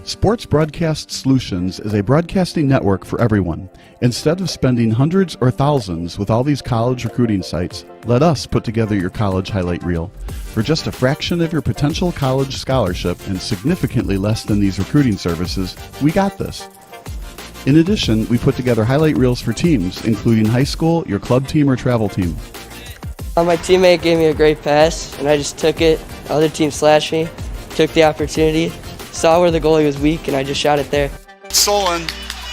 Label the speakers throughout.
Speaker 1: Sports Broadcast Solutions is a broadcasting network for everyone. Instead of spending hundreds or thousands with all these college recruiting sites, let us put together your college highlight reel. For just a fraction of your potential college scholarship and significantly less than these recruiting services, we got this. In addition, we put together highlight reels for teams, including high school, your club team, or travel team.
Speaker 2: My teammate gave me a great pass, and I just took it. The other team slashed me, took the opportunity, saw where the goalie was weak, and I just shot it there.
Speaker 3: Solon,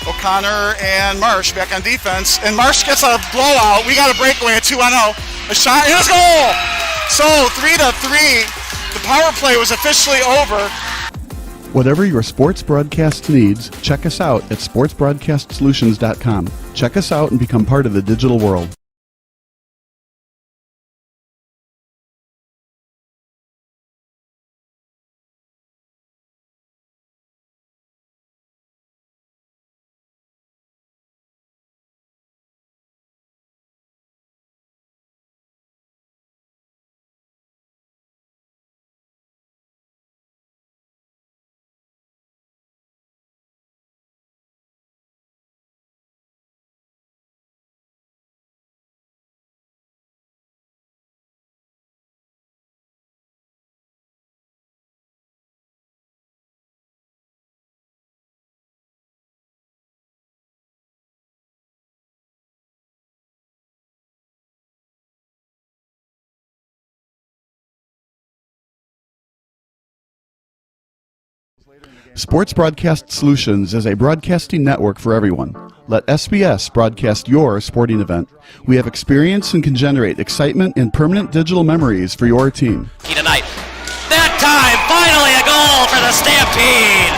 Speaker 3: O'Connor, and Marsh back on defense, and Marsh gets a blowout. We got a breakaway at 2-0. A shot, and a goal! So 3-3. The power play was officially over.
Speaker 1: Whatever your sports broadcast needs, check us out at sportsbroadcastsolutions.com. Check us out and become part of the digital world. Sports Broadcast Solutions is a broadcasting network for everyone. Let SBS broadcast your sporting event. We have experience and can generate excitement and permanent digital memories for your team.
Speaker 4: Tonight. That time, finally a goal for the Stampede!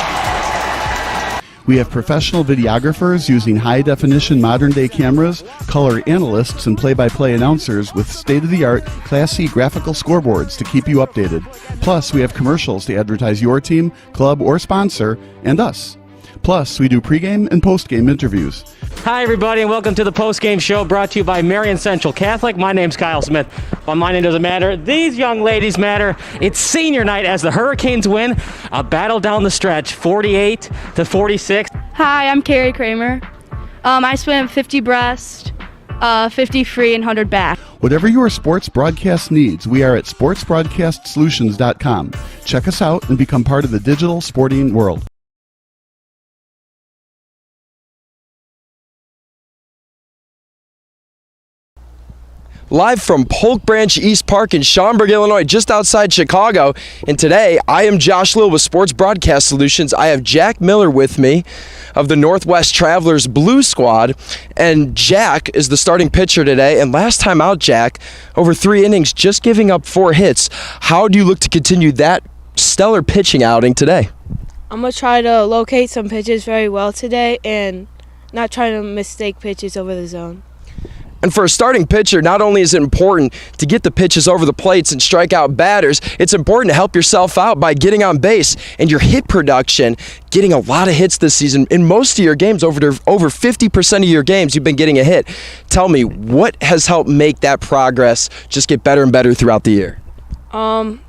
Speaker 1: We have professional videographers using high-definition modern-day cameras, color analysts, and play-by-play announcers with state-of-the-art, classy graphical scoreboards to keep you updated. Plus, we have commercials to advertise your team, club, or sponsor, and us. Plus, we do pregame and postgame interviews.
Speaker 5: Hi, everybody, and welcome to the postgame show brought to you by Marion Central Catholic. My name's Kyle Smith, but my name doesn't matter. These young ladies matter. It's senior night as the Hurricanes win a battle down the stretch, 48-46.
Speaker 6: Hi, I'm Carrie Kramer. I swim 50 breast, 50 free, and 100 back.
Speaker 1: Whatever your sports broadcast needs, we are at sportsbroadcastsolutions.com. Check us out and become part of the digital sporting world.
Speaker 7: Live from Polk Branch East Park in Schaumburg, Illinois, just outside Chicago. And today, I am Josh Lill with Sports Broadcast Solutions. I have Jack Miller with me of the Northwest Travelers Blue Squad. And Jack is the starting pitcher today. And last time out, Jack, over 3 innings, just giving up 4 hits. How do you look to continue that stellar pitching outing today?
Speaker 8: I'm going to try to locate some pitches very well today and not try to mistake pitches over the zone.
Speaker 7: And for a starting pitcher, not only is it important to get the pitches over the plates and strike out batters, it's important to help yourself out by getting on base. And your hit production, getting a lot of hits this season. In most of your games, over 50% of your games, you've been getting a hit. Tell me, what has helped make that progress just get better and better throughout the year?
Speaker 8: What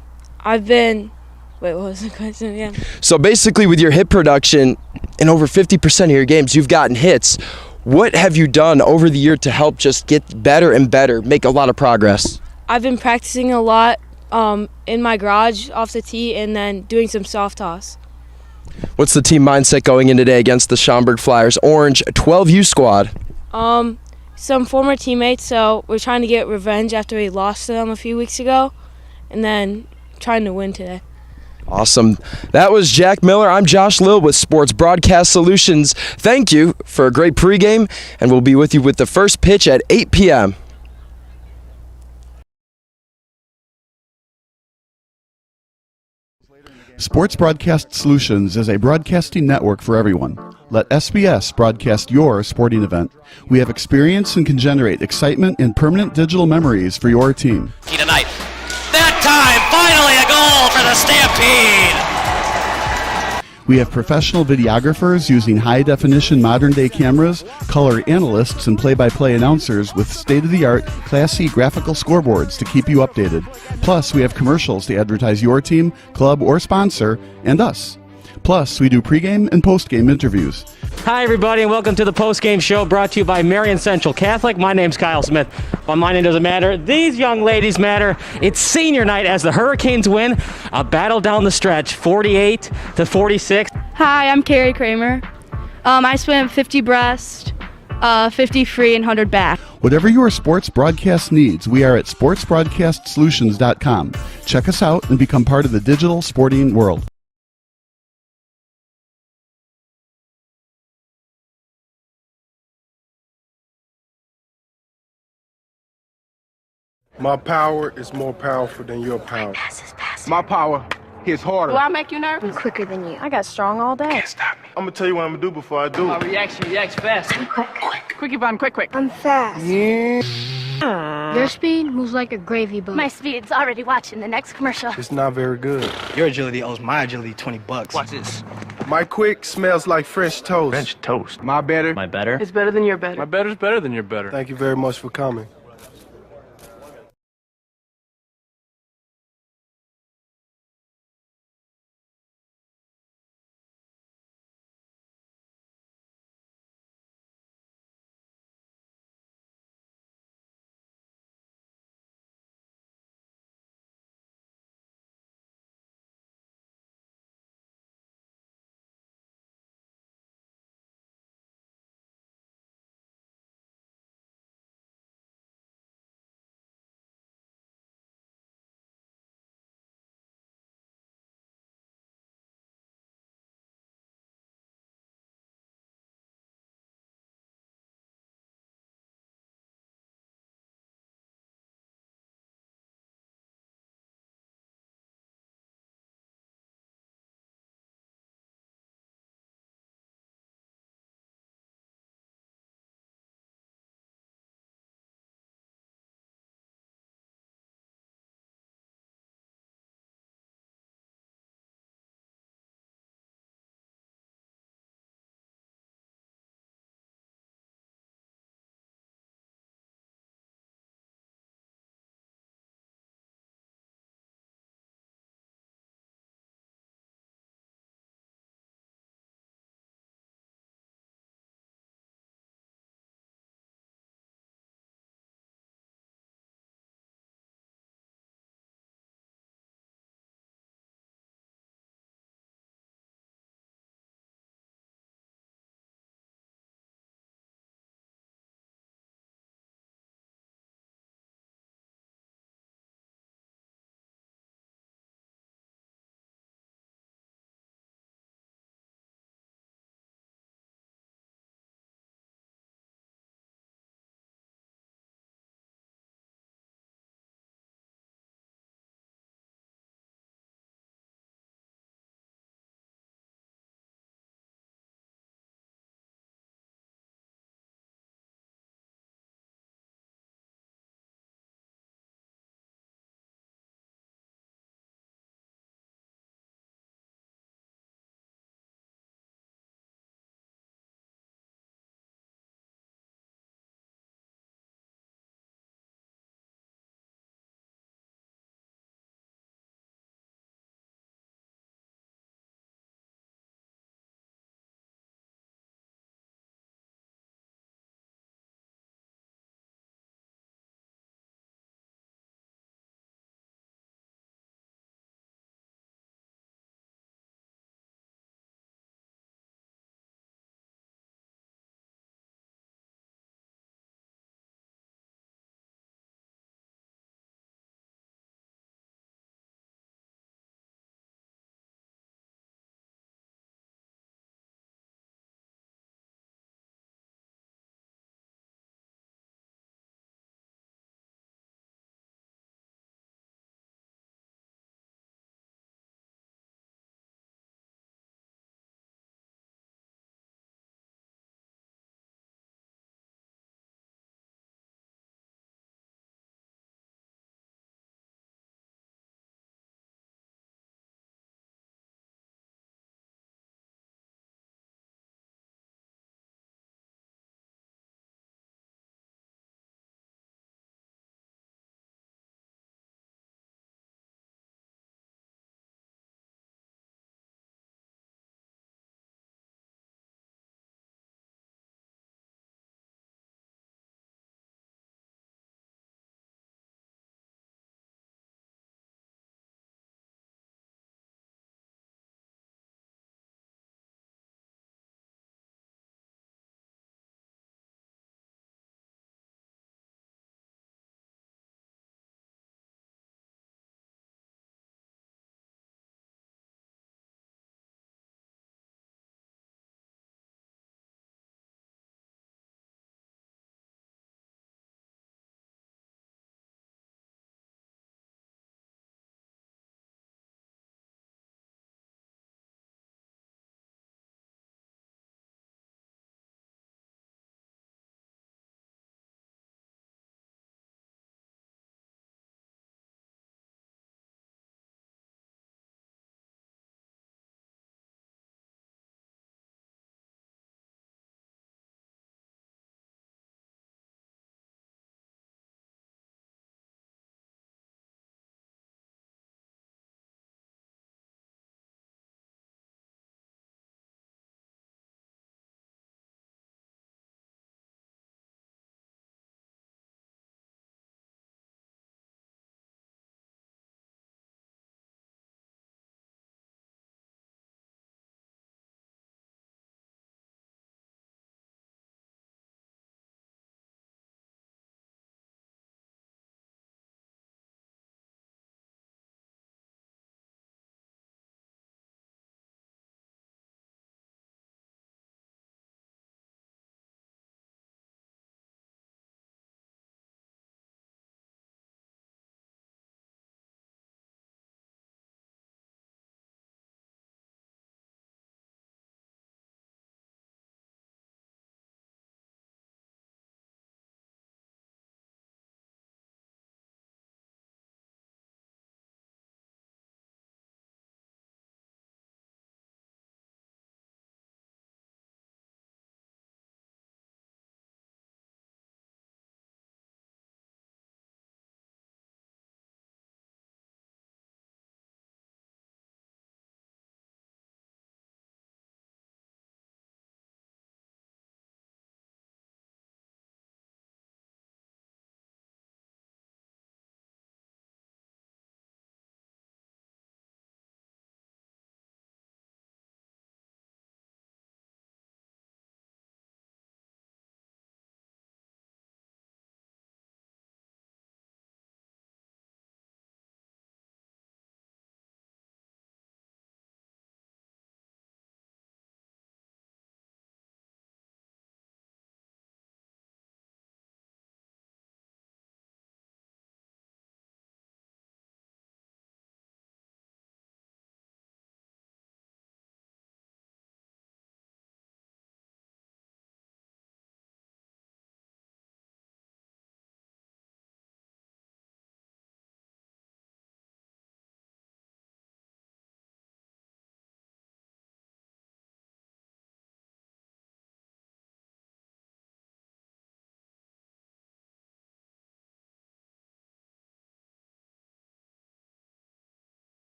Speaker 8: was the question again?
Speaker 7: So basically, with your hit production, in over 50% of your games, you've gotten hits. What have you done over the year to help just get better and better, make a lot of progress?
Speaker 8: I've been practicing a lot in my garage off the tee and then doing some soft toss.
Speaker 7: What's the team mindset going in today against the Schaumburg Flyers Orange 12U squad?
Speaker 8: Some former teammates, so we're trying to get revenge after we lost to them a few weeks ago and then trying to win today.
Speaker 7: Awesome. That was Jack Miller. I'm Josh Lill with Sports Broadcast Solutions. Thank you for a great pregame, and we'll be with you with the first pitch at 8 p.m.
Speaker 1: Sports Broadcast Solutions is a broadcasting network for everyone. Let SBS broadcast your sporting event. We have experience and can generate excitement and permanent digital memories for your team.
Speaker 4: Tonight. That time, finally a goal for the Stampede!
Speaker 1: We have professional videographers using high-definition modern-day cameras, color analysts, and play-by-play announcers with state-of-the-art, classy graphical scoreboards to keep you updated. Plus, we have commercials to advertise your team, club, or sponsor, and us. Plus, we do pregame and postgame interviews.
Speaker 5: Hi, everybody, and welcome to the post-game show brought to you by Marion Central Catholic. My name's Kyle Smith, but my name doesn't matter. These young ladies matter. It's senior night as the Hurricanes win a battle down the stretch, 48-46.
Speaker 6: Hi, I'm Carrie Kramer. I swim 50 breast, 50 free, and 100 back.
Speaker 1: Whatever your sports broadcast needs, we are at sportsbroadcastsolutions.com. Check us out and become part of the digital sporting world.
Speaker 9: My power is more powerful than your power.
Speaker 10: My power hits harder.
Speaker 11: Do I make you nervous?
Speaker 12: I'm quicker than you. I got strong all day.
Speaker 10: Can't stop me.
Speaker 9: I'm gonna tell you what I'm gonna do before I do.
Speaker 11: Reacts fast.
Speaker 12: I'm quick.
Speaker 11: Quick, Yvonne, quick.
Speaker 12: I'm fast. Your speed moves like a gravy boat.
Speaker 13: My speed's already watching the next commercial.
Speaker 9: It's not very good.
Speaker 10: Your agility owes my agility $20.
Speaker 11: Watch this.
Speaker 9: My quick smells like French toast.
Speaker 10: French toast. My better.
Speaker 5: My better?
Speaker 11: It's better than your better.
Speaker 10: My better's better than your better.
Speaker 9: Thank you very much for coming.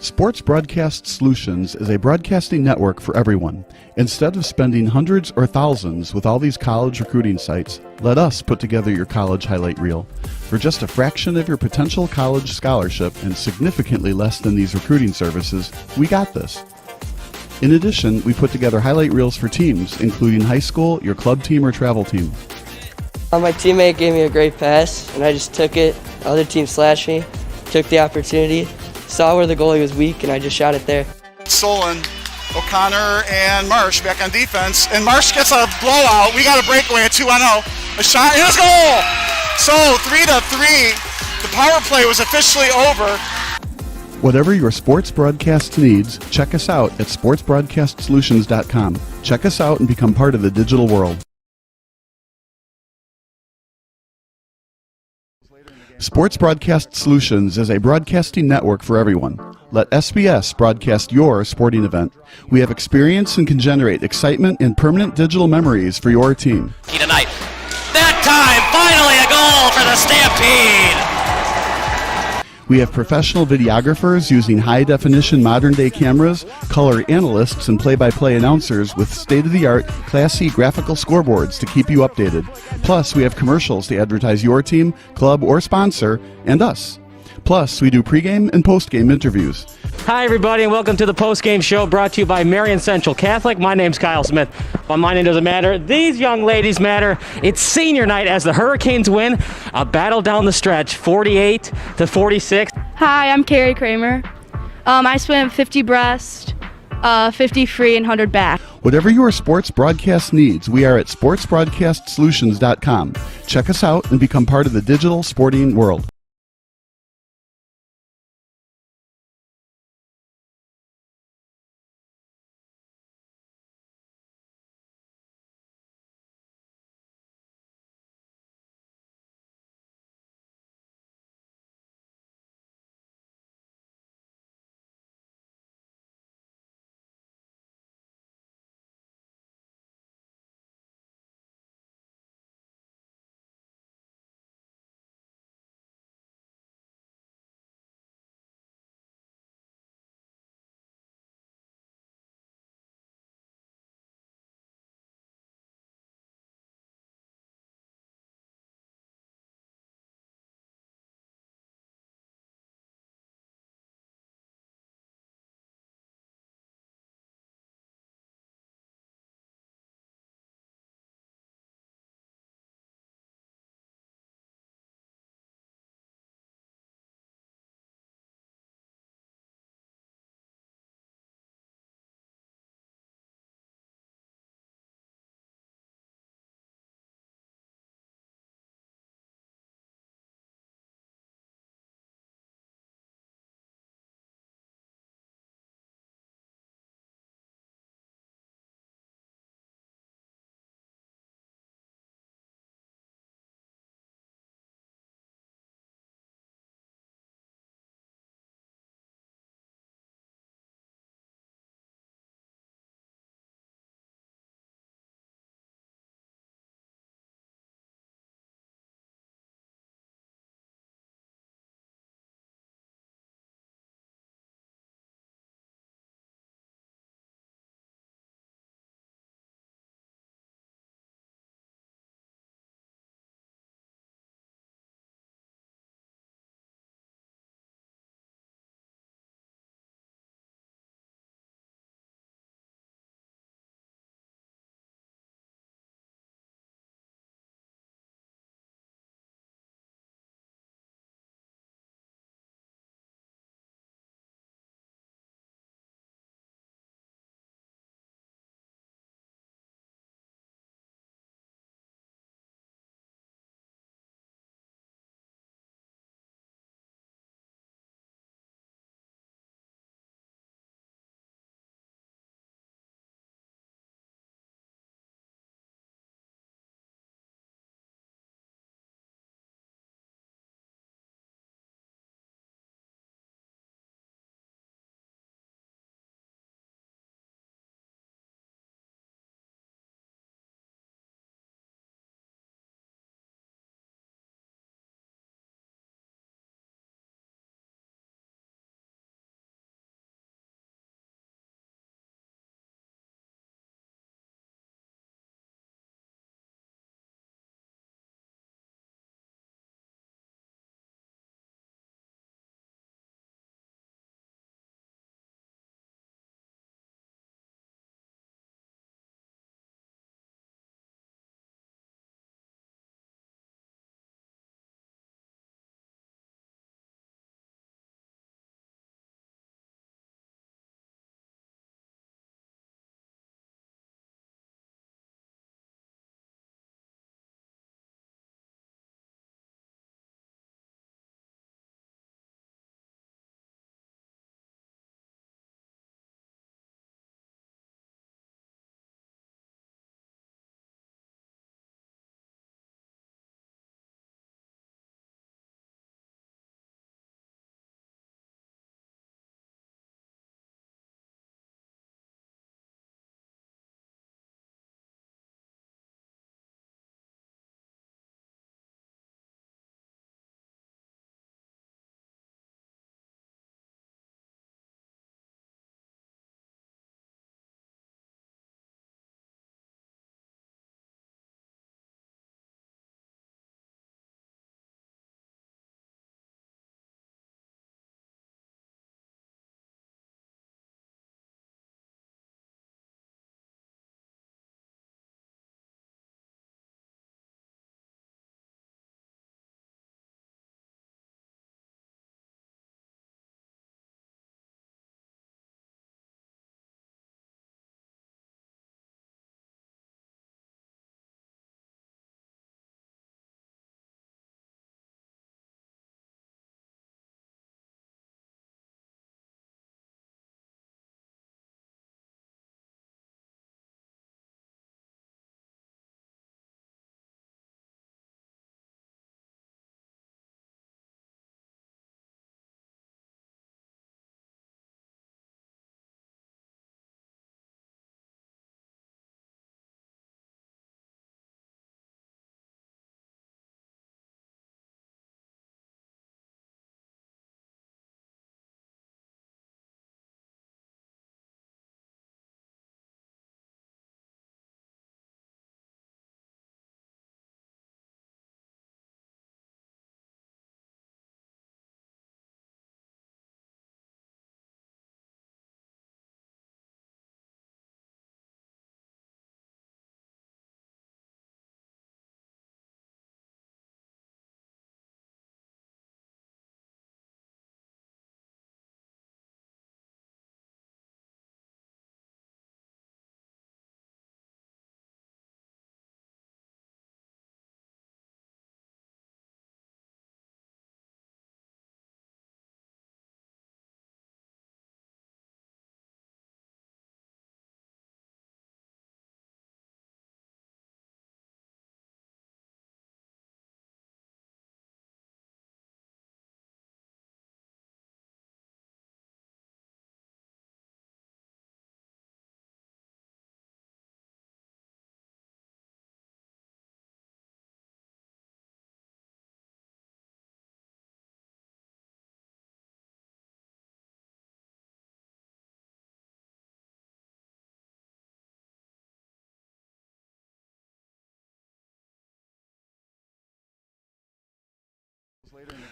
Speaker 1: Sports Broadcast Solutions is a broadcasting network for everyone. Instead of spending hundreds or thousands with all these college recruiting sites, let us put together your college highlight reel. For just a fraction of your potential college scholarship and significantly less than these recruiting services, we got this. In addition, we put together highlight reels for teams, including high school, your club team, or travel team.
Speaker 2: My teammate gave me a great pass, and I just took it. Other team slashed me, took the opportunity, saw where the goalie was weak, and I just shot it there.
Speaker 3: Solon, O'Connor, and Marsh back on defense. And Marsh gets a blowout. We got a breakaway at 2-0. A shot, and a goal! So 3-3. The power play was officially over.
Speaker 1: Whatever your sports broadcast needs, check us out at sportsbroadcastsolutions.com. Check us out and become part of the digital world. Sports Broadcast Solutions is a broadcasting network for everyone. Let SBS broadcast your sporting event. We have experience and can generate excitement and permanent digital memories for your team.
Speaker 4: Tonight. That time, finally a goal for the Stampede.
Speaker 1: We have professional videographers using high-definition modern-day cameras, color analysts, and play-by-play announcers with state-of-the-art, classy graphical scoreboards to keep you updated. Plus, we have commercials to advertise your team, club, or sponsor, and us. Plus, we do pregame and postgame interviews.
Speaker 5: Hi, everybody, and welcome to the postgame show brought to you by Marion Central Catholic. My name's Kyle Smith. But my name doesn't matter. These young ladies matter. It's senior night as the Hurricanes win a battle down the stretch, 48-46.
Speaker 6: Hi, I'm Carrie Kramer. I swim 50 breast, 50 free, and 100 back.
Speaker 1: Whatever your sports broadcast needs, we are at sportsbroadcastsolutions.com. Check us out and become part of the digital sporting world.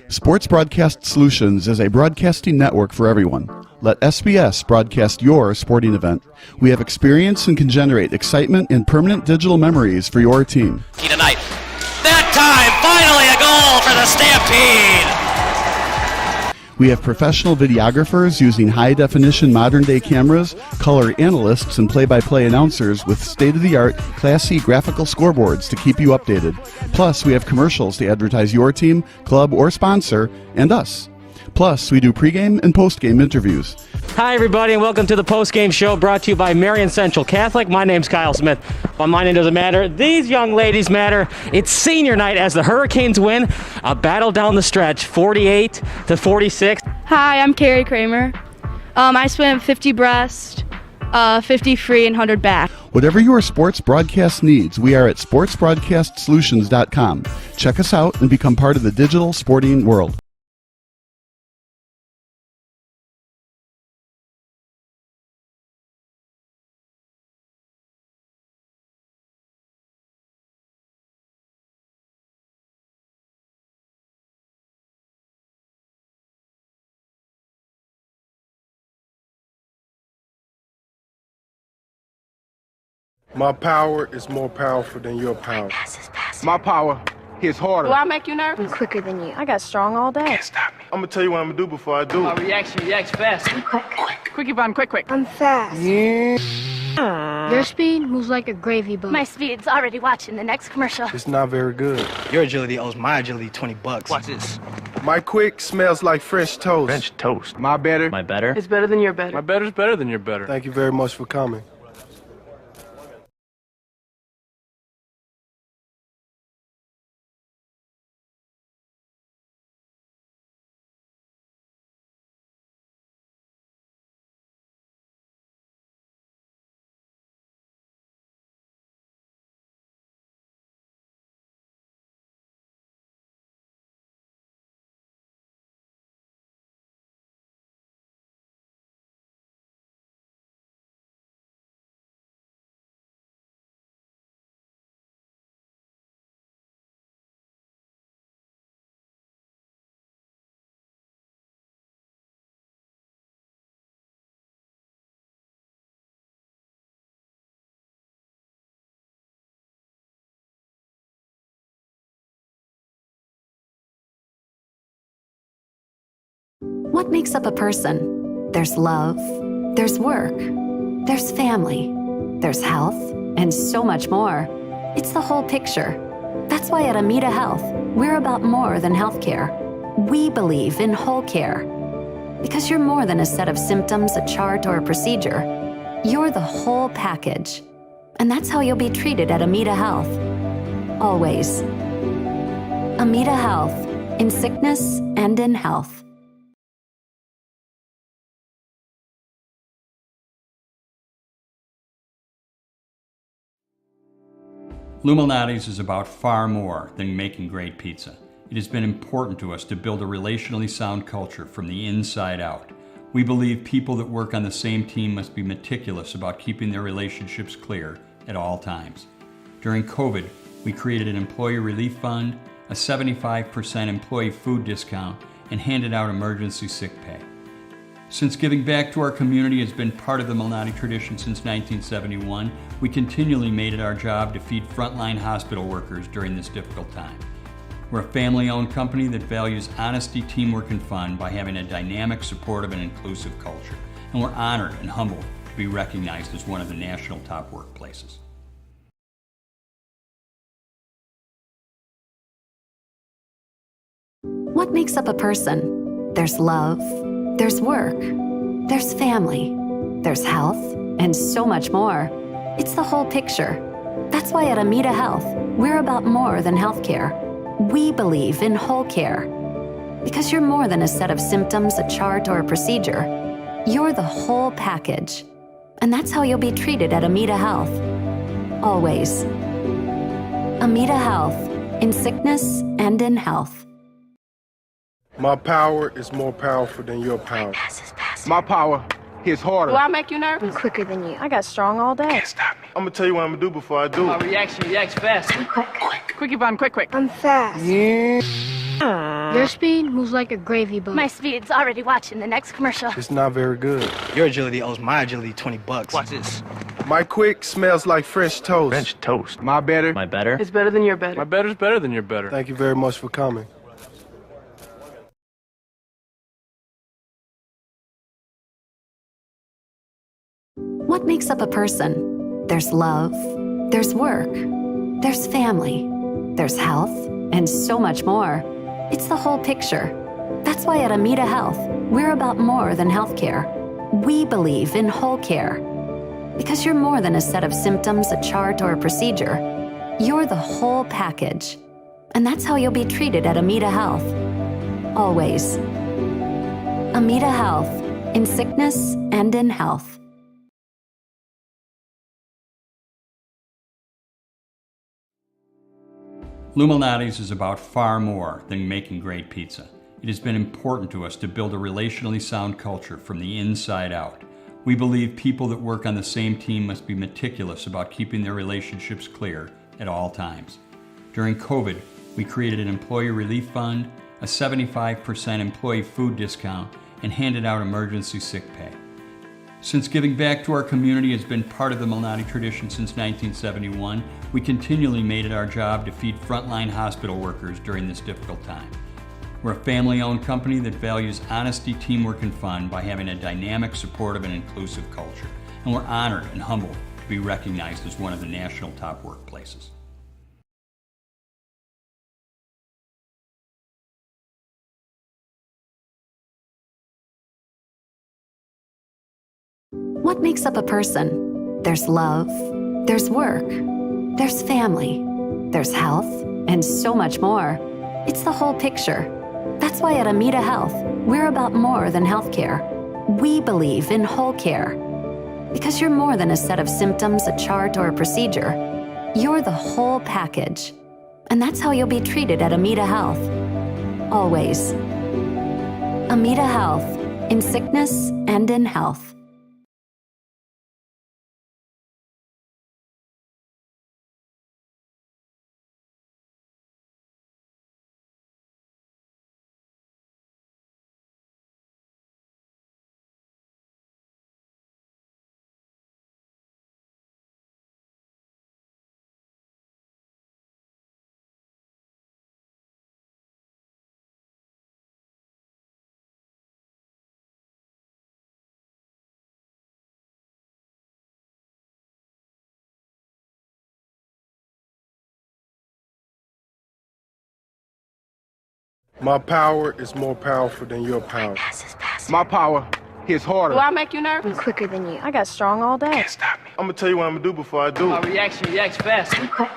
Speaker 1: Sports Broadcast Solutions is a broadcasting network for everyone. Let SBS broadcast your sporting event. We have experience and can generate excitement and permanent digital memories for your team.
Speaker 4: Tonight. That time, finally a goal for the Stampede.
Speaker 1: We have professional videographers using high-definition modern-day cameras, color analysts, and play-by-play announcers with state-of-the-art, classy graphical scoreboards to keep you updated. Plus, we have commercials to advertise your team, club, or sponsor, and us. Plus, we do pregame and postgame interviews.
Speaker 5: Hi, everybody, and welcome to the postgame show brought to you by Marion Central Catholic. My name's Kyle Smith. But my name doesn't matter. These young ladies matter. It's senior night as the Hurricanes win a battle down the stretch, 48-46.
Speaker 6: Hi, I'm Carrie Kramer. I swim 50 breast, 50 free, and 100 back.
Speaker 1: Whatever your sports broadcast needs, we are at sportsbroadcastsolutions.com. Check us out and become part of the digital sporting world.
Speaker 9: My power is more powerful than your power.
Speaker 10: My power hits harder.
Speaker 11: Do I make you nervous?
Speaker 12: I'm quicker than you. I got strong all day.
Speaker 10: Can't stop me.
Speaker 9: I'm gonna tell you what I'm gonna do before I do.
Speaker 11: Reacts fast. Quick, Yvonne, quick.
Speaker 12: I'm fast. Your speed moves like a gravy boat.
Speaker 13: My speed's already watching the next commercial.
Speaker 9: It's not very good.
Speaker 10: Your agility owes my agility $20. Watch this.
Speaker 9: My quick smells like fresh toast.
Speaker 10: French toast. My better.
Speaker 4: My better?
Speaker 11: It's better than your better.
Speaker 10: My better's better than your better.
Speaker 9: Thank you very much for coming.
Speaker 14: What makes up a person? There's love, there's work, there's family, there's health, and so much more. It's the whole picture. That's why at Amita Health, we're about more than healthcare. We believe in whole care. Because you're more than a set of symptoms, a chart, or a procedure. You're the whole package. And that's how you'll be treated at Amita Health. Always. Amita Health, in sickness and in health.
Speaker 15: Lou Malnati's is about far more than making great pizza. It has been important to us to build a relationally sound culture from the inside out. We believe people that work on the same team must be meticulous about keeping their relationships clear at all times. During COVID, we created an employee relief fund, a 75% employee food discount, and handed out emergency sick pay. Since giving back to our community has been part of the Malnati tradition since 1971, we continually made it our job to feed frontline hospital workers during this difficult time. We're a family-owned company that values honesty, teamwork, and fun by having a dynamic, supportive, and inclusive culture. And we're honored and humbled to be recognized as one of the national top workplaces.
Speaker 14: What makes up a person? There's love, there's work, there's family, there's health, and so much more. It's the whole picture. That's why at Amita Health, we're about more than healthcare. We believe in whole care. Because you're more than a set of symptoms, a chart, or a procedure. You're the whole package. And that's how you'll be treated at Amita Health. Always. Amita Health, in sickness and in health.
Speaker 9: My power is more powerful than your power.
Speaker 10: My power hits harder.
Speaker 11: Do I make you nervous?
Speaker 12: I'm quicker than you. I got strong all day.
Speaker 10: Can't stop me.
Speaker 9: I'm gonna tell you what I'm gonna do before I do.
Speaker 11: Reacts fast.
Speaker 12: I'm quick.
Speaker 11: Quick, Yvonne, quick.
Speaker 12: I'm fast. Your speed moves like a gravy boat.
Speaker 13: My speed's already watching the next commercial.
Speaker 9: It's not very good.
Speaker 10: Your agility owes my agility $20.
Speaker 4: Watch this.
Speaker 9: My quick smells like French toast.
Speaker 10: French toast. My better.
Speaker 4: My better?
Speaker 11: It's better than your better.
Speaker 10: My better's better than your better.
Speaker 9: Thank you very much for coming.
Speaker 14: What makes up a person? There's love, there's work, there's family, there's health, and so much more. It's the whole picture. That's why at Amita Health, we're about more than healthcare. We believe in whole care. Because you're more than a set of symptoms, a chart, or a procedure. You're the whole package. And that's how you'll be treated at Amita Health. Always. Amita Health, in sickness and in health.
Speaker 15: Lumalnati's is about far more than making great pizza. It has been important to us to build a relationally sound culture from the inside out. We believe people that work on the same team must be meticulous about keeping their relationships clear at all times. During COVID, we created an employee relief fund, a 75% employee food discount, and handed out emergency sick pay. Since giving back to our community has been part of the Malnati tradition since 1971, we continually made it our job to feed frontline hospital workers during this difficult time. We're a family-owned company that values honesty, teamwork, and fun by having a dynamic, supportive, and inclusive culture. And we're honored and humbled to be recognized as one of the national top workplaces.
Speaker 14: What makes up a person? There's love, there's work, there's family, there's health, and so much more. It's the whole picture. That's why at Amita Health, we're about more than healthcare. We believe in whole care. Because you're more than a set of symptoms, a chart, or a procedure. You're the whole package. And that's how you'll be treated at Amita Health. Always. Amita Health, in sickness and in health.
Speaker 9: My power is more powerful than your power.
Speaker 10: My power hits harder.
Speaker 11: Do I make you nervous?
Speaker 12: I'm quicker than you.
Speaker 8: I got strong all day.
Speaker 9: I'm gonna tell you what I'm gonna do before I do it.
Speaker 11: React fast.
Speaker 12: I'm quick.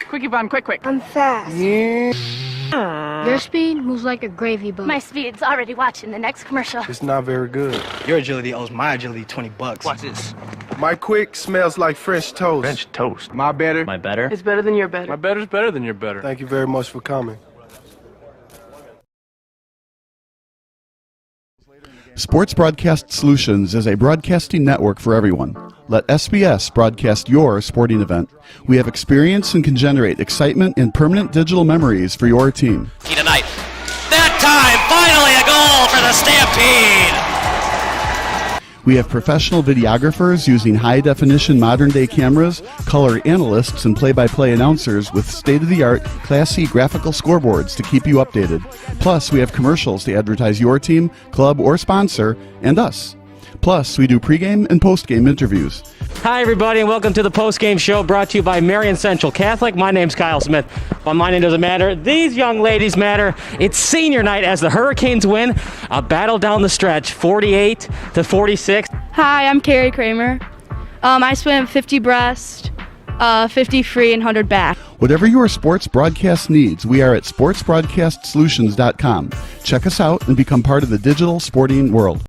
Speaker 11: Quick, Yvonne, quick.
Speaker 12: I'm fast. Your speed moves like a gravy boat.
Speaker 13: My speed's already watching the next commercial.
Speaker 9: It's not very good.
Speaker 10: Your agility owes my agility $20.
Speaker 4: Watch this.
Speaker 9: My quick smells like French toast.
Speaker 10: French toast. My better.
Speaker 4: My better?
Speaker 11: It's better than your better.
Speaker 10: My better's better than your better.
Speaker 9: Thank you very much for coming.
Speaker 1: Sports Broadcast Solutions is a broadcasting network for everyone. Let SBS broadcast your sporting event. We have experience and can generate excitement and permanent digital memories for your team.
Speaker 4: Tonight. That time, finally a goal for the Stampede!
Speaker 1: We have professional videographers using high-definition modern-day cameras, color analysts, and play-by-play announcers with state-of-the-art, classy graphical scoreboards to keep you updated. Plus, we have commercials to advertise your team, club, or sponsor, and us. Plus, we do pregame and postgame interviews.
Speaker 5: Hi, everybody, and welcome to the post-game show brought to you by Marion Central Catholic. My name's Kyle Smith. But my name doesn't matter. These young ladies matter. It's senior night as the Hurricanes win a battle down the stretch, 48-46.
Speaker 6: Hi, I'm Carrie Kramer. I swim 50 breast, 50 free, and 100 back.
Speaker 1: Whatever your sports broadcast needs, we are at sportsbroadcastsolutions.com. Check us out and become part of the digital sporting world.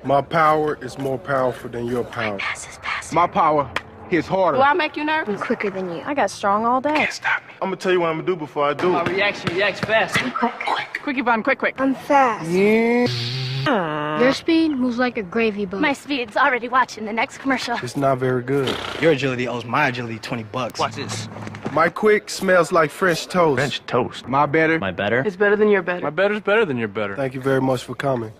Speaker 9: My power is more powerful than your power.
Speaker 10: My power hits harder.
Speaker 11: Do I make you nervous?
Speaker 12: I'm quicker than you. I got strong all day.
Speaker 9: I'm gonna tell you what I'm gonna do before I do it.
Speaker 11: Reacts fast.
Speaker 12: I'm quick.
Speaker 11: Quick, Yvonne, quick.
Speaker 12: I'm fast. Your speed moves like a gravy boat.
Speaker 13: My speed's already watching the next commercial.
Speaker 9: It's not very good.
Speaker 10: Your agility owes my agility $20.
Speaker 4: Watch this.
Speaker 9: My quick smells like French toast.
Speaker 10: French toast. My better.
Speaker 4: My better?
Speaker 11: It's better than your better.
Speaker 10: My better's better than your better.
Speaker 9: Thank you very much for coming.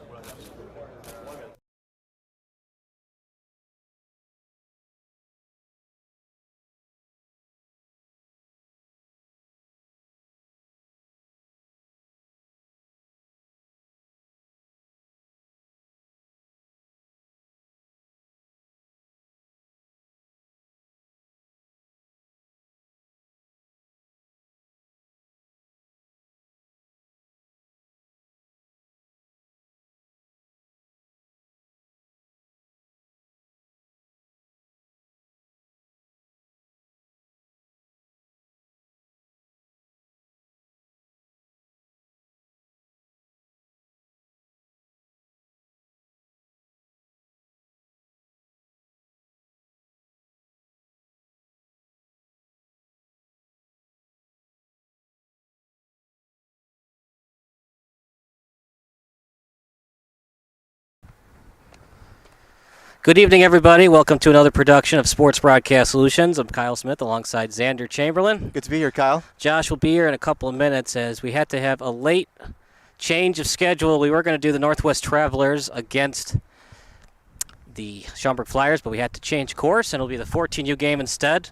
Speaker 4: Good evening, everybody. Welcome to another production of Sports Broadcast Solutions. I'm Kyle Smith alongside Xander Chamberlain.
Speaker 16: Good to be here, Kyle.
Speaker 4: Josh will be here in a couple of minutes as we had to have a late change of schedule. We were going to do the Northwest Travelers against the Schaumburg Flyers, but we had to change course, and it'll be the 14U game instead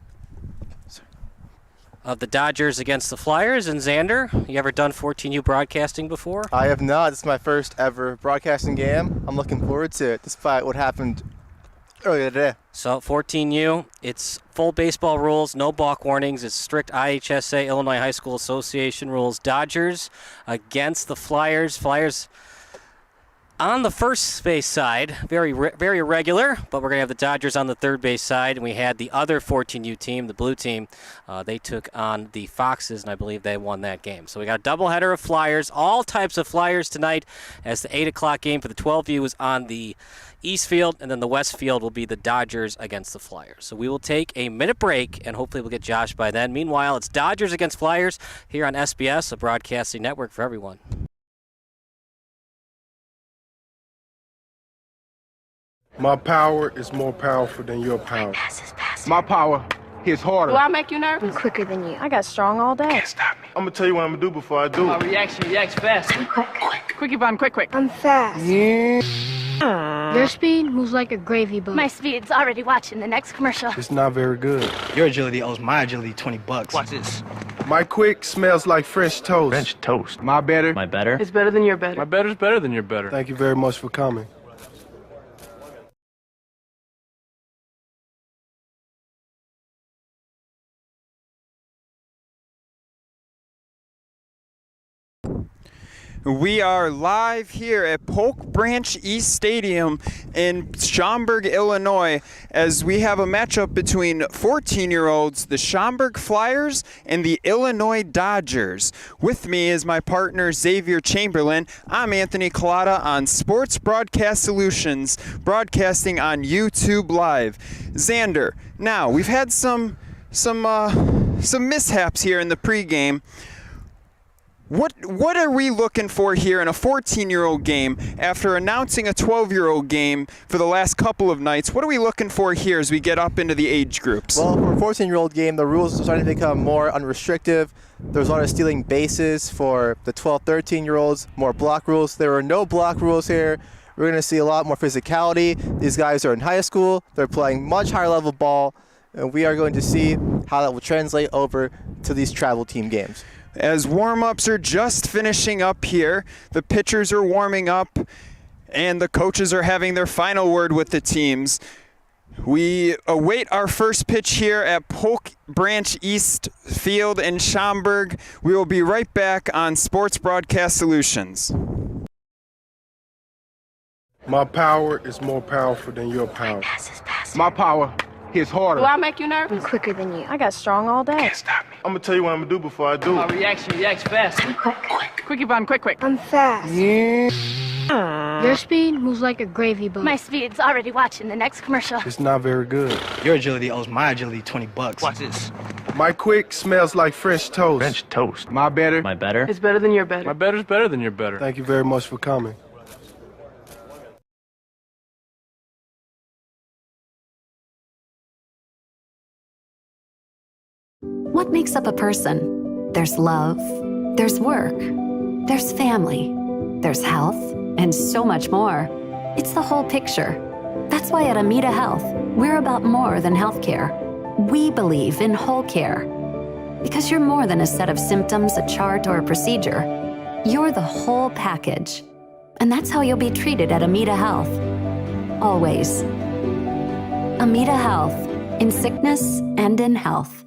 Speaker 4: of the Dodgers against the Flyers. And Xander, you ever done 14U broadcasting before?
Speaker 16: I have not. This is my first ever broadcasting game. I'm looking forward to it, despite what happened earlier today.
Speaker 4: So 14U, it's full baseball rules, no balk warnings. It's strict IHSA, Illinois High School Association rules. Dodgers against the Flyers. Flyers on the first base side, very irregular, but we're going to have the Dodgers on the third base side, and we had the other 14U team, the blue team. They took on the Foxes, and I believe they won that game. So we got a doubleheader of Flyers, all types of Flyers tonight, as the 8 o'clock game for the 12U is on the East Field, and then the West Field will be the Dodgers against the Flyers. So we will take a minute break, and hopefully we'll get Josh by then. Meanwhile, it's Dodgers against Flyers here on SBS, a broadcasting network for everyone.
Speaker 9: My power is more powerful than your power.
Speaker 10: My power hits harder.
Speaker 11: Do I make you nervous?
Speaker 12: I'm quicker than you. I got strong all day.
Speaker 9: I'm gonna tell you what I'm gonna do before I do it.
Speaker 11: Reacts fast.
Speaker 12: I'm quick.
Speaker 11: Quick, Yvonne, quick.
Speaker 12: I'm fast. Your speed moves like a gravy boat.
Speaker 13: My speed's already watching the next commercial.
Speaker 9: It's not very good.
Speaker 10: Your agility owes my agility $20.
Speaker 4: Watch this.
Speaker 9: My quick smells like French toast.
Speaker 10: French toast. My better.
Speaker 4: My better?
Speaker 11: It's better than your better.
Speaker 10: My better's better than your better.
Speaker 9: Thank you very much for coming.
Speaker 17: We are live here at Polk Branch East Stadium in Schaumburg, Illinois, as we have a matchup between 14-year-olds, the Schaumburg Flyers, and the Illinois Dodgers. With me is my partner, Xavier Chamberlain. I'm Anthony Collada on Sports Broadcast Solutions, broadcasting on YouTube Live. Xander, now, we've had some mishaps here in the pregame. What are we looking for here in a 14-year-old game after announcing a 12-year-old game for the last couple of nights? What are we looking for here as we get up into the age groups?
Speaker 16: Well, for a 14-year-old game, the rules are starting to become more unrestrictive. There's a lot of stealing bases for the 12, 13-year-olds, more block rules. There are no block rules here. We're going to see a lot more physicality. These guys are in high school. They're playing much higher level ball, and we are going to see how that will translate over to these travel team games.
Speaker 17: As warm-ups are just finishing up here, the pitchers are warming up, and the coaches are having their final word with the teams. We await our first pitch here at Polk Branch East Field in Schaumburg. We will be right back on Sports Broadcast Solutions.
Speaker 9: My power is more powerful than your power.
Speaker 10: My power hits harder.
Speaker 11: Do I make you nervous?
Speaker 12: I'm quicker than you. I got strong all day.
Speaker 9: I'm gonna tell you what I'm gonna do before I do it.
Speaker 11: Reacts fast.
Speaker 12: I'm quick.
Speaker 11: Quick, Yvonne, quick.
Speaker 12: I'm fast. Your speed moves like a gravy boat.
Speaker 13: My speed's already watching the next commercial.
Speaker 9: It's not very good.
Speaker 10: Your agility owes my agility $20.
Speaker 11: Watch this.
Speaker 9: My quick smells like French toast.
Speaker 10: French toast. My better.
Speaker 11: My better? It's better than your better.
Speaker 10: My better's better than your better.
Speaker 9: Thank you very much for coming.
Speaker 14: What makes up a person? There's love, there's work, there's family, there's health, and so much more. It's the whole picture. That's why at Amita Health, we're about more than healthcare. We believe in whole care. Because you're more than a set of symptoms, a chart, or a procedure. You're the whole package. And that's how you'll be treated at Amita Health. Always. Amita Health, in sickness and in health.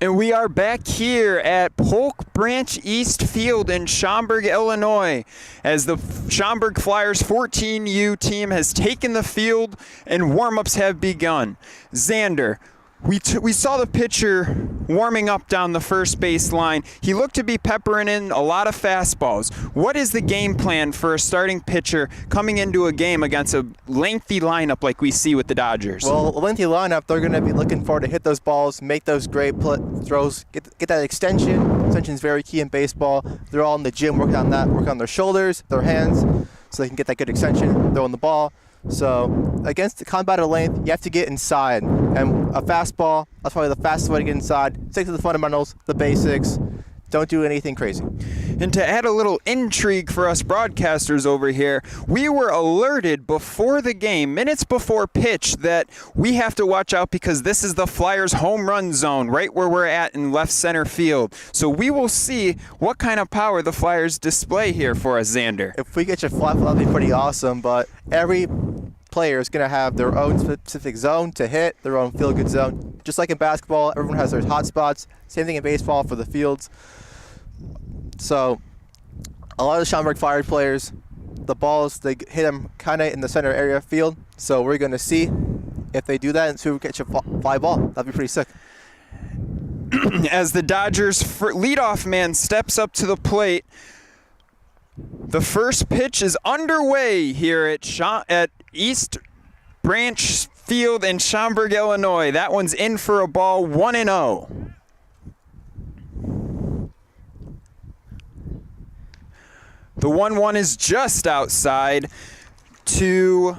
Speaker 17: And we are back here at Polk Branch East Field in Schaumburg, Illinois, as the Schaumburg Flyers 14U team has taken the field and warm-ups have begun. Xander, we saw the pitcher warming up down the first base line. He looked to be peppering in a lot of fastballs. What is the game plan for a starting pitcher coming into a game against a lengthy lineup like we see with the Dodgers?
Speaker 16: Well, a lengthy lineup, they're going to be looking for to hit those balls, make those great throws, get that extension. Extension is very key in baseball. They're all in the gym working on that, working on their shoulders, their hands, so they can get that good extension, throwing the ball. So against the combated length, you have to get inside. And a fastball, that's probably the fastest way to get inside. Stick to the fundamentals, the basics. Don't do anything crazy.
Speaker 17: And to add a little intrigue for us broadcasters over here, we were alerted before the game, minutes before pitch, that we have to watch out because this is the Flyers' home run zone, right where we're at in left center field. So we will see what kind of power the Flyers display here for us, Xander.
Speaker 16: If we get you flat, that'll be pretty awesome, but every player is going to have their own specific zone to hit, their own feel-good zone. Just like in basketball, everyone has their hot spots. Same thing in baseball for the fields. So a lot of the Schaumburg Flyers players, the balls, they hit them kind of in the center area field. So we're going to see if they do that and see who catch a fly ball. That'd be pretty sick.
Speaker 17: As the Dodgers leadoff man steps up to the plate, the first pitch is underway here at East Branch Field in Schaumburg, Illinois. That one's in for a ball, 1-0. The 1-1 is just outside to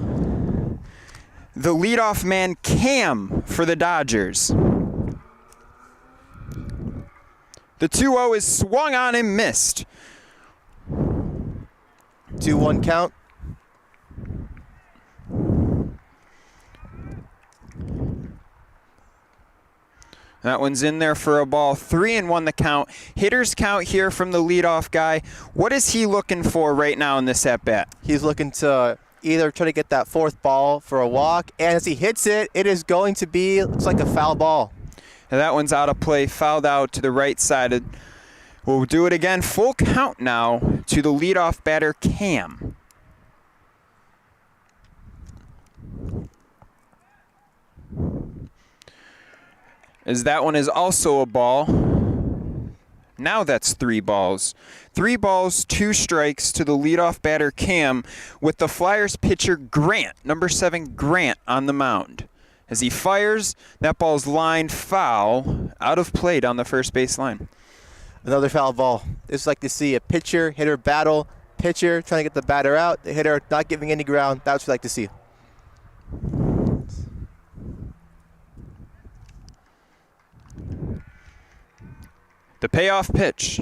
Speaker 17: the leadoff man, Cam, for the Dodgers. The 2-0 is swung on and missed.
Speaker 16: 2-1 count.
Speaker 17: That one's in there for a ball. 3-1 the count. Hitters count here from the leadoff guy. What is he looking for right now in this at-bat?
Speaker 16: He's looking to either try to get that fourth ball for a walk, and as he hits it, it is going to be, looks like a foul ball.
Speaker 17: And that one's out of play, fouled out to the right side. We'll do it again. Full count now to the leadoff batter, Cam. As that one is also a ball. Now that's 3 balls. 3 balls, 2 strikes to the leadoff batter, Cam, with the Flyers pitcher, Grant, number 7, Grant, on the mound. As he fires, that ball's lined foul, out of play down the first base line.
Speaker 16: Another foul ball. It's like to see a pitcher-hitter battle. Pitcher trying to get the batter out, the hitter not giving any ground. That's what we like to see.
Speaker 17: The payoff pitch.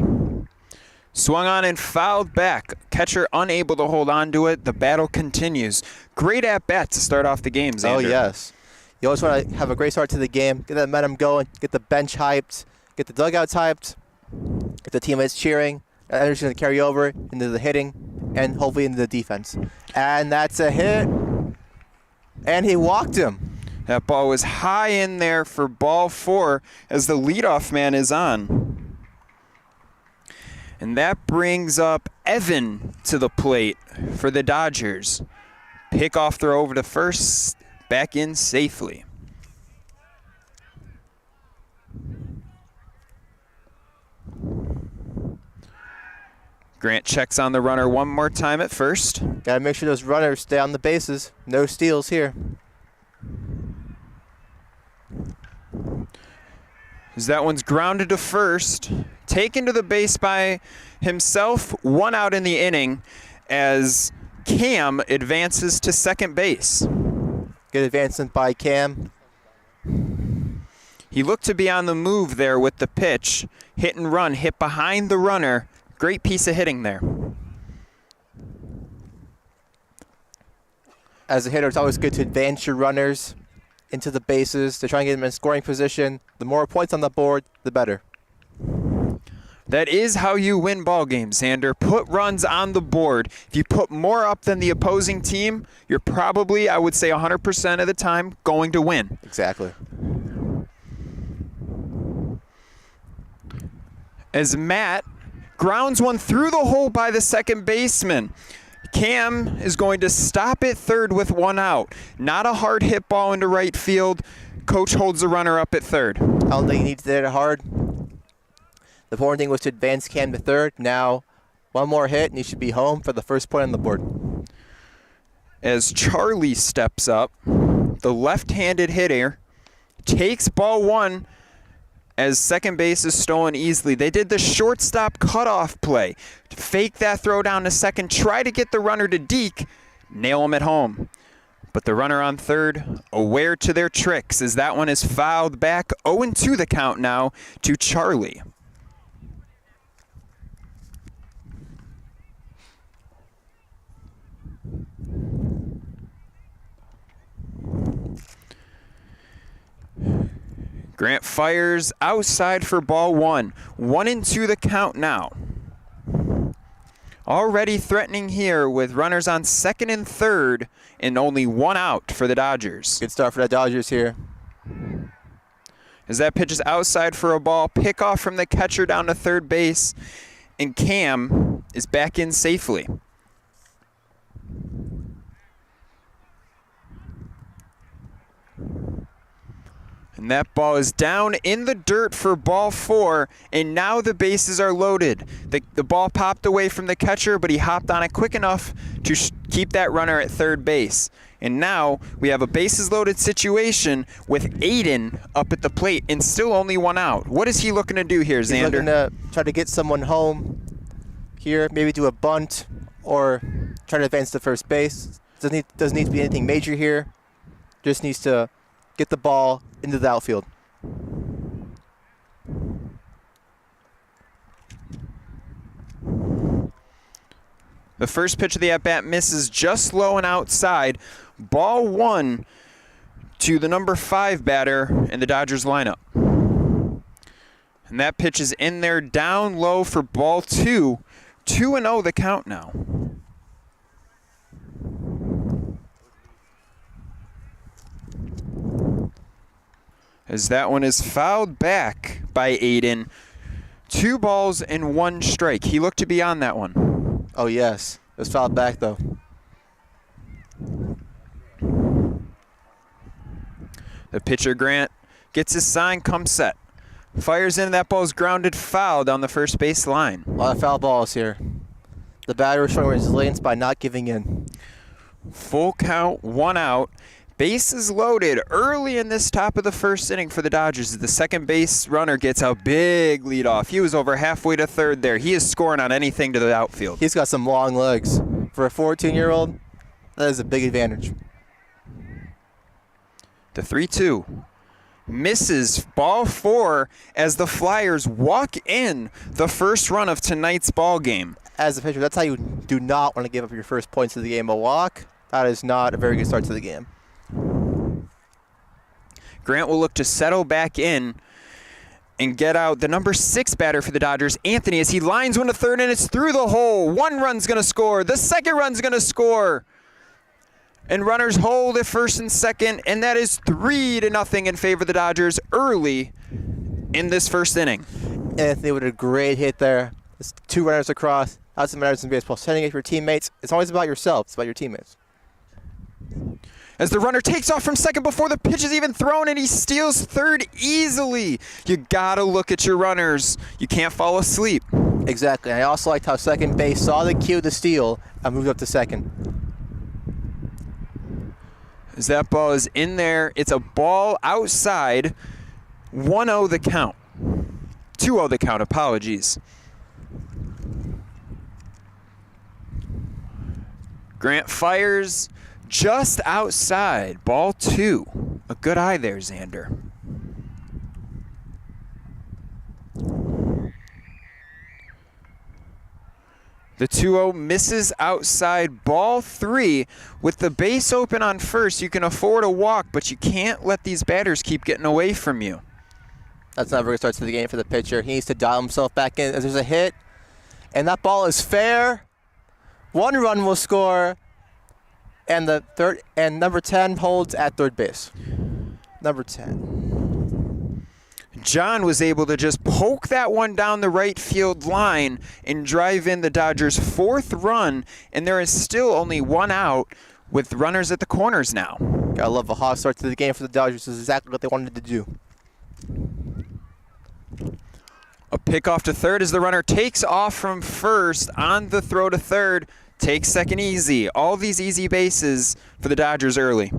Speaker 17: Swung on and fouled back. Catcher unable to hold on to it. The battle continues. Great at-bat to start off the game, Xander.
Speaker 16: Oh, yes. You always want to have a great start to the game, get that momentum going, get the bench hyped, get the dugouts hyped, get the teammates cheering. That energy's going to carry over into the hitting and hopefully into the defense. And that's a hit. And he walked him.
Speaker 17: That ball was high in there for ball 4 as the leadoff man is on. And that brings up Evan to the plate for the Dodgers. Pickoff throw over to first, back in safely. Grant checks on the runner one more time at first.
Speaker 16: Gotta make sure those runners stay on the bases. No steals here.
Speaker 17: As that one's grounded to first, taken to the base by himself, 1 out in the inning as Cam advances to second base.
Speaker 16: Good advancement by Cam.
Speaker 17: He looked to be on the move there with the pitch. Hit and run, hit behind the runner. Great piece of hitting there.
Speaker 16: As a hitter, it's always good to advance your runners into the bases to try and get them in scoring position. The more points on the board, the better.
Speaker 17: That is how you win ball games, Xander. Put runs on the board. If you put more up than the opposing team, you're probably, I would say 100% of the time, going to win.
Speaker 16: Exactly.
Speaker 17: As Matt grounds one through the hole by the second baseman. Cam is going to stop at third with 1 out. Not a hard hit ball into right field. Coach holds the runner up at third.
Speaker 16: I don't think he needs to hit it hard. The important thing was to advance Cam to third. Now, one more hit and he should be home for the first point on the board.
Speaker 17: As Charlie steps up, the left-handed hitter takes ball 1 as second base is stolen easily. They did the shortstop cutoff play to fake that throw down to second, try to get the runner to deke, nail him at home. But the runner on third, aware to their tricks, as that one is fouled back. 0-2 the count now to Charlie. Grant fires outside for ball 1. 1-2 the count now. Already threatening here with runners on second and third and only 1 out for the Dodgers.
Speaker 16: Good start for the Dodgers here.
Speaker 17: As that pitch is outside for a ball, pickoff from the catcher down to third base, and Cam is back in safely. And that ball is down in the dirt for ball 4, and now the bases are loaded. The ball popped away from the catcher, but he hopped on it quick enough to keep that runner at third base. And now we have a bases loaded situation with Aiden up at the plate and still only 1 out. What is he looking to do here, Xander?
Speaker 16: He's looking to try to get someone home here, maybe do a bunt or try to advance to first base. Doesn't need to be anything major here. Just needs to get the ball into the outfield.
Speaker 17: The first pitch of the at-bat misses just low and outside. Ball 1 to the number 5 batter in the Dodgers lineup. And that pitch is in there down low for ball 2. 2-0 the count now. As that one is fouled back by Aiden. 2 balls and 1 strike. He looked to be on that one.
Speaker 16: Oh, yes. It was fouled back, though.
Speaker 17: The pitcher, Grant, gets his sign, comes set. Fires in, that ball's grounded foul down the first base line.
Speaker 16: A lot of foul balls here. The batter is showing resilience by not giving in.
Speaker 17: Full count, 1 out. Bases loaded early in this top of the first inning for the Dodgers. The second base runner gets a big lead off. He was over halfway to third there. He is scoring on anything to the outfield.
Speaker 16: He's got some long legs. For a 14-year-old, that is a big advantage.
Speaker 17: The 3-2. Misses ball 4 as the Flyers walk in the first run of tonight's ball game.
Speaker 16: As a pitcher, that's how you do not want to give up your first points of the game. A walk, that is not a very good start to the game.
Speaker 17: Grant will look to settle back in and get out the number 6 batter for the Dodgers, Anthony, as he lines one to third, and it's through the hole. 1 run's going to score. The second run's going to score. And runners hold at first and second, and that is 3-0 in favor of the Dodgers early in this first inning.
Speaker 16: Anthony with a great hit there. It's 2 runners across. That's what matters in baseball. Sending it for your teammates. It's always about yourself. It's about your teammates.
Speaker 17: As the runner takes off from second before the pitch is even thrown, and he steals third easily. You gotta look at your runners. You can't fall asleep.
Speaker 16: Exactly. And I also liked how second base saw the cue to steal and moved up to second.
Speaker 17: As that ball is in there, it's a ball outside. 1-0 the count. 2-0 the count, apologies. Grant fires just outside. Ball 2. A good eye there, Xander. The 2-0 misses outside. Ball 3. With the base open on first, you can afford a walk, but you can't let these batters keep getting away from you.
Speaker 16: That's never going to start to the game for the pitcher. He needs to dial himself back in as there's a hit. And that ball is fair. 1 run will score. And number 10 holds at third base. Number 10.
Speaker 17: John was able to just poke that one down the right field line and drive in the Dodgers' 4th run, and there is still only 1 out with runners at the corners now.
Speaker 16: Gotta love a hot start to the game for the Dodgers. This is exactly what they wanted to do.
Speaker 17: A pick off to third as the runner takes off from first on the throw to third. Takes second easy. All these easy bases for the Dodgers early.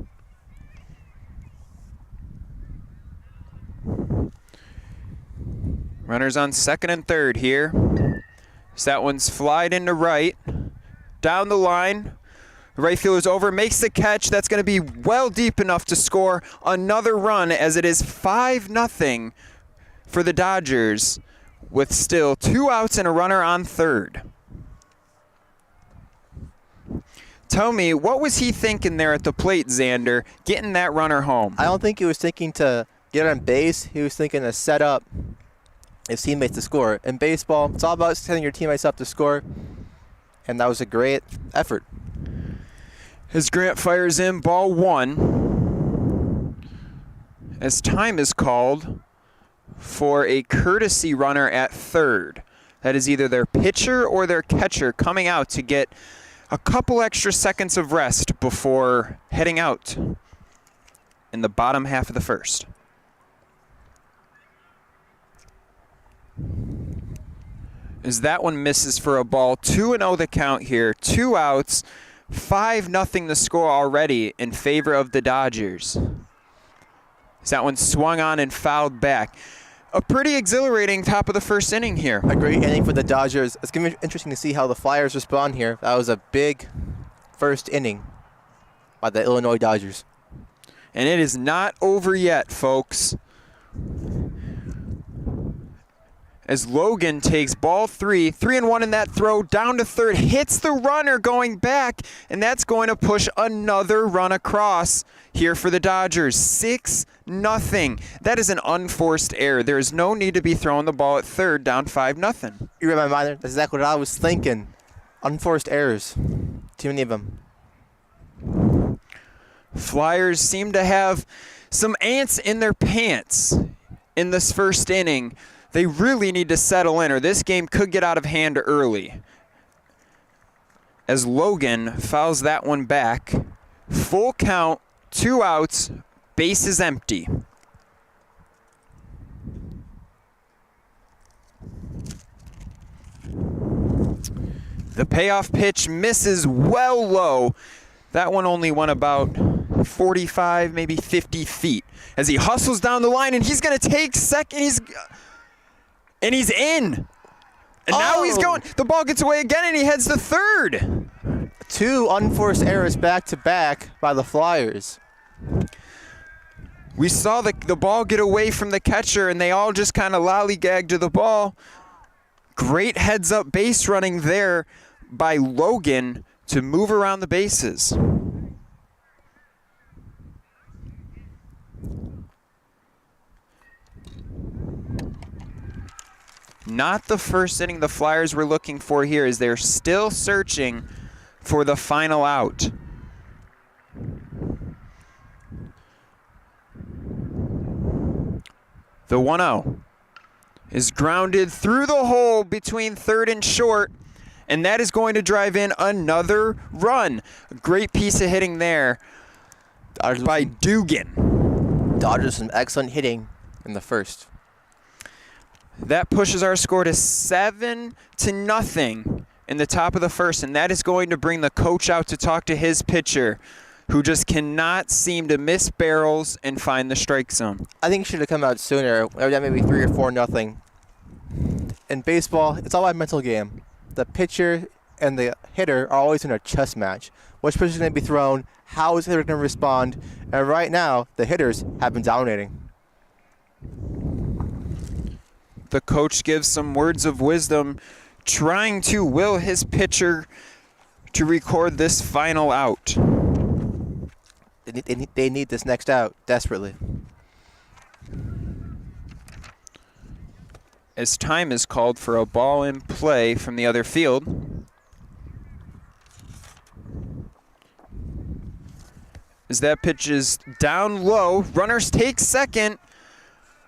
Speaker 17: Runners on second and third here. So that one's flied into right. Down the line. The right fielder's over, makes the catch. That's going to be well deep enough to score another run as it is 5-0 for the Dodgers with still 2 outs and a runner on third. Tell me, what was he thinking there at the plate, Xander, getting that runner home?
Speaker 16: I don't think he was thinking to get on base. He was thinking to set up his teammates to score. In baseball, it's all about setting your teammates up to score, and that was a great effort.
Speaker 17: As Grant fires in ball 1, as time is called for a courtesy runner at third. That is either their pitcher or their catcher coming out to get a couple extra seconds of rest before heading out in the bottom half of the first. As that one misses for a ball, 2-0 the count here, 2 outs, 5-0 the score already in favor of the Dodgers. As that one swung on and fouled back. A pretty exhilarating top of the first inning here.
Speaker 16: A great inning for the Dodgers. It's going to be interesting to see how the Flyers respond here. That was a big first inning by the Illinois Dodgers.
Speaker 17: And it is not over yet, folks. As Logan takes ball 3, 3-1 in that throw, down to third, hits the runner going back, and that's going to push another run across here for the Dodgers. 6-0. That is an unforced error. There is no need to be throwing the ball at third, down 5-0.
Speaker 16: You read my mind there. That's exactly what I was thinking. Unforced errors. Too many of them.
Speaker 17: Flyers seem to have some ants in their pants in this first inning. They really need to settle in, or this game could get out of hand early. As Logan fouls that one back. Full count, 2 outs, bases empty. The payoff pitch misses well low. That one only went about 45, maybe 50 feet. As he hustles down the line, and he's going to take second. And he's in. And now he's going. The ball gets away again, and he heads to third.
Speaker 16: 2 unforced errors back-to-back by the Flyers.
Speaker 17: We saw the ball get away from the catcher, and they all just kind of lollygagged to the ball. Great heads-up base running there by Logan to move around the bases. Not the first inning the Flyers were looking for here, as they're still searching for the final out. The 1-0 is grounded through the hole between third and short, and that is going to drive in another run. A great piece of hitting there by Dugan.
Speaker 16: Dodgers some excellent hitting in the first.
Speaker 17: That pushes our score to 7-0 in the top of the first, and that is going to bring the coach out to talk to his pitcher, who just cannot seem to miss barrels and find the strike zone.
Speaker 16: I think he should have come out sooner. That maybe 3 or 4-0. In baseball, it's all about mental game. The pitcher and the hitter are always in a chess match. Which pitch is going to be thrown? How is the hitter going to respond? And right now, the hitters have been dominating.
Speaker 17: The coach gives some words of wisdom, trying to will his pitcher to record this final out.
Speaker 16: They need this next out desperately.
Speaker 17: As time is called for a ball in play from the other field. As that pitch is down low, runners take second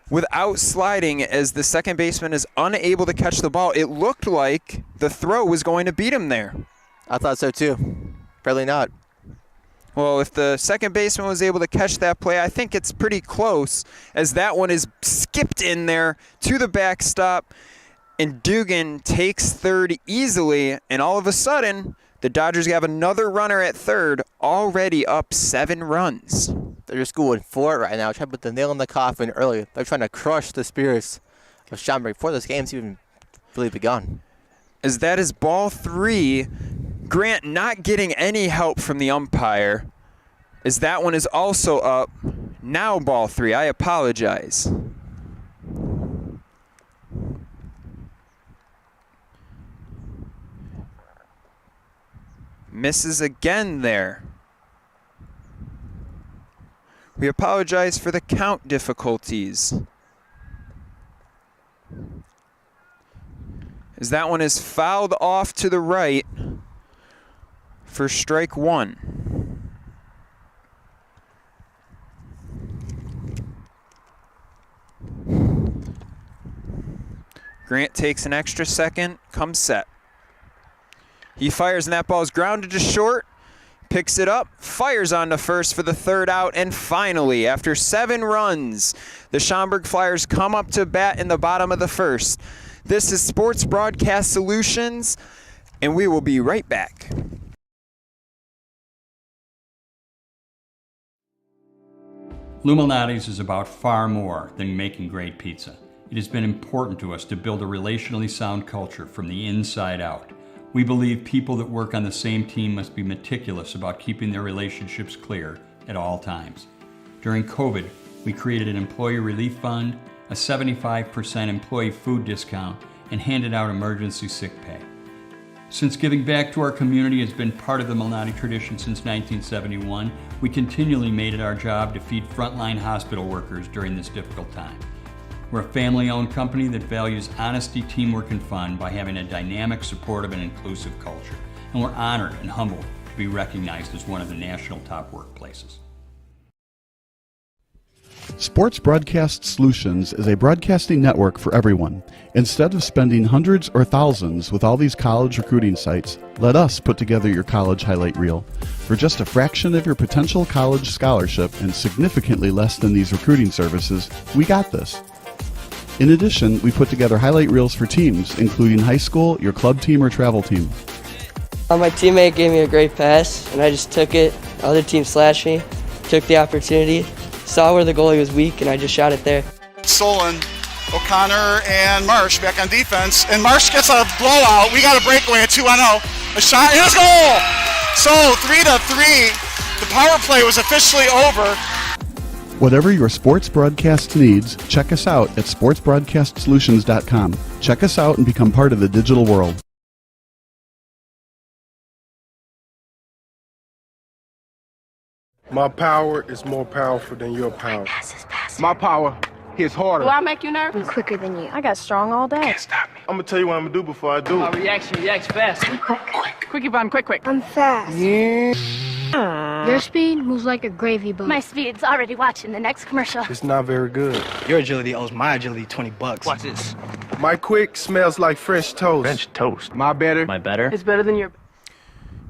Speaker 17: without sliding as the second baseman is unable to catch the ball. It looked like the throw was going to beat him there.
Speaker 16: I thought so too. Apparently not.
Speaker 17: Well, if the second baseman was able to catch that play, I think it's pretty close, as that one is skipped in there to the backstop, and Dugan takes third easily, and all of a sudden, the Dodgers have another runner at third, already up 7 runs.
Speaker 16: They're just going for it right now, trying to put the nail in the coffin early. They're trying to crush the spirits of Schaumburg before this game's even really begun.
Speaker 17: As that is ball 3, Grant not getting any help from the umpire, as that one is also up. Now ball 3, I apologize. Misses again there. We apologize for the count difficulties. As that one is fouled off to the right for strike 1. Grant takes an extra second, comes set. He fires and that ball is grounded to short, picks it up, fires on to first for the third out, and finally, after 7 runs, the Schaumburg Flyers come up to bat in the bottom of the first. This is Sports Broadcast Solutions, and we will be right back.
Speaker 15: Lumalnati's is about far more than making great pizza. It has been important to us to build a relationally sound culture from the inside out. We believe people that work on the same team must be meticulous about keeping their relationships clear at all times. During COVID, we created an employee relief fund, a 75% employee food discount, and handed out emergency sick pay. Since giving back to our community has been part of the Malnati tradition since 1971, we continually made it our job to feed frontline hospital workers during this difficult time. We're a family-owned company that values honesty, teamwork, and fun by having a dynamic, supportive, and inclusive culture. And we're honored and humbled to be recognized as one of the national top workplaces.
Speaker 1: Sports Broadcast Solutions is a broadcasting network for everyone. Instead of spending hundreds or thousands with all these college recruiting sites, let us put together your college highlight reel. For just a fraction of your potential college scholarship and significantly less than these recruiting services, we got this. In addition, we put together highlight reels for teams, including high school, your club team, or travel team.
Speaker 2: My teammate gave me a great pass, and I just took it. The other team slashed me, took the opportunity, saw where the goalie was weak, and I just shot it there.
Speaker 3: Stolen. O'Connor and Marsh back on defense, and Marsh gets a blowout. We got a breakaway at 2-0. A shot, and a goal! So 3-3. The power play was officially over.
Speaker 1: Whatever your sports broadcast needs, check us out at sportsbroadcastsolutions.com. Check us out and become part of the digital world.
Speaker 9: My power is more powerful than your power. My power hits harder.
Speaker 11: Do I make you nervous?
Speaker 12: I'm quicker than you. I got strong all day.
Speaker 9: Can't stop me. I'm gonna tell you what I'm gonna do before I do it.
Speaker 11: React fast.
Speaker 12: I'm quick.
Speaker 11: Quick, Yvonne, quick.
Speaker 12: I'm fast. Your speed moves like a gravy boat.
Speaker 13: My speed's already watching the next commercial.
Speaker 9: It's not very good.
Speaker 10: Your agility owes my agility $20.
Speaker 11: Watch this.
Speaker 9: My quick smells like fresh toast.
Speaker 10: French toast.
Speaker 9: My better.
Speaker 10: My better?
Speaker 11: It's better than your...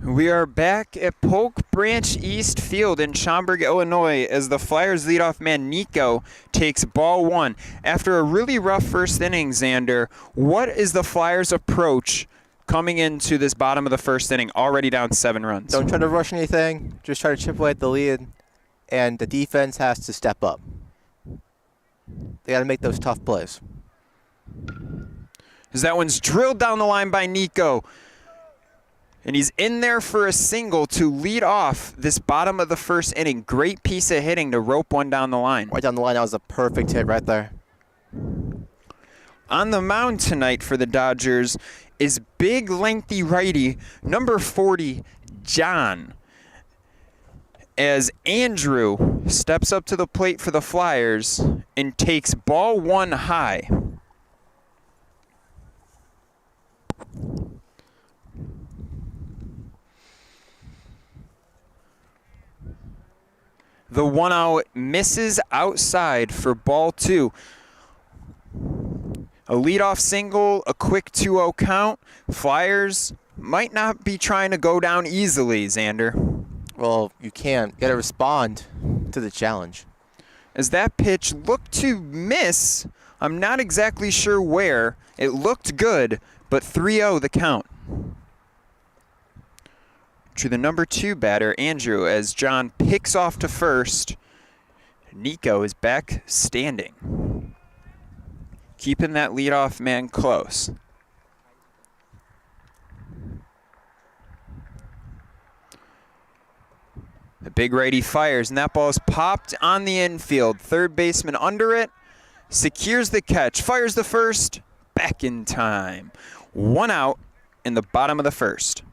Speaker 17: We are back at Polk Branch East Field in Schaumburg, Illinois, as the Flyers leadoff man Nico takes ball one. After a really rough first inning, Xander, what is the Flyers' approach coming into this bottom of the first inning, already down 7 runs?
Speaker 16: Don't try to rush anything. Just try to chip away at the lead, and the defense has to step up. They got to make those tough plays.
Speaker 17: As that one's drilled down the line by Nico. And he's in there for a single to lead off this bottom of the first inning. Great piece of hitting to rope one down the line.
Speaker 16: Right down the line, that was a perfect hit right there.
Speaker 17: On the mound tonight for the Dodgers is big, lengthy righty, number 40, John. As Andrew steps up to the plate for the Flyers and takes ball one high. The 1-0 misses outside for ball 2. A leadoff single, a quick 2-0 count. Flyers might not be trying to go down easily, Xander.
Speaker 16: Well, you can't. You got to respond to the challenge.
Speaker 17: As that pitch looked to miss, I'm not exactly sure where. It looked good, but 3-0 the count. To the number 2 batter, Andrew, as John picks off to first. Nico is back standing, keeping that leadoff man close. The big righty fires, and that ball is popped on the infield. Third baseman under it, secures the catch, fires the first, back in time. 1 out in the bottom of the first.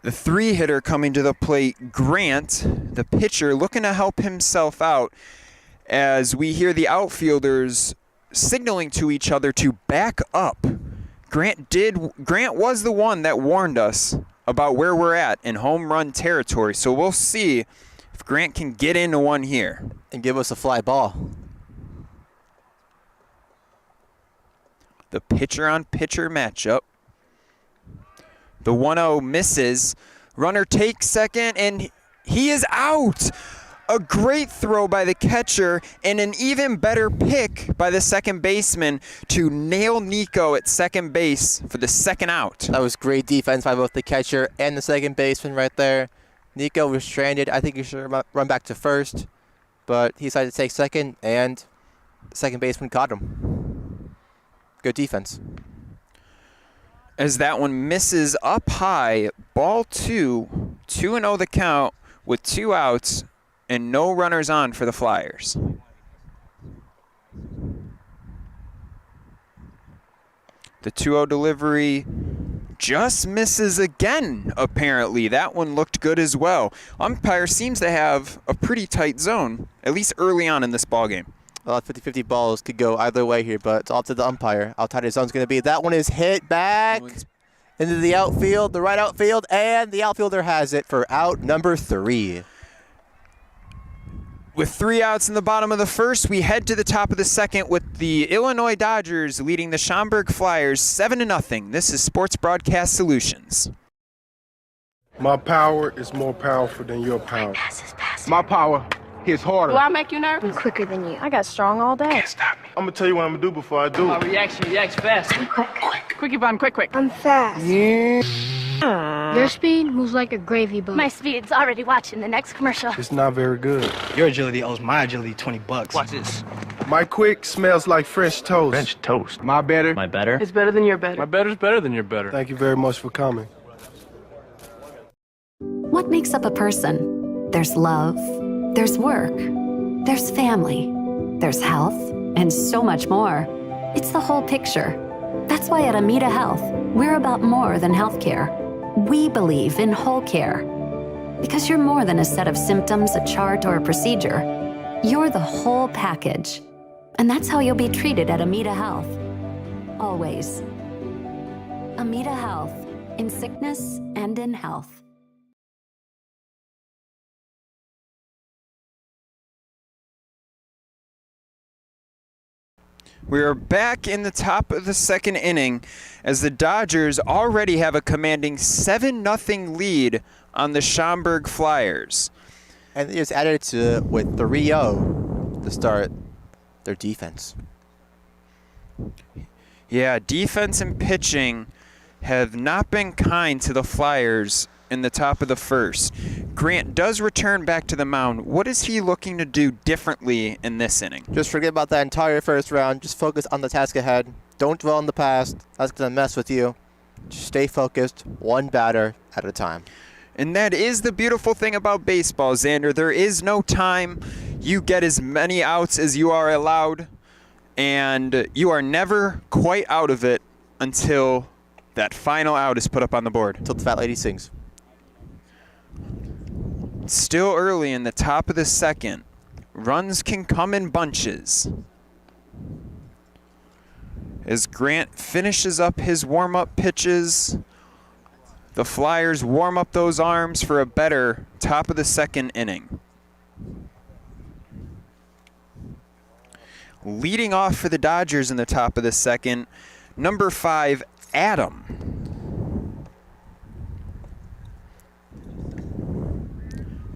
Speaker 17: The 3-hitter coming to the plate, Grant, the pitcher, looking to help himself out as we hear the outfielders signaling to each other to back up. Grant was the one that warned us about where we're at in home run territory, so we'll see if Grant can get into one here.
Speaker 16: And give us a fly ball.
Speaker 17: The pitcher-on-pitcher matchup. The 1-0 misses. Runner takes second, and he is out. A great throw by the catcher, and an even better pick by the second baseman to nail Nico at second base for the second out.
Speaker 16: That was great defense by both the catcher and the second baseman right there. Nico was stranded. I think he should run back to first, but he decided to take second, and the second baseman caught him. Good defense.
Speaker 17: As that one misses up high, ball 2, 2-0 the count with 2 outs and no runners on for the Flyers. The 2-0 delivery just misses again, apparently. That one looked good as well. Umpire seems to have a pretty tight zone, at least early on in this ballgame.
Speaker 16: Well, 50-50 balls could go either way here, but it's all to the umpire. How tight his zone's going to be. That one is hit back into the outfield, the right outfield, and the outfielder has it for out number 3.
Speaker 17: With 3 outs in the bottom of the first, we head to the top of the second with the Illinois Dodgers leading the Schaumburg Flyers 7-0. This is Sports Broadcast Solutions.
Speaker 9: My power is more powerful than your power.
Speaker 11: My power hits harder.
Speaker 12: Do I make you nervous?
Speaker 8: I'm quicker than you. I got strong all day.
Speaker 9: Can't stop me. I'm going to tell you what I'm going to do before I do.
Speaker 11: Reacts fast. Quick, Yvonne, quick.
Speaker 12: I'm fast. Your speed moves like a gravy boat.
Speaker 13: My speed's already watching the next commercial.
Speaker 9: It's not very good.
Speaker 10: Your agility owes my agility $20.
Speaker 11: Watch this.
Speaker 9: My quick smells like fresh toast.
Speaker 11: French toast.
Speaker 9: My better.
Speaker 11: My better?
Speaker 12: It's better than your better.
Speaker 11: My better's better than your better.
Speaker 9: Thank you very much for coming.
Speaker 14: What makes up a person? There's love, there's work, there's family, there's health, and so much more. It's the whole picture. That's why at Amita Health, we're about more than healthcare. We believe in whole care. Because you're more than a set of symptoms, a chart, or a procedure. You're the whole package. And that's how you'll be treated at Amita Health. Always. Amita Health, in sickness and in health.
Speaker 17: We are back in the top of the second inning as the Dodgers already have a commanding 7-0 lead on the Schaumburg Flyers.
Speaker 16: And they just added to it with 3-0 to start their defense.
Speaker 17: Yeah, defense and pitching have not been kind to the Flyers in the top of the first. Grant does return back to the mound. What is he looking to do differently in this inning?
Speaker 16: Just forget about that entire first round. Just focus on the task ahead. Don't dwell on the past. That's going to mess with you. Just stay focused, one batter at a time.
Speaker 17: And that is the beautiful thing about baseball, Xander. There is no time. You get as many outs as you are allowed, and you are never quite out of it until that final out is put up on the board.
Speaker 16: Until the fat lady sings.
Speaker 17: Still early in the top of the second. Runs can come in bunches. As Grant finishes up his warm-up pitches, the Flyers warm up those arms for a better top of the second inning. Leading off for the Dodgers in the top of the second, number 5, Adam.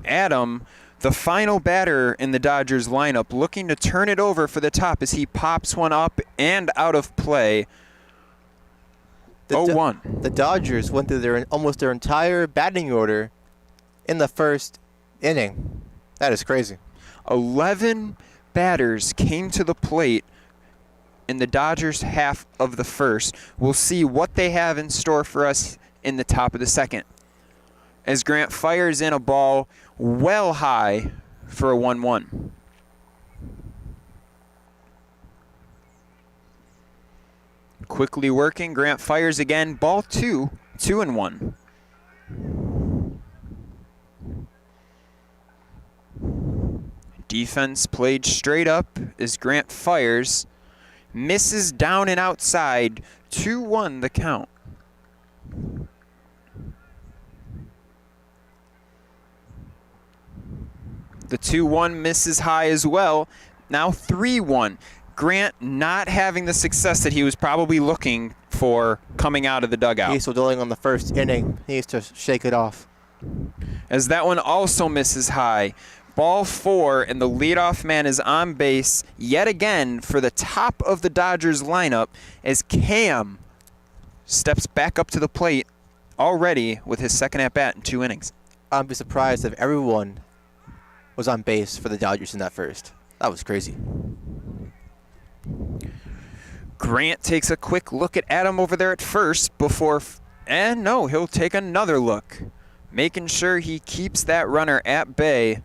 Speaker 17: Adam, the final batter in the Dodgers lineup, looking to turn it over for the top as he pops one up and out of play. 0-1.
Speaker 16: The Dodgers went through almost their entire batting order in the first inning. That is crazy.
Speaker 17: 11 batters came to the plate in the Dodgers half of the first. We'll see what they have in store for us in the top of the second. As Grant fires in a ball well high for a 1-1. Quickly working, Grant fires again, ball 2, 2-1. Defense played straight up as Grant fires, misses down and outside, 2-1 the count. The 2-1 misses high as well, now 3-1. Grant not having the success that he was probably looking for coming out of the dugout.
Speaker 16: He's still dwelling on the first inning. He needs to shake it off.
Speaker 17: As that one also misses high. Ball 4, and the leadoff man is on base yet again for the top of the Dodgers lineup as Cam steps back up to the plate already with his second at-bat in 2 innings.
Speaker 16: I'd be surprised if everyone was on base for the Dodgers in that first. That was crazy.
Speaker 17: Grant takes a quick look at Adam over there at first before, and no, he'll take another look, making sure he keeps that runner at bay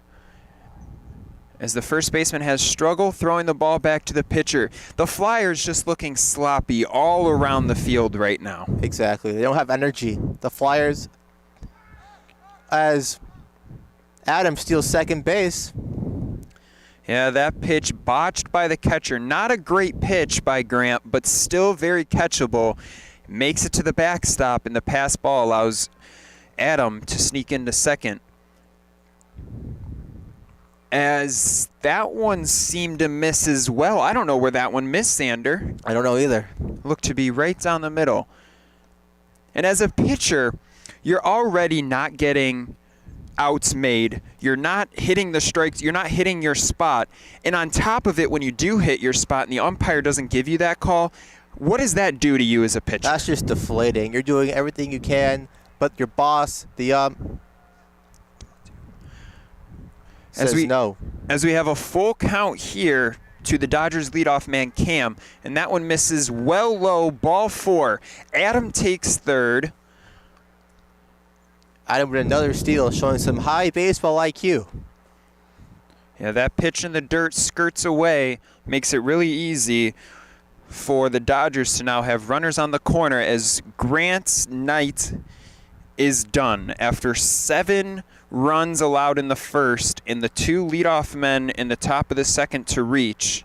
Speaker 17: as the first baseman has struggled throwing the ball back to the pitcher. The Flyers just looking sloppy all around the field right now.
Speaker 16: Exactly. They don't have energy. The Flyers, as Adam steals second base.
Speaker 17: Yeah, that pitch botched by the catcher. Not a great pitch by Grant, but still very catchable. Makes it to the backstop, and the pass ball allows Adam to sneak into second. As that one seemed to miss as well. I don't know where that one missed, Xander.
Speaker 16: I don't know either.
Speaker 17: Looked to be right down the middle. And as a pitcher, you're already not getting outs made. You're not hitting the strikes. You're not hitting your spot. And on top of it, when you do hit your spot and the umpire doesn't give you that call, what does that do to you as a pitcher?
Speaker 16: That's just deflating. You're doing everything you can, but your boss, the says no.
Speaker 17: As we have a full count here to the Dodgers leadoff man Cam, and that one misses well low, ball 4. Adam takes third.
Speaker 16: Adam with another steal, showing some high baseball IQ.
Speaker 17: Yeah, that pitch in the dirt skirts away, makes it really easy for the Dodgers to now have runners on the corner as Grant's night is done. After 7 runs allowed in the first and the 2 leadoff men in the top of the second to reach,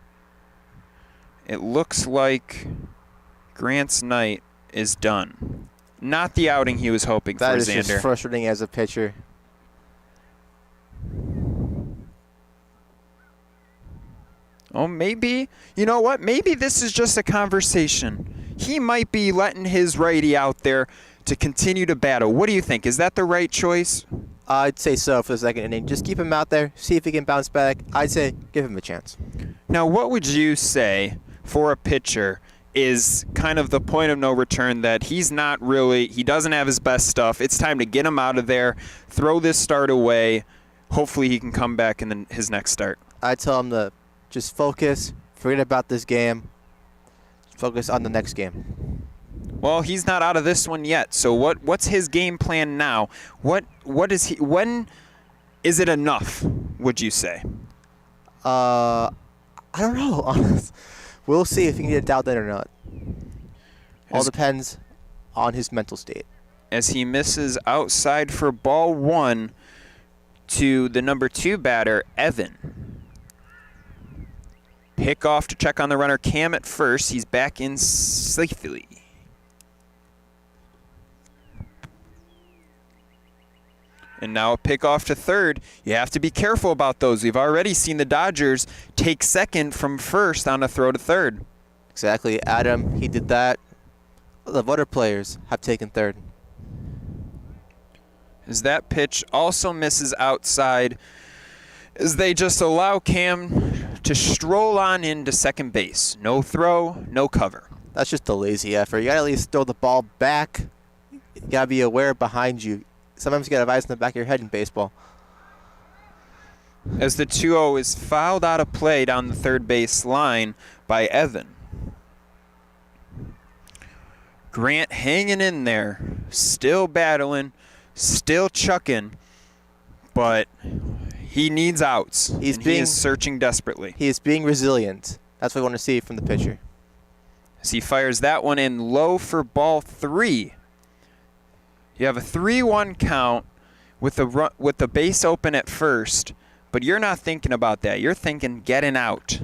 Speaker 17: it looks like Grant's night is done. Not the outing he was hoping for, Xander.
Speaker 16: That is just frustrating as a pitcher.
Speaker 17: Oh, maybe. You know what? Maybe this is just a conversation. He might be letting his righty out there to continue to battle. What do you think? Is that the right choice?
Speaker 16: I'd say so for the second inning. Just keep him out there, see if he can bounce back. I'd say give him a chance.
Speaker 17: Now, what would you say for a pitcher is kind of the point of no return, that he doesn't have his best stuff? It's time to get him out of there, throw this start away. Hopefully he can come back in his next start.
Speaker 16: I'd tell him to just focus, forget about this game, focus on the next game.
Speaker 17: Well, he's not out of this one yet. So what's his game plan now? When is it enough, would you say?
Speaker 16: I don't know, honest. We'll see if he can get it out there or not. All depends on his mental state.
Speaker 17: As he misses outside for ball 1 to the number 2 batter, Evan. Pick off to check on the runner, Cam at first. He's back in safely. And now a pick off to third. You have to be careful about those. We've already seen the Dodgers take second from first on a throw to third.
Speaker 16: Exactly. Adam, he did that. The other players have taken third.
Speaker 17: As that pitch also misses outside, as they just allow Cam to stroll on into second base. No throw, no cover.
Speaker 16: That's just a lazy effort. You got to at least throw the ball back. You got to be aware behind you. Sometimes you got to have eyes in the back of your head in baseball.
Speaker 17: As the 2-0 is fouled out of play down the third base line by Evan. Grant hanging in there, still battling, still chucking, but he needs outs. He is searching desperately.
Speaker 16: He is being resilient. That's what we want to see from the pitcher.
Speaker 17: As he fires that one in low for ball 3. You have a 3-1 count with the base open at first, but you're not thinking about that. You're thinking getting out.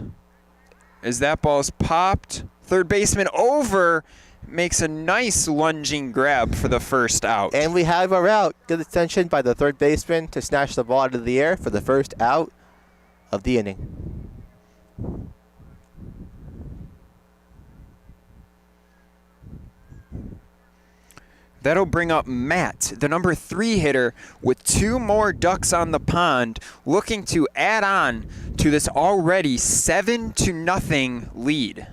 Speaker 17: As that ball's popped, third baseman over, makes a nice lunging grab for the first out.
Speaker 16: And we have our out. Good attention by the third baseman to snatch the ball out of the air for the first out of the inning.
Speaker 17: That'll bring up Matt, the number 3 hitter, with 2 more ducks on the pond, looking to add on to this already 7-0 lead.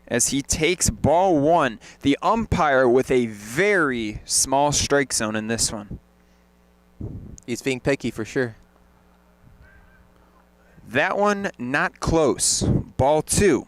Speaker 17: As he takes ball 1, the umpire with a very small strike zone in this one.
Speaker 16: He's being picky for sure.
Speaker 17: That one not close. Ball 2.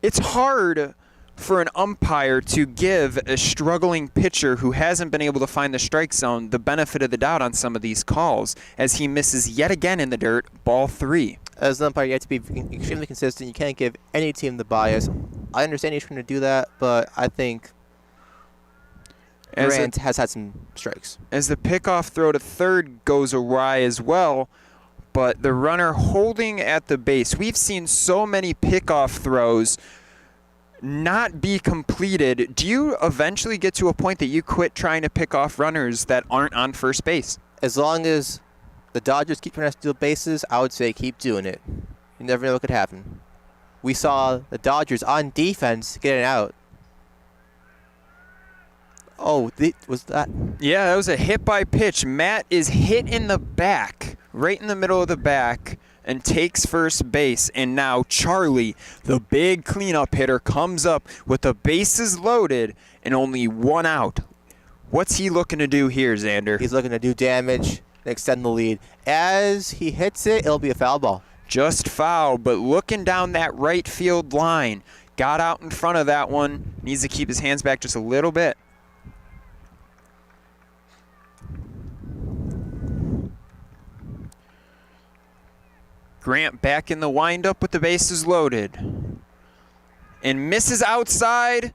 Speaker 17: It's hard for an umpire to give a struggling pitcher who hasn't been able to find the strike zone the benefit of the doubt on some of these calls, as he misses yet again in the dirt. Ball 3.
Speaker 16: As an umpire, you have to be extremely consistent. You can't give any team the bias. I understand he's trying to do that, but I think Grant has had some strikes.
Speaker 17: As the pickoff throw to third goes awry as well, but the runner holding at the base. We've seen so many pickoff throws not be completed. Do you eventually get to a point that you quit trying to pick off runners that aren't on first base?
Speaker 16: As long as the Dodgers keep trying to steal bases, I would say keep doing it. You never know what could happen. We saw the Dodgers on defense get it out. Oh, was that?
Speaker 17: Yeah, that was a hit by pitch. Matt is hit in the back, right in the middle of the back, and takes first base. And now Charlie, the big cleanup hitter, comes up with the bases loaded and only 1 out. What's he looking to do here, Xander?
Speaker 16: He's looking to do damage and extend the lead. As he hits it, it'll be a foul ball.
Speaker 17: Just foul, but looking down that right field line. Got out in front of that one. Needs to keep his hands back just a little bit. Grant back in the windup with the bases loaded. And misses outside.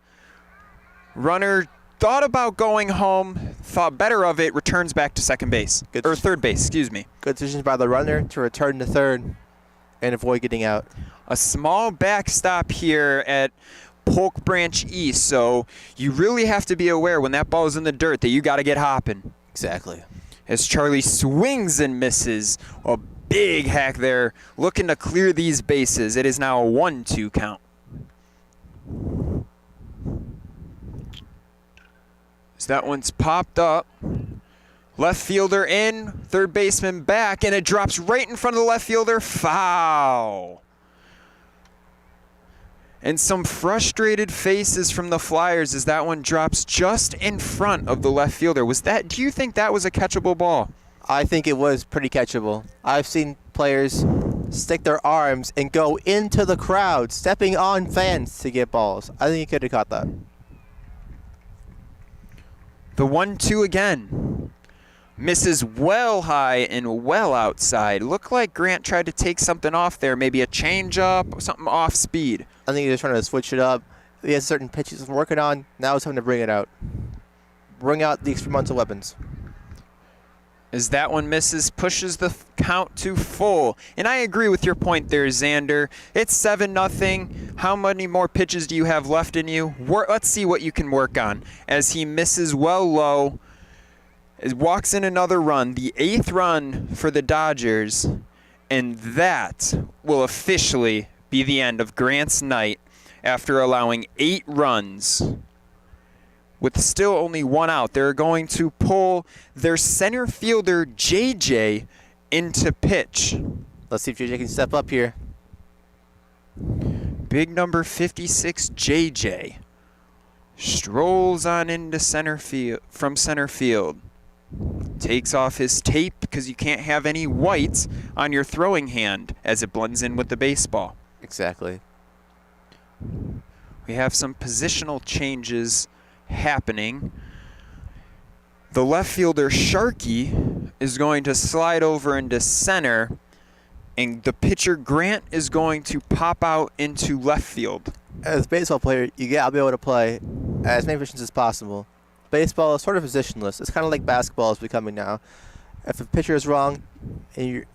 Speaker 17: Runner thought about going home, thought better of it, returns back to second base. Or third base, excuse me.
Speaker 16: Good decision by the runner to return to third and avoid getting out.
Speaker 17: A small backstop here at Polk Branch East, so you really have to be aware when that ball is in the dirt that you got to get hopping.
Speaker 16: Exactly.
Speaker 17: As Charlie swings and misses, a big hack there, looking to clear these bases. It is now a 1-2 count. So that one's popped up. Left fielder in, third baseman back, and it drops right in front of the left fielder. Foul. And some frustrated faces from the Flyers as that one drops just in front of the left fielder. Do you think that was a catchable ball?
Speaker 16: I think it was pretty catchable. I've seen players stick their arms and go into the crowd, stepping on fans to get balls. I think he could have caught that.
Speaker 17: The 1-2 again. Misses well high and well outside. Looked like Grant tried to take something off there, maybe a change-up or something off speed.
Speaker 16: I think he was trying to switch it up. He has certain pitches he's working on. Now it's time to bring it out. Bring out the experimental weapons.
Speaker 17: As that one misses, pushes the count to full. And I agree with your point there, Xander. It's 7-0. How many more pitches do you have left in you? Let's see what you can work on. As he misses well low, walks in another run, the 8th run for the Dodgers, and that will officially be the end of Grant's night after allowing 8 runs. With still only 1 out, they're going to pull their center fielder, JJ, into pitch.
Speaker 16: Let's see if JJ can step up here.
Speaker 17: Big number 56, JJ, strolls on into center field from center field. Takes off his tape because you can't have any white on your throwing hand as it blends in with the baseball.
Speaker 16: Exactly.
Speaker 17: We have some positional changes happening. The left fielder, Sharkey, is going to slide over into center, and the pitcher, Grant, is going to pop out into left field.
Speaker 16: As a baseball player, you gotta be able to play as many positions as possible. Baseball is sort of positionless. It's kind of like basketball is becoming now. If a pitcher is wrong and you're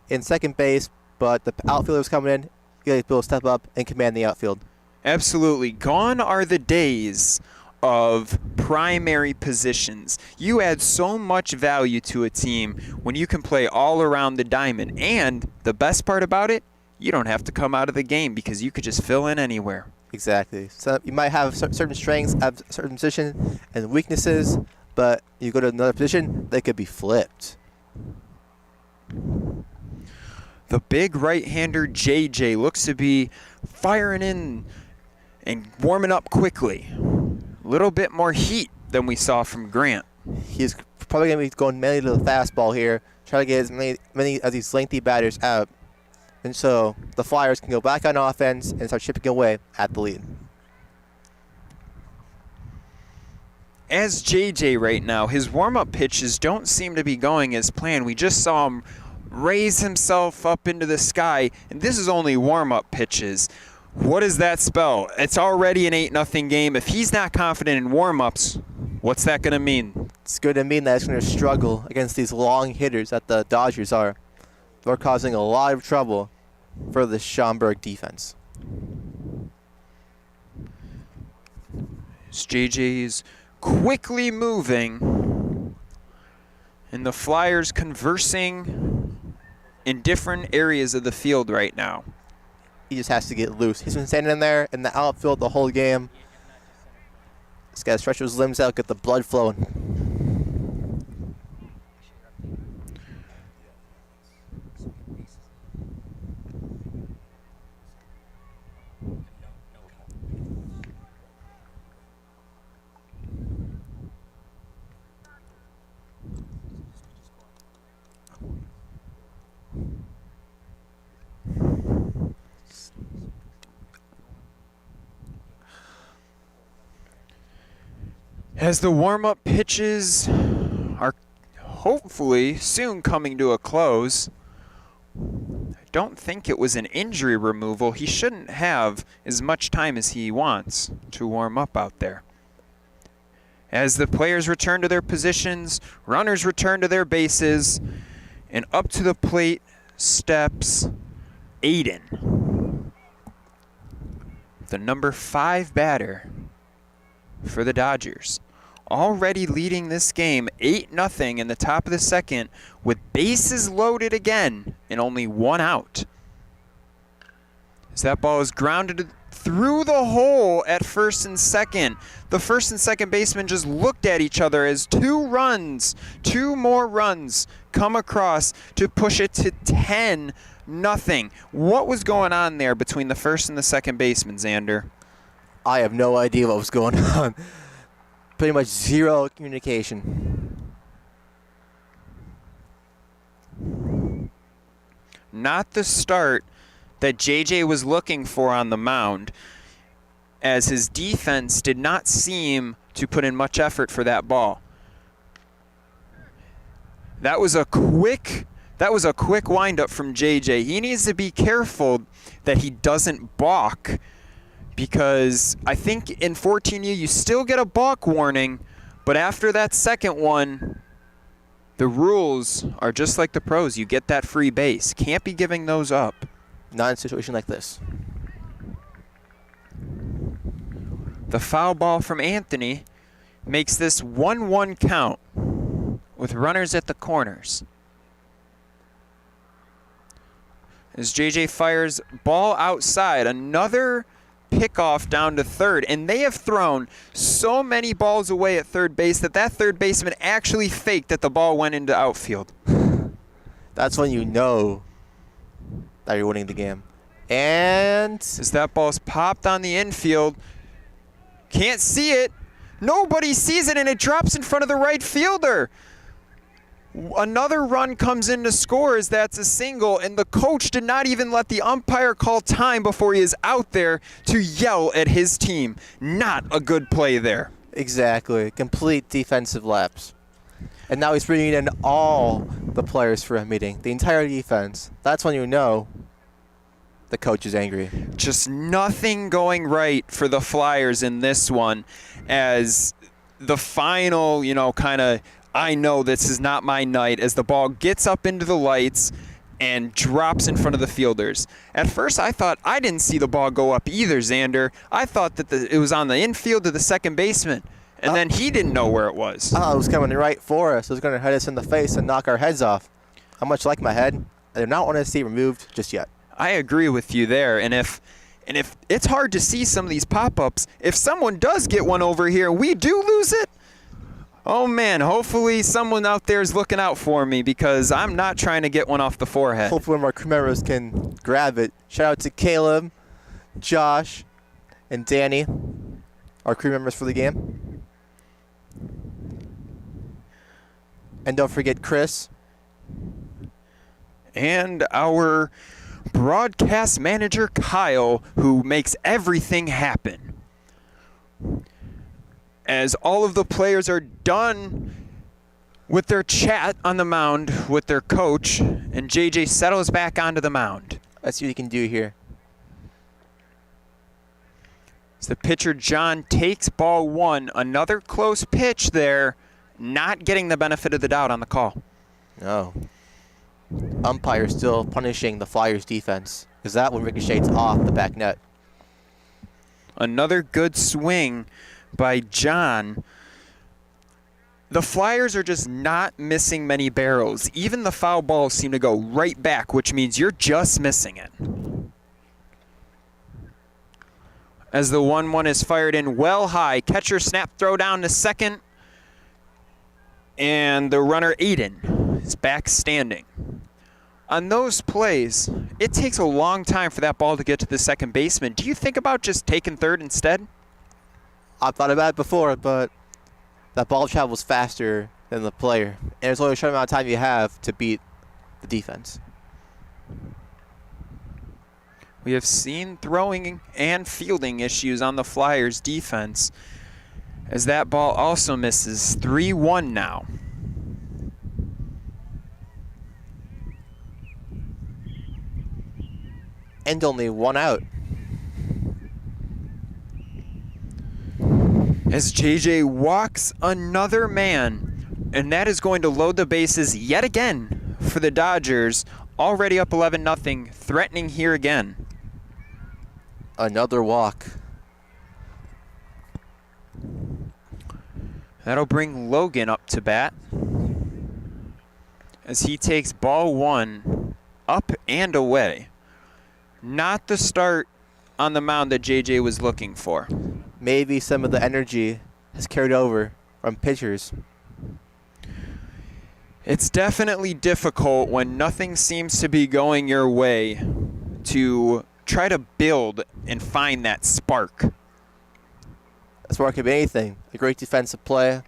Speaker 16: in second base, but the outfielder is coming in, you gotta be able to step up and command the outfield.
Speaker 17: Absolutely. Gone are the days of primary positions. You add so much value to a team when you can play all around the diamond. And the best part about it, you don't have to come out of the game because you could just fill in anywhere.
Speaker 16: Exactly. So you might have certain strengths at a certain position and weaknesses, but you go to another position, they could be flipped.
Speaker 17: The big right-hander JJ looks to be firing in and warming up quickly. A little bit more heat than we saw from Grant.
Speaker 16: He's probably going to be going mainly to the fastball here, trying to get as many of these lengthy batters out. And so the Flyers can go back on offense and start chipping away at the lead.
Speaker 17: As JJ right now, his warm-up pitches don't seem to be going as planned. We just saw him raise himself up into the sky, and this is only warm-up pitches. What does that spell? It's already an 8-0 game. If he's not confident in warm-ups, what's that going to mean?
Speaker 16: It's going to mean that it's going to struggle against these long hitters that the Dodgers are. They're causing a lot of trouble for the Schaumburg defense.
Speaker 17: JJ is quickly moving, and the Flyers conversing in different areas of the field right now.
Speaker 16: He just has to get loose. He's been standing in there in the outfield the whole game. He's got to stretch his limbs out, get the blood flowing.
Speaker 17: As the warm-up pitches are hopefully soon coming to a close, I don't think it was an injury removal. He shouldn't have as much time as he wants to warm up out there. As the players return to their positions, runners return to their bases, and up to the plate steps Aiden, the number 5 batter for the Dodgers. already leading this game 8-0 in the top of the second with bases loaded again and only one out. As that ball is grounded through the hole at first and second. The first and second baseman just looked at each other as two more runs come across to push it to 10-0. What was going on there between the first and the second baseman, Xander?
Speaker 16: I have no idea what was going on. Pretty much zero communication.
Speaker 17: Not the start that JJ was looking for on the mound, as his defense did not seem to put in much effort for that ball. That was a quick windup from JJ. He needs to be careful that he doesn't balk, because I think in 14U you still get a balk warning, but after that second one, the rules are just like the pros. You get that free base. Can't be giving those up.
Speaker 16: Not in a situation like this.
Speaker 17: The foul ball from Anthony makes this 1-1 count with runners at the corners. As JJ fires ball outside, another pickoff down to third, and they have thrown so many balls away at third base that third baseman actually faked that the ball went into outfield.
Speaker 16: That's when you know that you're winning the game. And
Speaker 17: as that ball's popped on the infield, can't see it. Nobody sees it, and it drops in front of the right fielder. Another run comes in to score as that's a single, and the coach did not even let the umpire call time before he is out there to yell at his team. Not a good play there.
Speaker 16: Exactly. Complete defensive lapse. And now he's bringing in all the players for a meeting, the entire defense. That's when you know the coach is angry.
Speaker 17: Just nothing going right for the Flyers in this one, as the final, kind of, I know this is not my night, as the ball gets up into the lights and drops in front of the fielders. At first, I didn't see the ball go up either, Xander. I thought that it was on the infield of the second baseman, and then he didn't know where it was.
Speaker 16: Oh, it was coming right for us. It was going to hit us in the face and knock our heads off. How much like my head? I do not want to see removed just yet.
Speaker 17: I agree with you there, and if it's hard to see some of these pop-ups, if someone does get one over here, we do lose it. Oh man, hopefully someone out there is looking out for me, because I'm not trying to get one off the forehead.
Speaker 16: Hopefully one of our crew members can grab it. Shout out to Caleb, Josh, and Danny, our crew members for the game. And don't forget Chris.
Speaker 17: And our broadcast manager, Kyle, who makes everything happen. As all of the players are done with their chat on the mound with their coach, and JJ settles back onto the mound.
Speaker 16: Let's see what he can do here.
Speaker 17: As the pitcher, John, takes ball one. Another close pitch there, not getting the benefit of the doubt on the call.
Speaker 16: No. Umpire still punishing the Flyers defense, because that one ricochets off the back net.
Speaker 17: Another good swing by John. The Flyers are just not missing many barrels. Even the foul balls seem to go right back, which means you're just missing it. As the 1-1 is fired in well high, catcher snap throw down to second, and the runner Aiden is back standing. On those plays, it takes a long time for that ball to get to the second baseman. Do you think about just taking third instead?
Speaker 16: I've thought about it before, but that ball travels faster than the player. And there's only a short amount of time you have to beat the defense.
Speaker 17: We have seen throwing and fielding issues on the Flyers defense, as that ball also misses. 3-1 now.
Speaker 16: And only one out.
Speaker 17: As JJ walks another man, and that is going to load the bases yet again for the Dodgers. Already up 11-0, threatening here again.
Speaker 16: Another walk.
Speaker 17: That'll bring Logan up to bat as he takes ball 1 up and away. Not the start on the mound that JJ was looking for.
Speaker 16: Maybe some of the energy has carried over from pitchers.
Speaker 17: It's definitely difficult when nothing seems to be going your way to try to build and find that spark.
Speaker 16: That spark could be anything. A great defensive play,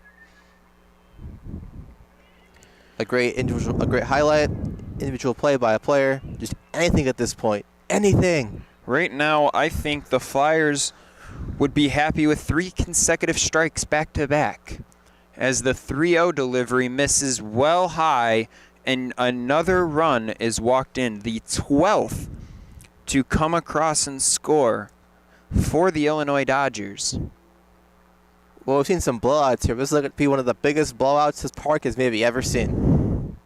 Speaker 16: a great highlight, individual play by a player, just anything at this point. Anything.
Speaker 17: Right now, I think the Flyers would be happy with 3 consecutive strikes back-to-back as the 3-0 delivery misses well high and another run is walked in, the 12th to come across and score for the Illinois Dodgers.
Speaker 16: Well, we've seen some blowouts here. This is going to be one of the biggest blowouts this park has maybe ever seen.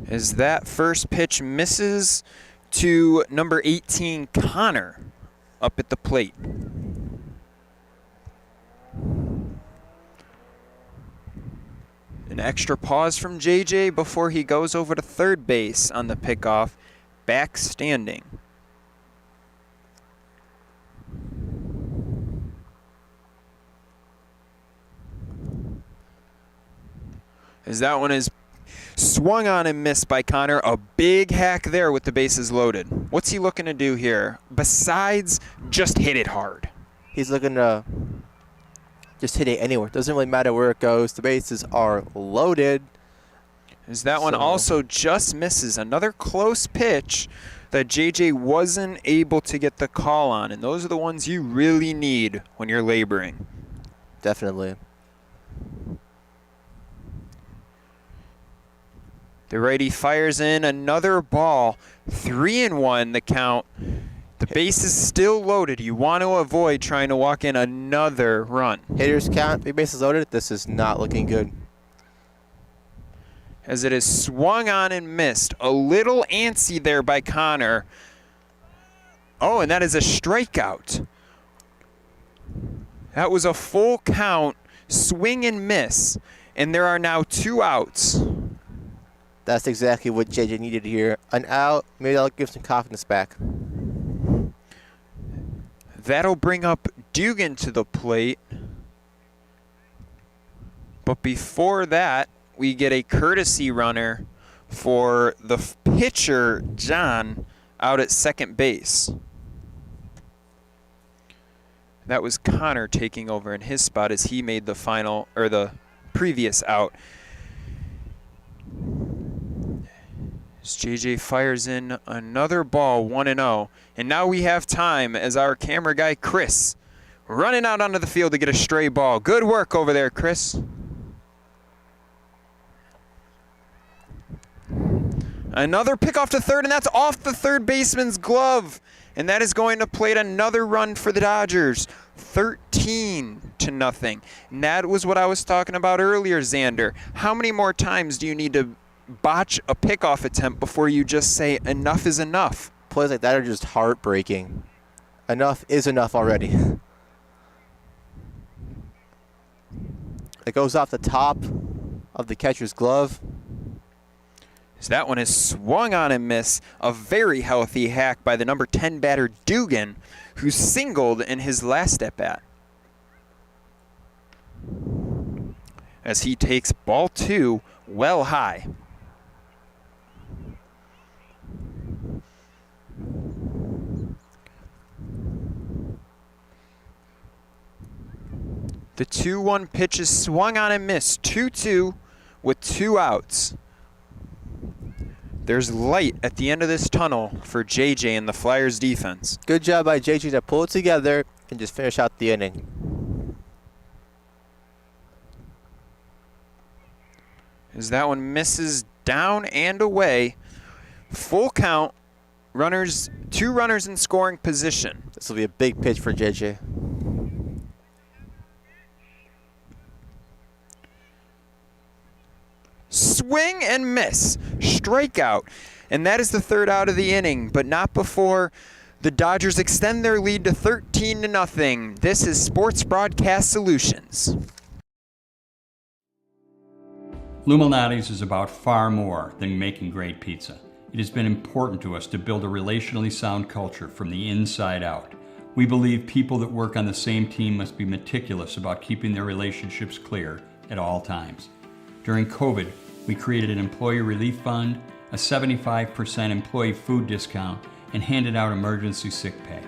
Speaker 17: As that first pitch misses to number 18, Connor, up at the plate. An extra pause from JJ before he goes over to third base on the pickoff, back standing. As that one is swung on and missed by Connor. A big hack there with the bases loaded. What's he looking to do here besides just hit it hard?
Speaker 16: He's looking to just hit it anywhere. Doesn't really matter where it goes. The bases are loaded.
Speaker 17: As that one also just misses. Another close pitch that JJ wasn't able to get the call on. And those are the ones you really need when you're laboring.
Speaker 16: Definitely.
Speaker 17: The righty fires in another ball. 3-1 the count. The base is still loaded. You want to avoid trying to walk in another run.
Speaker 16: Hitters count, the base is loaded. This is not looking good.
Speaker 17: As it is swung on and missed. A little antsy there by Connor. Oh, and that is a strikeout. That was a full count, swing and miss. And there are now 2 outs.
Speaker 16: That's exactly what JJ needed here. An out, maybe that'll give some confidence back.
Speaker 17: That'll bring up Dugan to the plate. But before that, we get a courtesy runner for the pitcher, John, out at second base. That was Connor taking over in his spot as he made the previous out. As JJ fires in another ball, 1-0. And now we have time as our camera guy, Chris, running out onto the field to get a stray ball. Good work over there, Chris. Another pickoff to third, and that's off the third baseman's glove. And that is going to plate another run for the Dodgers. 13-0. And that was what I was talking about earlier, Xander. How many more times do you need to botch a pickoff attempt before you just say enough is enough?
Speaker 16: Plays like that are just heartbreaking. Enough is enough already. It goes off the top of the catcher's glove.
Speaker 17: So that one is swung on and missed. A very healthy hack by the number 10 batter Dugan, who singled in his last at bat. As he takes ball 2 well high. The 2-1 pitch is swung on and missed. 2-2 with 2 outs. There's light at the end of this tunnel for JJ and the Flyers defense.
Speaker 16: Good job by JJ to pull it together and just finish out the inning.
Speaker 17: As that one misses down and away. Full count. 2 runners in scoring position.
Speaker 16: This will be a big pitch for JJ.
Speaker 17: Swing and miss. Strikeout. And that is the 3rd out of the inning, but not before The Dodgers extend their lead to 13-0. This is Sports Broadcast Solutions.
Speaker 15: Luminati's is about far more than making great pizza. It has been important to us to build a relationally sound culture from the inside out. We believe people that work on the same team must be meticulous about keeping their relationships clear at all times. During COVID, we created an employee relief fund, a 75% employee food discount, and handed out emergency sick pay.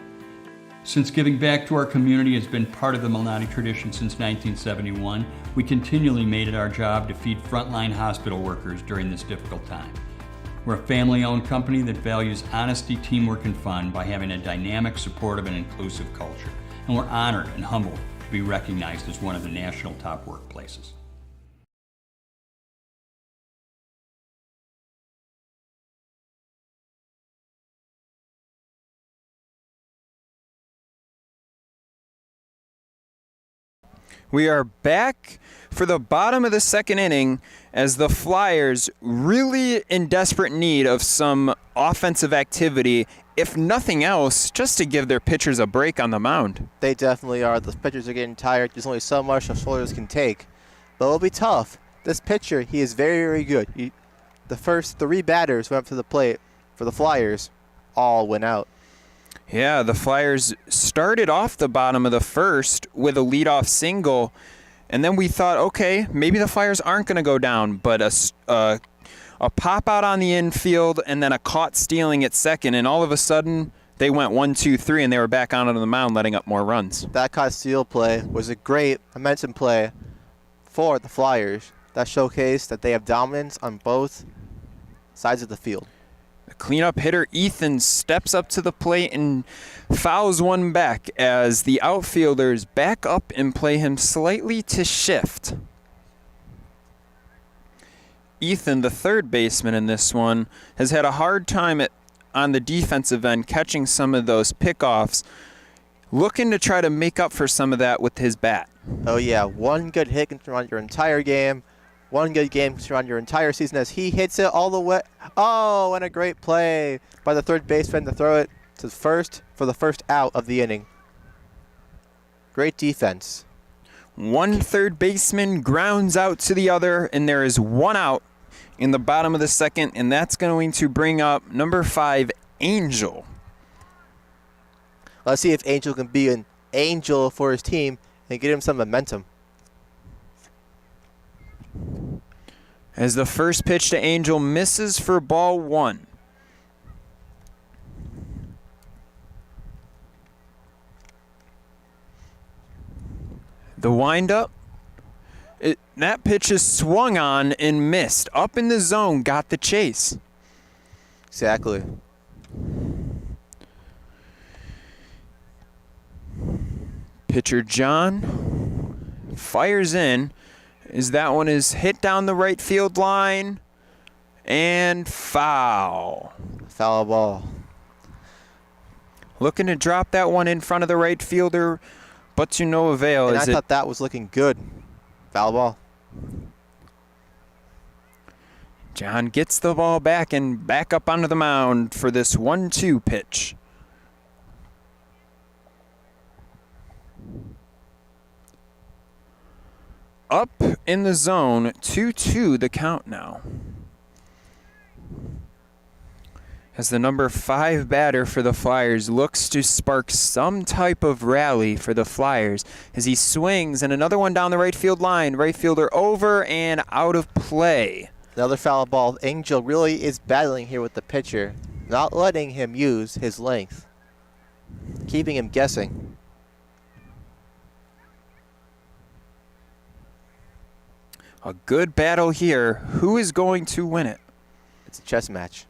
Speaker 15: Since giving back to our community has been part of the Malnati tradition since 1971, we continually made it our job to feed frontline hospital workers during this difficult time. We're a family-owned company that values honesty, teamwork, and fun by having a dynamic, supportive, and inclusive culture. And we're honored and humbled to be recognized as one of the national top workplaces.
Speaker 17: We are back for the bottom of the second inning as the Flyers really in desperate need of some offensive activity, if nothing else, just to give their pitchers a break on the mound.
Speaker 16: They definitely are. The pitchers are getting tired. There's only so much the shoulders can take. But it'll be tough. This pitcher, he is very, very good. The first 3 batters went up to the plate for the Flyers, all went out.
Speaker 17: Yeah, the Flyers started off the bottom of the first with a leadoff single, and then we thought, okay, maybe the Flyers aren't going to go down, but a pop out on the infield and then a caught stealing at second, and all of a sudden they went 1, 2, 3, and they were back onto the mound letting up more runs.
Speaker 16: That caught steal play was a great momentum play for the Flyers that showcased that they have dominance on both sides of the field.
Speaker 17: The cleanup hitter Ethan steps up to the plate and fouls one back as the outfielders back up and play him slightly to shift. Ethan, the third baseman in this one, has had a hard time on the defensive end catching some of those pickoffs, looking to try to make up for some of that with his bat.
Speaker 16: Oh yeah, one good hit can run your entire game. One good game can run your entire season as he hits it all the way. Oh, and a great play by the third baseman to throw it to first for the first out of the inning. Great defense.
Speaker 17: One third baseman grounds out to the other, and there is one out in the bottom of the second, and that's going to bring up number 5, Angel.
Speaker 16: Let's see if Angel can be an angel for his team and get him some momentum.
Speaker 17: As the first pitch to Angel misses for ball 1. The windup. That pitch is swung on and missed. Up in the zone, got the chase.
Speaker 16: Exactly.
Speaker 17: Pitcher John fires in. As that one is hit down the right field line and foul.
Speaker 16: Foul ball.
Speaker 17: Looking to drop that one in front of the right fielder, but to no avail.
Speaker 16: And I thought that was looking good. Foul ball.
Speaker 17: John gets the ball back and back up onto the mound for this 1-2 pitch. Up in the zone, 2-2 the count now. As the number 5 batter for the Flyers looks to spark some type of rally for the Flyers as he swings and another one down the right field line. Right fielder over and out of play.
Speaker 16: Another foul ball. Angel really is battling here with the pitcher, not letting him use his length, keeping him guessing.
Speaker 17: A good battle here. Who is going to win it?
Speaker 16: It's a chess match.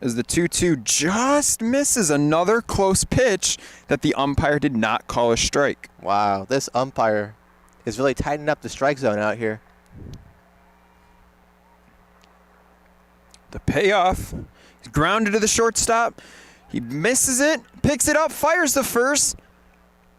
Speaker 17: As the 2-2 just misses another close pitch that the umpire did not call a strike.
Speaker 16: Wow, this umpire is really tightening up the strike zone out here.
Speaker 17: The payoff. He's grounded to the shortstop. He misses it, picks it up, fires the first,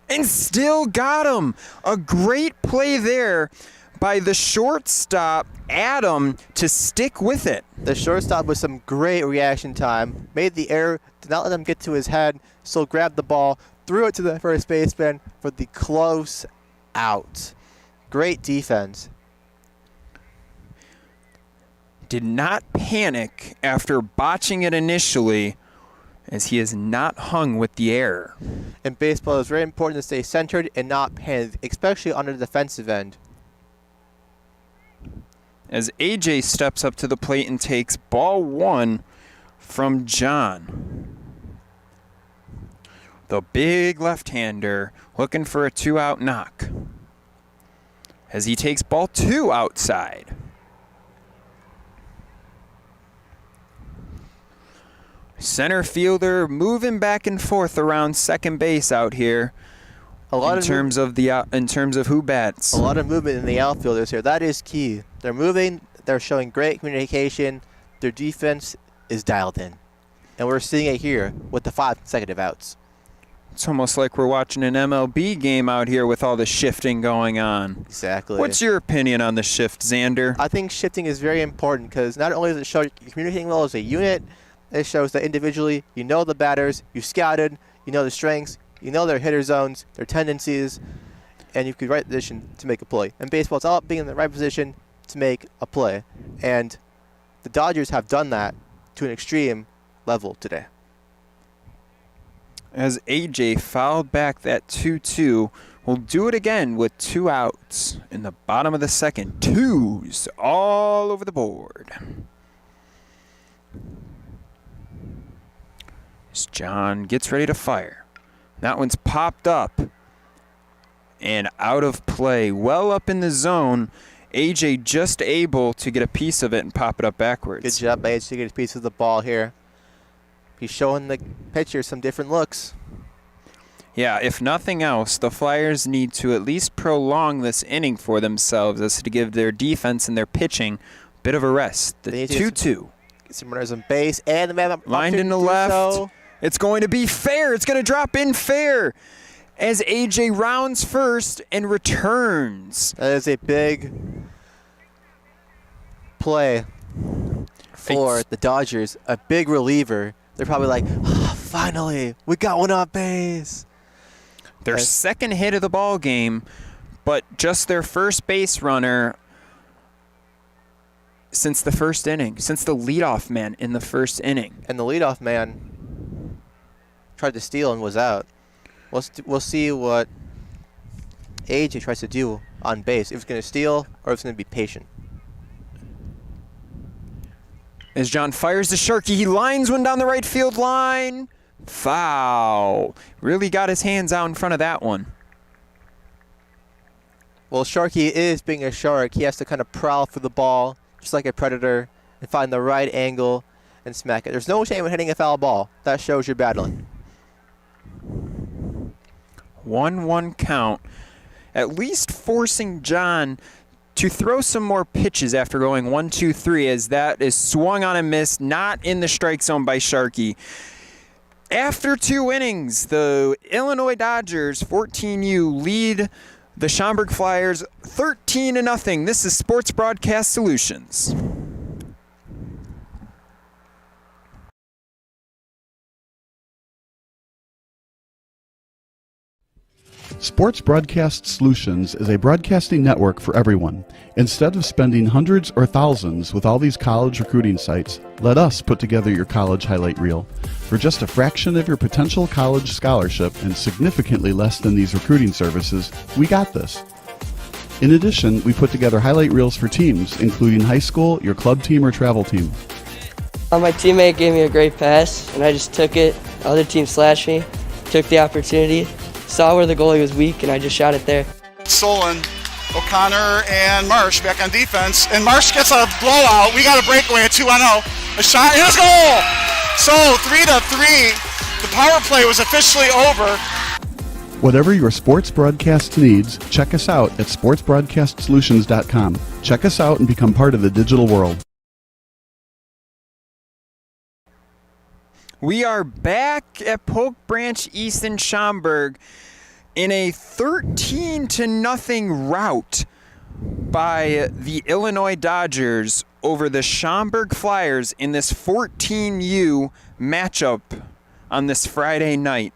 Speaker 17: and still got him. A great play there by the shortstop, Adam, to stick with it.
Speaker 16: The shortstop with some great reaction time, made the error, did not let him get to his head, still grabbed the ball, threw it to the first baseman for the close out. Great defense.
Speaker 17: Did not panic after botching it initially, as he is not hung with the error.
Speaker 16: In baseball, it's very important to stay centered and not panic, especially on the defensive end.
Speaker 17: As AJ steps up to the plate and takes ball one from John. The big left-hander looking for a 2-out knock. As he takes ball two outside. Center fielder moving back and forth around second base out here. In terms of who bats.
Speaker 16: A lot of movement in the outfielders here. That is key. They're moving. They're showing great communication. Their defense is dialed in. And we're seeing it here with the 5 consecutive outs.
Speaker 17: It's almost like we're watching an MLB game out here with all the shifting going on.
Speaker 16: Exactly.
Speaker 17: What's your opinion on the shift, Xander?
Speaker 16: I think shifting is very important because not only does it show you're communicating well as a unit, it shows that individually you know the batters, you scouted, you know the strengths, you know their hitter zones, their tendencies, and you can right position to make a play. In baseball, it's all about being in the right position to make a play. And the Dodgers have done that to an extreme level today.
Speaker 17: As AJ fouled back that 2-2, we'll do it again with 2 outs in the bottom of the second. 2s all over the board. As John gets ready to fire. That one's popped up and out of play. Well up in the zone. AJ just able to get a piece of it and pop it up backwards.
Speaker 16: Good job by AJ to get a piece of the ball here. He's showing the pitcher some different looks.
Speaker 17: Yeah, if nothing else, the Flyers need to at least prolong this inning for themselves as to give their defense and their pitching a bit of a rest. The 2-2.
Speaker 16: Get some runners on base, and the man
Speaker 17: lined in the left. So. It's going to be fair. It's going to drop in fair as AJ rounds first and returns.
Speaker 16: That is a big play for the Dodgers. A big reliever. They're probably like, oh, finally, we got one on base.
Speaker 17: Their second hit of the ball game, but just their first base runner since the first inning, since the leadoff man in the first inning.
Speaker 16: And the leadoff man tried to steal and was out. We'll see what AJ tries to do on base. If it's going to steal or if it's going to be patient.
Speaker 17: As John fires to Sharkey, he lines one down the right field line. Foul. Really got his hands out in front of that one.
Speaker 16: Well, Sharkey is being a shark. He has to kind of prowl for the ball, just like a predator, and find the right angle and smack it. There's no shame in hitting a foul ball. That shows you're battling.
Speaker 17: 1-1 count. At least forcing John to throw some more pitches after going 1-2-3, as that is swung on and missed, not in the strike zone by Sharkey. After 2 innings, the Illinois Dodgers, 14U, lead the Schaumburg Flyers 13-0. This is Sports Broadcast Solutions.
Speaker 1: Sports Broadcast Solutions is a broadcasting network for everyone. Instead of spending hundreds or thousands with all these college recruiting sites, let us put together your college highlight reel. For just a fraction of your potential college scholarship and significantly less than these recruiting services, we got this. In addition, we put together highlight reels for teams, including high school, your club team, or travel team.
Speaker 2: My teammate gave me a great pass, and I just took it. The other team slashed me, took the opportunity, saw where the goalie was weak, and I just shot it there.
Speaker 3: Solon, O'Connor, and Marsh back on defense. And Marsh gets a blowout. We got a breakaway at 2-0. A shot, and a goal! So 3-3. The power play was officially over.
Speaker 1: Whatever your sports broadcast needs, check us out at sportsbroadcastsolutions.com. Check us out and become part of the digital world.
Speaker 17: We are back at Polk Branch East in Schaumburg in a 13-0 rout by the Illinois Dodgers over the Schaumburg Flyers in this 14U matchup on this Friday night.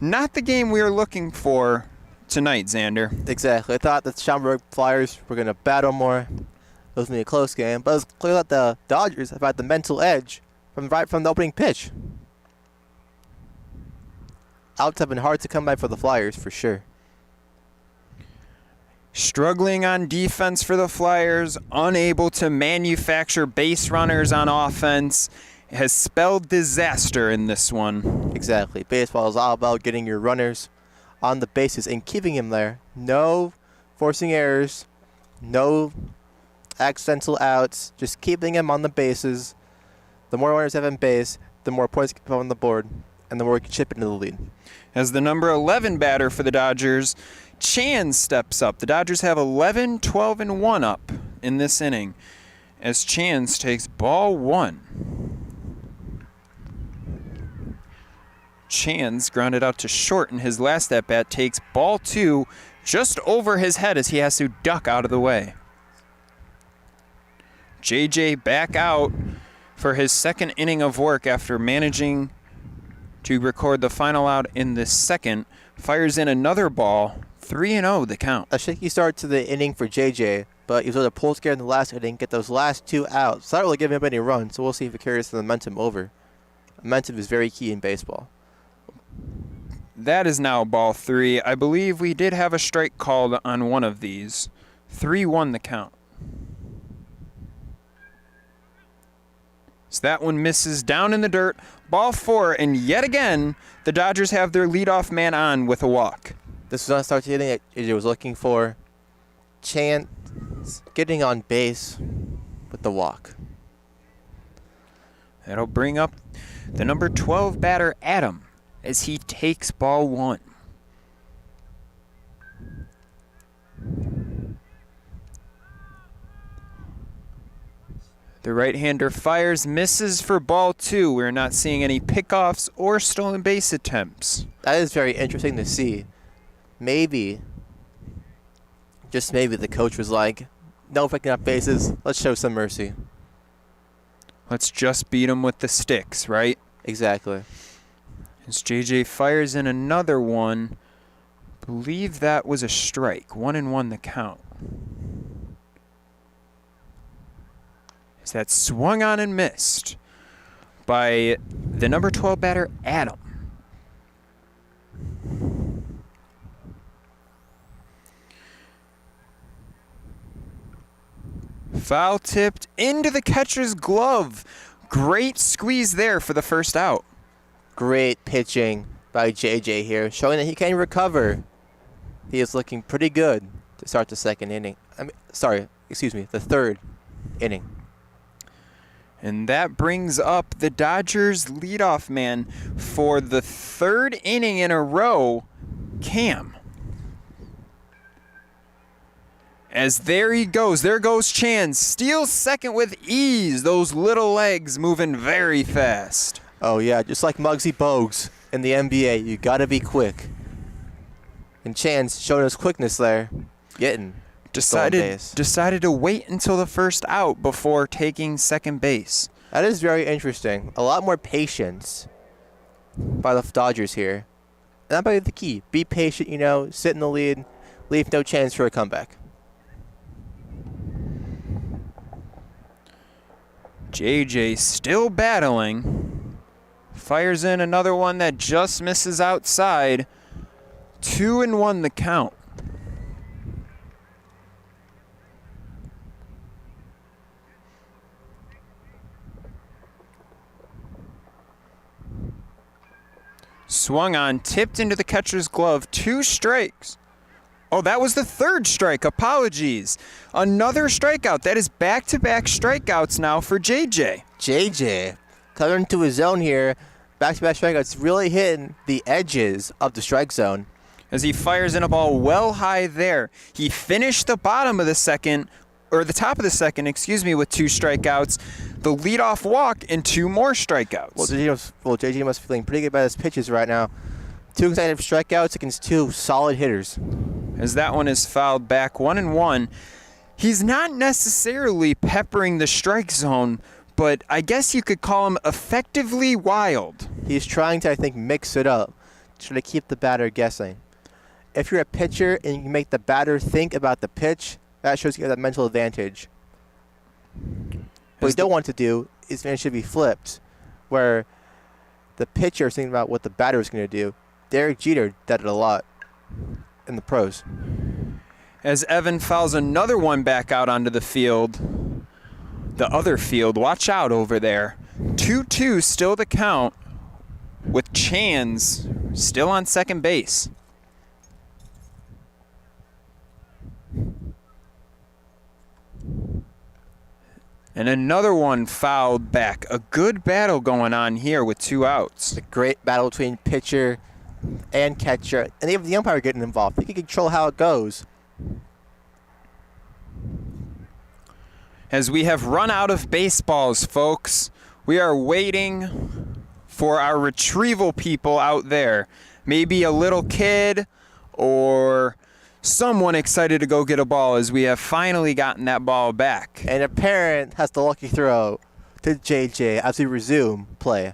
Speaker 17: Not the game we were looking for tonight, Xander.
Speaker 16: Exactly. I thought the Schaumburg Flyers were going to battle more. It was going to be a close game, but it was clear that the Dodgers have had the mental edge right from the opening pitch. Outs have been hard to come by for the Flyers, for sure.
Speaker 17: Struggling on defense for the Flyers, unable to manufacture base runners on offense, has spelled disaster in this one.
Speaker 16: Exactly. Baseball is all about getting your runners on the bases and keeping them there. No forcing errors, no accidental outs, just keeping them on the bases. The more runners have on base, the more points you can put on the board, and the more you can chip into the lead.
Speaker 17: As the number 11 batter for the Dodgers, Chan steps up. The Dodgers have 11, 12, and 1 up in this inning as Chans takes ball 1. Chans grounded out to short in his last at-bat, takes ball 2 just over his head as he has to duck out of the way. JJ back out for his second inning of work after managing to record the final out in the second. Fires in another ball. 3-0 the count.
Speaker 16: A shaky start to the inning for JJ, but he was able to pull scared in the last inning, get those last 2 outs. It's not really giving him any runs, so we'll see if it carries the momentum over. Momentum is very key in baseball.
Speaker 17: That is now ball 3. I believe we did have a strike called on one of these. 3-1 the count. So that one misses down in the dirt. Ball 4, and yet again, the Dodgers have their leadoff man on with a walk.
Speaker 16: This was not a start to the inning AJ was looking for. Chance getting on base with the walk.
Speaker 17: That'll bring up the number 12 batter, Adam, as he takes ball 1. The right-hander fires, misses for ball 2. We're not seeing any pickoffs or stolen base attempts.
Speaker 16: That is very interesting to see. Maybe, just maybe, the coach was like, no picking up bases, let's show some mercy.
Speaker 17: Let's just beat him with the sticks, right?
Speaker 16: Exactly.
Speaker 17: As JJ fires in another one, believe that was a strike. 1-1 the count. As that swung on and missed by the number 12 batter, Adam. Foul tipped into the catcher's glove. Great squeeze there for the first out.
Speaker 16: Great pitching by JJ here, showing that he can recover. He is looking pretty good to start the second inning. The third inning.
Speaker 17: And that brings up the Dodgers leadoff man for the third inning in a row, Cam. As there he goes. There goes Chan. Steals second with ease. Those little legs moving very fast.
Speaker 16: Oh, yeah, just like Muggsy Bogues in the NBA. You got to be quick. And Chan's showing his quickness there.
Speaker 17: Decided to wait until the first out before taking second base.
Speaker 16: That is very interesting. A lot more patience by the Dodgers here. And that might be the key. Be patient, sit in the lead, leave no chance for a comeback.
Speaker 17: JJ still battling. Fires in another one that just misses outside. 2-1 the count. Swung on, tipped into the catcher's glove. 2 strikes. Oh, that was the third strike. Apologies. Another strikeout. That is back-to-back strikeouts now for JJ.
Speaker 16: JJ coming into his zone here. Back-to-back strikeouts, really hitting the edges of the strike zone.
Speaker 17: As he fires in a ball well high there. He finished the bottom of the second, or the top of the second, with 2 strikeouts. The leadoff walk and 2 more strikeouts.
Speaker 16: Well, JJ must be feeling pretty good about his pitches right now. 2 consecutive strikeouts against 2 solid hitters.
Speaker 17: As that one is fouled back. 1-1. He's not necessarily peppering the strike zone, but I guess you could call him effectively wild.
Speaker 16: He's trying to, I think, mix it up, trying to keep the batter guessing. If you're a pitcher and you can make the batter think about the pitch, that shows you have that mental advantage. What you don't want to do is it should be flipped, where the pitcher is thinking about what the batter is going to do. Derek Jeter did it a lot in the pros.
Speaker 17: As Evan fouls another one back out onto the field. The other field, watch out over there. 2-2 still the count, with Chans still on second base. And another one fouled back. A good battle going on here with 2 outs.
Speaker 16: A great battle between pitcher and catcher. And even the umpire getting involved. He can control how it goes.
Speaker 17: As we have run out of baseballs, folks, we are waiting for our retrieval people out there. Maybe a little kid or someone excited to go get a ball, as we have finally gotten that ball back.
Speaker 16: And a parent has the lucky throw to JJ as we resume play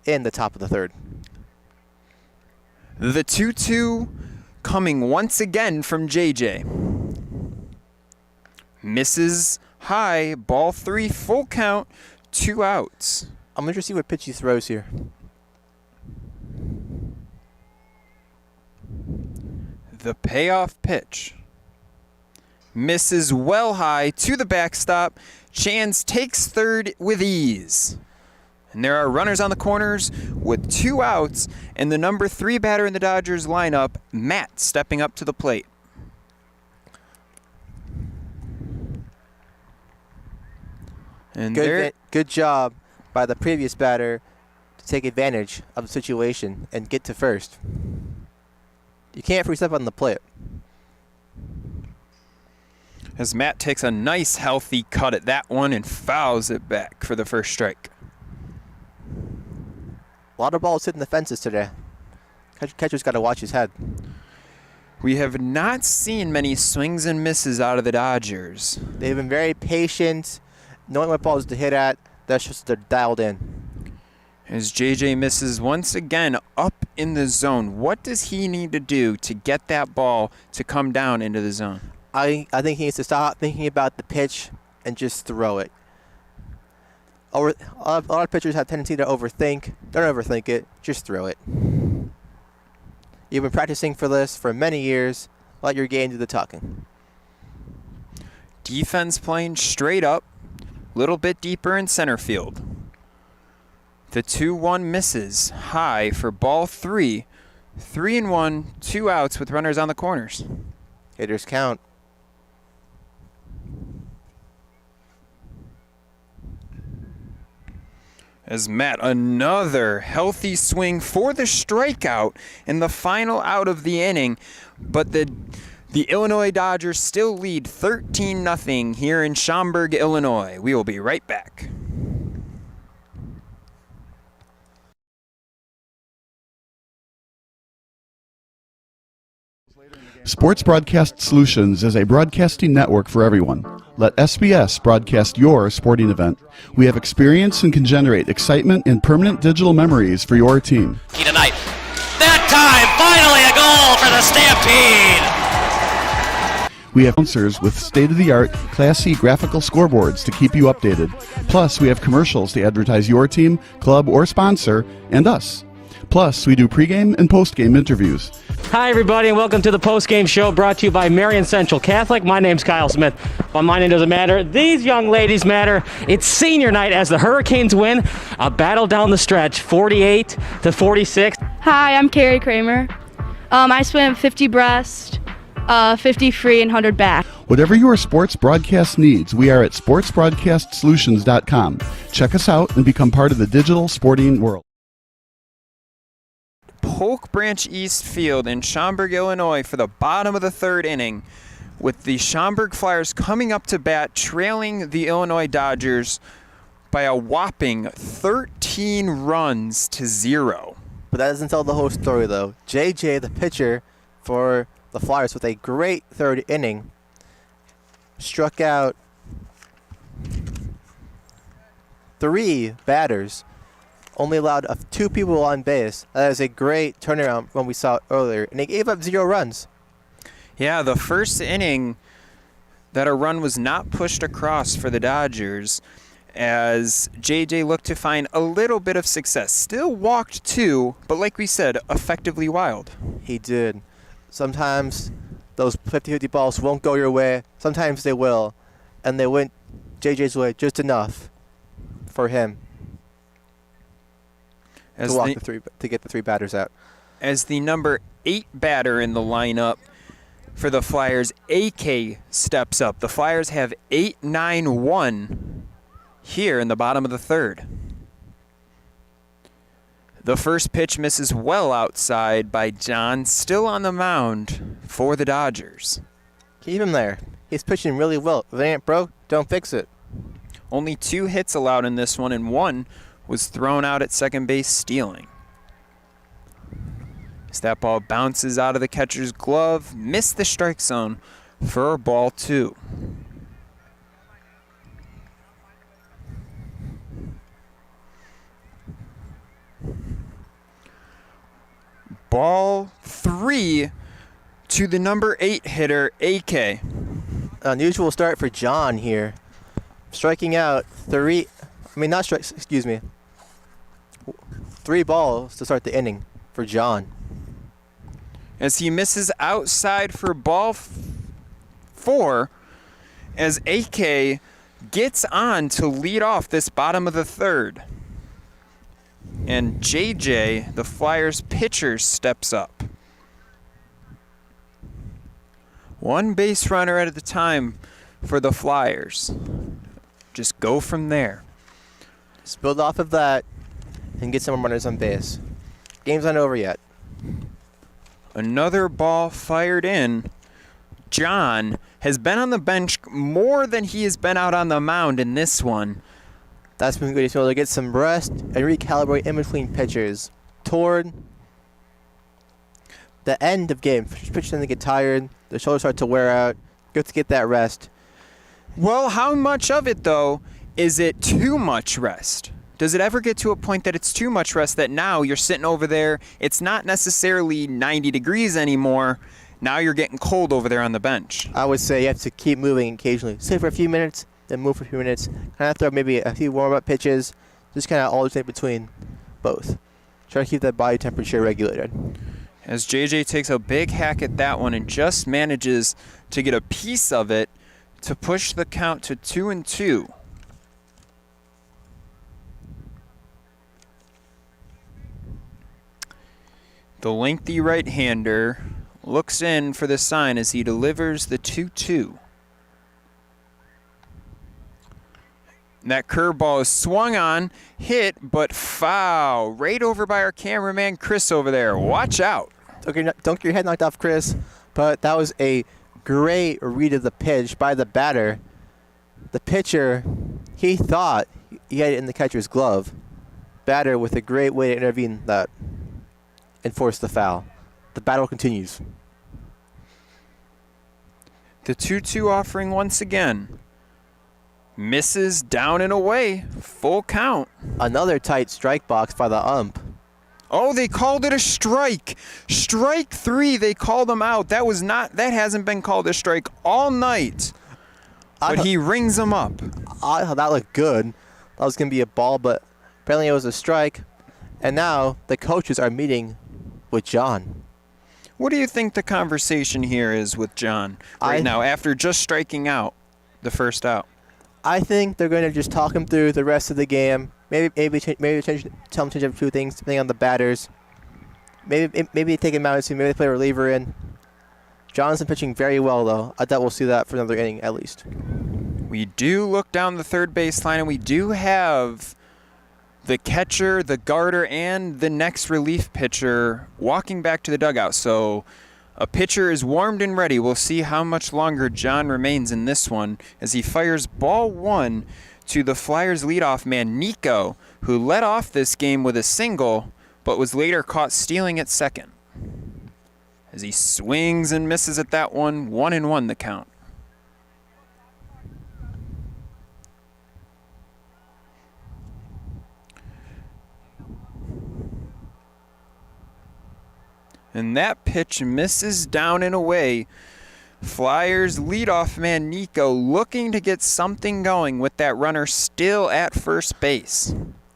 Speaker 16: in the top of the third.
Speaker 17: The 2-2 coming once again from JJ. Misses high, ball 3, full count, 2 outs.
Speaker 16: I'm interested to see what pitch he throws here.
Speaker 17: The payoff pitch. Misses well high to the backstop. Chans takes third with ease. And there are runners on the corners with 2 outs, and the number 3 batter in the Dodgers lineup, Matt, stepping up to the plate. And
Speaker 16: good job by the previous batter to take advantage of the situation and get to first. You can't free step on the plate.
Speaker 17: As Matt takes a nice healthy cut at that one and fouls it back for the first strike.
Speaker 16: A lot of balls hitting the fences today. Catcher's got to watch his head.
Speaker 17: We have not seen many swings and misses out of the Dodgers.
Speaker 16: They've been very patient, knowing what balls to hit at. That's just they're dialed in.
Speaker 17: As JJ misses once again up in the zone, what does he need to do to get that ball to come down into the zone?
Speaker 16: I think he needs to stop thinking about the pitch and just throw it. A lot of pitchers have a tendency to overthink. Don't overthink it. Just throw it. You've been practicing for this for many years. Let your game do the talking.
Speaker 17: Defense playing straight up, a little bit deeper in center field. The 2-1 misses high for ball 3. 3-1, 2 outs with runners on the corners.
Speaker 16: Hitters count.
Speaker 17: As Matt, another healthy swing for the strikeout in the final out of the inning. But the Illinois Dodgers still lead 13-0 here in Schaumburg, Illinois. We will be right back.
Speaker 1: Sports Broadcast Solutions is a broadcasting network for everyone. Let SBS broadcast your sporting event. We have experience and can generate excitement and permanent digital memories for your team.
Speaker 18: Tonight. That time, finally a goal for the Stampede!
Speaker 1: We have announcers with state-of-the-art, classy graphical scoreboards to keep you updated. Plus, we have commercials to advertise your team, club, or sponsor, and us. Plus, we do pregame and postgame interviews.
Speaker 5: Hi, everybody, and welcome to the postgame show brought to you by Marion Central Catholic. My name's Kyle Smith. Well, my name doesn't matter. These young ladies matter. It's senior night as the Hurricanes win a battle down the stretch, 48-46.
Speaker 6: Hi, I'm Carrie Kramer. I swim 50 breast, 50 free, and 100 back.
Speaker 1: Whatever your sports broadcast needs, we are at sportsbroadcastsolutions.com. Check us out and become part of the digital sporting world.
Speaker 17: Polk Branch East Field in Schaumburg, Illinois for the bottom of the third inning, with the Schaumburg Flyers coming up to bat, trailing the Illinois Dodgers by a whopping 13 runs to 0.
Speaker 16: But that doesn't tell the whole story, though. JJ, the pitcher for the Flyers, with a great third inning, struck out 3 batters, only allowed 2 people on base. That is a great turnaround when we saw it earlier, and they gave up 0 runs.
Speaker 17: Yeah, the first inning that a run was not pushed across for the Dodgers as JJ looked to find a little bit of success. Still walked 2, but like we said, effectively wild.
Speaker 16: He did. Sometimes those 50-50 balls won't go your way. Sometimes they will. And they went JJ's way just enough for him to get the 3 batters out.
Speaker 17: As the number 8 batter in the lineup for the Flyers, AK steps up. The Flyers have 8-9-1 here in the bottom of the 3rd. The first pitch misses well outside by John, still on the mound for the Dodgers.
Speaker 16: Keep him there. He's pitching really well. If it ain't broke, don't fix it.
Speaker 17: Only 2 hits allowed in this one, and 1 was thrown out at second base stealing. As that ball bounces out of the catcher's glove, missed the strike zone for ball 2. Ball 3 to the number 8 hitter, AK.
Speaker 16: Unusual start for John here. Striking out 3 balls to start the inning for John.
Speaker 17: As he misses outside for ball 4, as AK gets on to lead off this bottom of the 3rd. And JJ, the Flyers pitcher, steps up. 1 base runner at a time for the Flyers. Just go from there.
Speaker 16: Just build off of that and get some runners on base. Game's not over yet.
Speaker 17: Another ball fired in. John has been on the bench more than he has been out on the mound in this one.
Speaker 16: That's been good. He's able to get some rest and recalibrate in between pitches. Toward the end of game, pitchers tend to get tired. The shoulders start to wear out. Good to get that rest.
Speaker 17: Well, how much of it, though, is it too much rest? Does it ever get to a point that it's too much rest, that now you're sitting over there, it's not necessarily 90 degrees anymore, now you're getting cold over there on the bench?
Speaker 16: I would say you have to keep moving occasionally. Sit for a few minutes, then move for a few minutes. Kind of throw maybe a few warm-up pitches, just kind of alternate between both. Try to keep that body temperature regulated.
Speaker 17: As JJ takes a big hack at that one and just manages to get a piece of it to push the count to 2-2. The lengthy right-hander looks in for the sign as he delivers the 2-2. That curveball is swung on, hit, but foul. Right over by our cameraman, Chris, over there. Watch out.
Speaker 16: Don't get your head knocked off, Chris. But that was a great read of the pitch by the batter. The pitcher, he thought he had it in the catcher's glove. Batter with a great way to intervene that and force the foul. The battle continues.
Speaker 17: The 2-2 offering once again. Misses down and away. Full count.
Speaker 16: Another tight strike box by the ump.
Speaker 17: Oh, they called it a strike. Strike 3, they called him out. That hasn't been called a strike all night. But he rings him up.
Speaker 16: That looked good. That was going to be a ball, but apparently it was a strike. And now the coaches are meeting with John.
Speaker 17: What do you think the conversation here is with John right now after just striking out the first out?
Speaker 16: I think they're going to just talk him through the rest of the game. Maybe tell him to change up a few things depending on the batters. Maybe take him out and see. Maybe they play a reliever in. John's been pitching very well, though. I doubt we'll see that for another inning at least.
Speaker 17: We do look down the third baseline, and we do have the catcher, the guarder, and the next relief pitcher walking back to the dugout. So a pitcher is warmed and ready. We'll see how much longer John remains in this one as he fires ball 1 to the Flyers leadoff man, Nico, who led off this game with a single, but was later caught stealing at second. As he swings and misses at that one, 1-1 the count. And that pitch misses down and away. Flyers leadoff man Nico looking to get something going with that runner still at first base.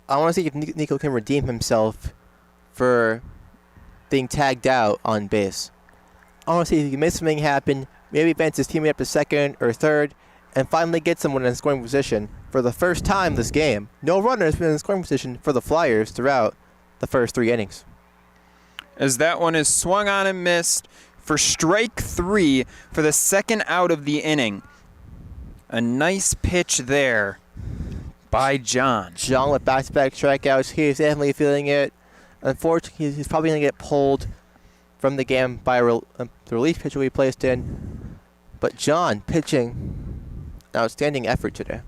Speaker 16: I want to see if Nico can redeem himself for being tagged out on base. I want to see if he can make something happen, maybe advance his teammate up to second or third, and finally get someone in scoring position for the first time this game. No runner has been in scoring position for the Flyers throughout the first 3 innings.
Speaker 17: As that one is swung on and missed for strike 3 for the second out of the inning. A nice pitch there by John.
Speaker 16: John with back-to-back strikeouts. He is definitely feeling it. Unfortunately, he's probably going to get pulled from the game by the relief pitcher we placed in. But John pitching an outstanding effort today.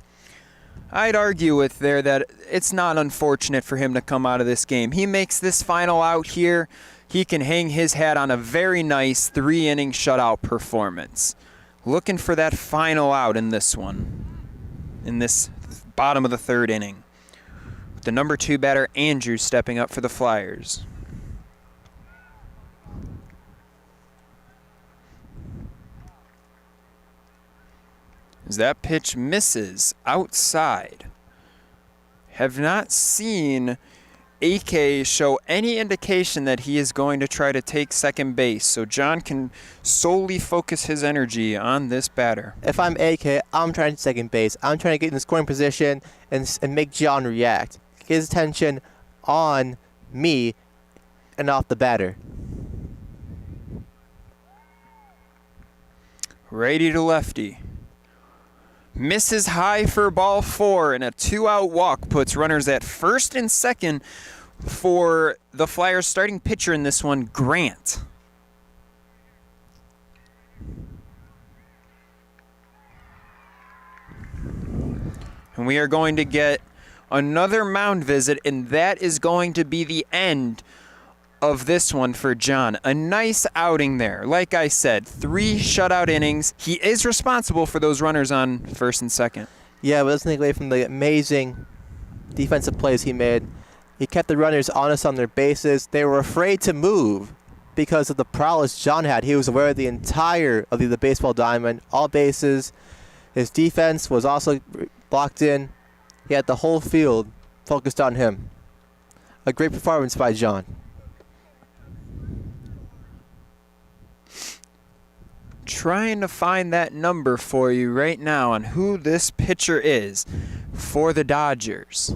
Speaker 17: I'd argue with there that it's not unfortunate for him to come out of this game. He makes this final out here. He can hang his hat on a very nice 3-inning shutout performance. Looking for that final out in this one, in this bottom of the 3rd inning. The number 2 batter, Andrew, stepping up for the Flyers. As that pitch misses outside. Have not seen AK show any indication that he is going to try to take second base, so John can solely focus his energy on this batter.
Speaker 16: If I'm AK, I'm trying to second base. I'm trying to get in the scoring position and make John react. Get his attention on me and off the batter.
Speaker 17: Righty to lefty. Misses high for ball 4, and a 2-out walk puts runners at first and second for the Flyers starting pitcher in this one, Grant. And we are going to get another mound visit, and that is going to be the end of this one for John. A nice outing there. Like I said, 3 shutout innings. He is responsible for those runners on first and second.
Speaker 16: Yeah, but let's take away from the amazing defensive plays he made. He kept the runners honest on their bases. They were afraid to move because of the prowess John had. He was aware of the entire of the baseball diamond, all bases. His defense was also blocked in. He had the whole field focused on him. A great performance by John.
Speaker 17: Trying to find that number for you right now on who this pitcher is for the Dodgers.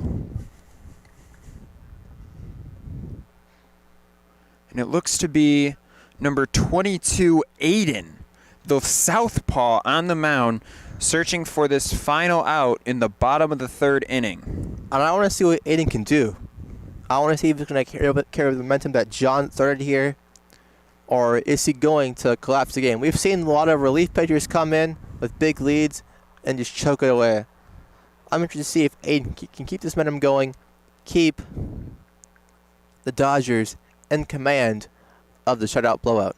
Speaker 17: And it looks to be number 22, Aiden, the southpaw on the mound, searching for this final out in the bottom of the 3rd inning.
Speaker 16: And I want to see what Aiden can do. I want to see if he's going to carry the momentum that John started here, or is he going to collapse the game? We've seen a lot of relief pitchers come in with big leads and just choke it away. I'm interested to see if Aiden can keep this momentum going, keep the Dodgers in command of the shutout blowout.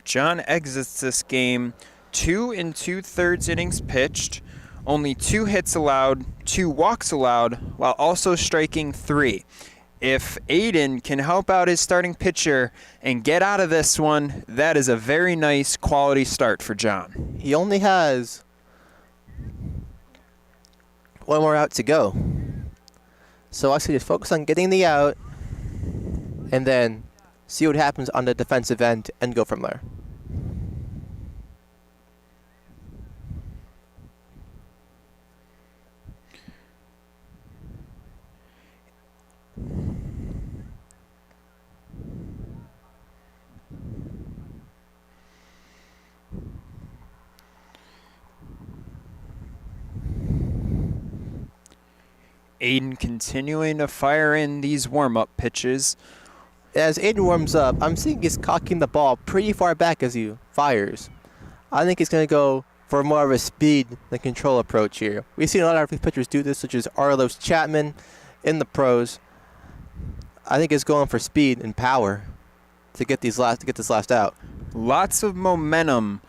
Speaker 17: John exits this game 2 2/3 innings pitched, only 2 hits allowed, 2 walks allowed, while also striking 3. If Aiden can help out his starting pitcher and get out of this one, that is a very nice quality start for John.
Speaker 16: He only has 1 more out to go. So I should just focus on getting the out and then see what happens on the defensive end and go from there.
Speaker 17: Aiden continuing to fire in these warm-up pitches.
Speaker 16: As Aiden warms up, I'm seeing he's cocking the ball pretty far back as he fires. I think he's going to go for more of a speed than control approach here. We've seen a lot of pitchers do this, such as Arlos Chapman in the pros. I think he's going for speed and power to get this last out.
Speaker 17: Lots of momentum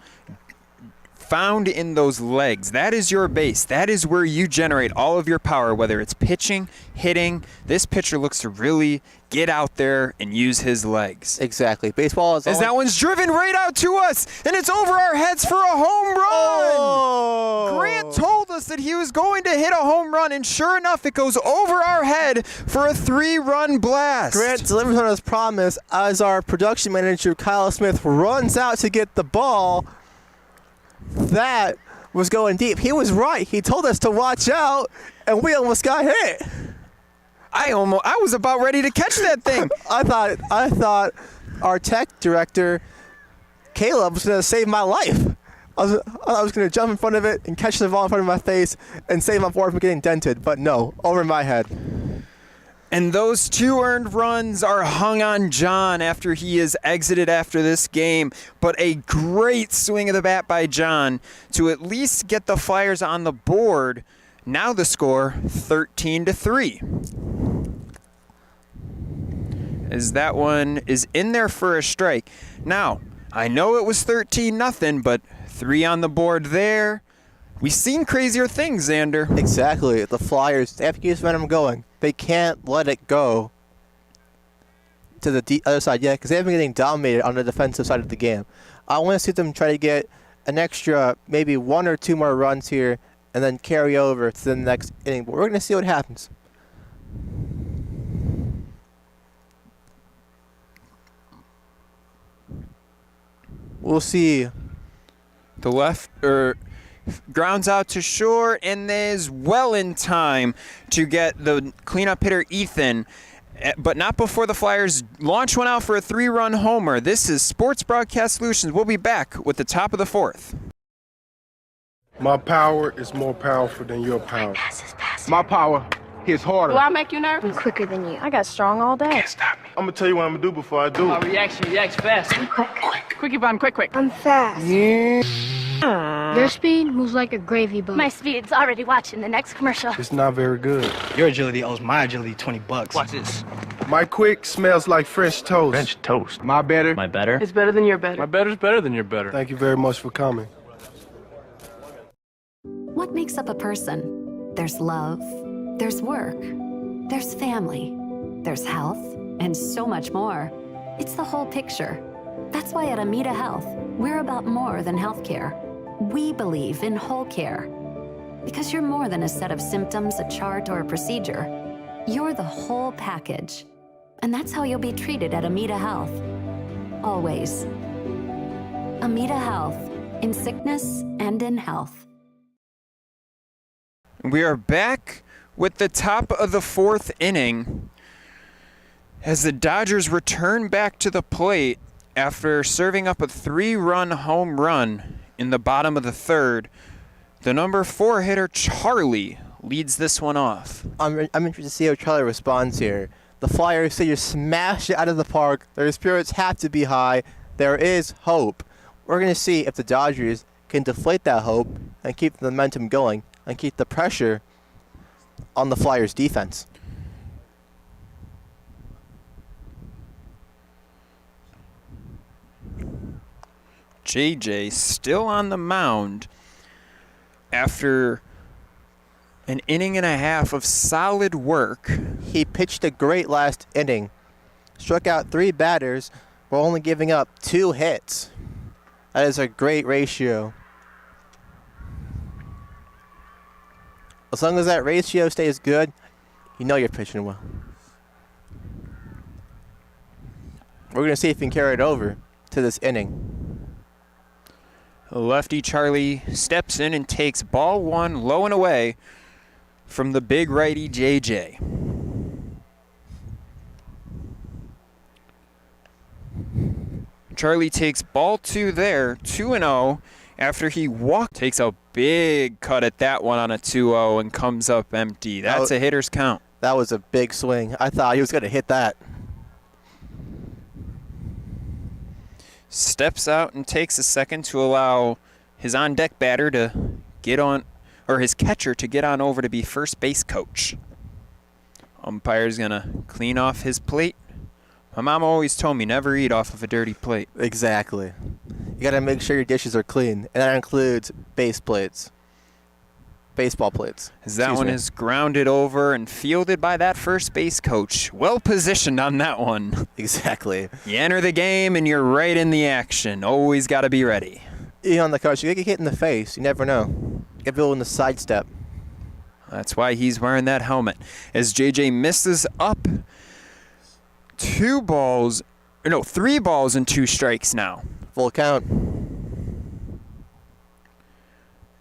Speaker 17: found in those legs. That is your base. That is where you generate all of your power, whether it's pitching, hitting. This pitcher looks to really get out there and use his legs.
Speaker 16: Exactly. Baseball is
Speaker 17: as that one's driven right out to us, and it's over our heads for a home run.
Speaker 16: Oh.
Speaker 17: Grant told us that he was going to hit a home run, and sure enough, it goes over our head for a 3-run blast.
Speaker 16: Grant delivers on his promise as our production manager, Kyle Smith, runs out to get the ball. That was going deep. He was right. He told us to watch out, and we almost got hit.
Speaker 17: I was about ready to catch that thing.
Speaker 16: I thought our tech director, Caleb, was going to save my life. I was going to jump in front of it and catch the ball in front of my face and save my board from getting dented, but no, over my head.
Speaker 17: And those 2 earned runs are hung on John after he is exited after this game. But a great swing of the bat by John to at least get the Flyers on the board. Now the score 13-3. As that one is in there for a strike. Now, I know it was 13-0, but 3 on the board there. We've seen crazier things, Xander.
Speaker 16: Exactly. The Flyers, they have to keep momentum going. They can't let it go to the other side yet because they've been getting dominated on the defensive side of the game. I want to see them try to get an extra maybe 1 or 2 more runs here and then carry over to the next inning. But we're going to see what happens. We'll see.
Speaker 17: The left grounds out to short and is well in time to get the cleanup hitter Ethan, but not before the Flyers launch one out for a 3-run homer. This is Sports Broadcast Solutions. We'll be back with the top of the 4th.
Speaker 9: My power is more powerful than your power. My power hits harder.
Speaker 11: Do I make you nervous?
Speaker 12: I'm quicker than you. I got strong all day.
Speaker 9: Can't stop me. I'm going to tell you what I'm going to do before I do it.
Speaker 11: React fast.
Speaker 12: I'm quick.
Speaker 11: Quick, Yvonne, quick.
Speaker 12: I'm fast.
Speaker 9: Yeah.
Speaker 12: Your speed moves like a gravy boat.
Speaker 13: My speed's already watching the next commercial.
Speaker 9: It's not very good.
Speaker 10: Your agility owes my agility $20.
Speaker 11: Watch this.
Speaker 9: My quick smells like fresh toast.
Speaker 11: French toast.
Speaker 9: My better.
Speaker 5: My better?
Speaker 11: It's better than your better. My better's better than your better.
Speaker 9: Thank you very much for coming.
Speaker 14: What makes up a person? There's love, there's work, there's family, there's health, and so much more. It's the whole picture. That's why at Amita Health, we're about more than healthcare. We believe in whole care. Because you're more than a set of symptoms, a chart, or a procedure. You're the whole package. And that's how you'll be treated at Amita Health. Always. Amita Health, in sickness and in health.
Speaker 17: We are back with the top of the 4th inning as the Dodgers return back to the plate after serving up a 3-run home run in the bottom of the 3rd. The number 4 hitter, Charlie, leads this one off.
Speaker 16: I'm interested to see how Charlie responds here. The Flyers say you smashed it out of the park. Their spirits have to be high. There is hope. We're going to see if the Dodgers can deflate that hope and keep the momentum going and keep the pressure on the Flyers defense.
Speaker 17: JJ still on the mound after an inning and a half of solid work.
Speaker 16: He pitched a great last inning. Struck out 3 batters while only giving up 2 hits. That is a great ratio. As long as that ratio stays good, you know you're pitching well. We're going to see if we can carry it over to this inning.
Speaker 17: Lefty Charlie steps in and takes ball 1 low and away from the big righty JJ. Charlie takes ball 2 there, 2-0, after he takes a big cut at that one on a 2-0 and comes up empty. That's a hitter's count.
Speaker 16: That was a big swing. I thought he was going to hit that.
Speaker 17: Steps out and takes a second to allow his on-deck batter to get on, or his catcher to get on over to be first base coach. Umpire's going to clean off his plate. My mom always told me never eat off of a dirty plate.
Speaker 16: Exactly. You got to make sure your dishes are clean, and that includes baseball plates.
Speaker 17: As that one is grounded over and fielded by that first base coach. Well positioned on that one.
Speaker 16: Exactly.
Speaker 17: You enter the game and you're right in the action. Always got to be ready.
Speaker 16: On the coach, you get hit in the face. You never know. You got to be able to sidestep.
Speaker 17: That's why he's wearing that helmet. As JJ misses up 3 balls and 2 strikes now.
Speaker 16: Full count.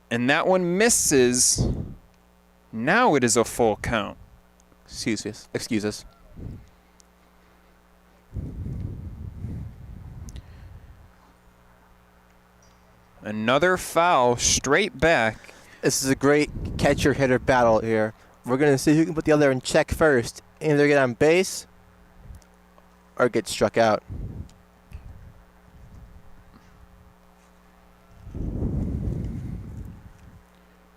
Speaker 17: And that one misses. Now it is a full count.
Speaker 16: Excuse us.
Speaker 17: Another foul straight back.
Speaker 16: This is a great catcher-hitter battle here. We're going to see who can put the other in check first. Either get on base or get struck out.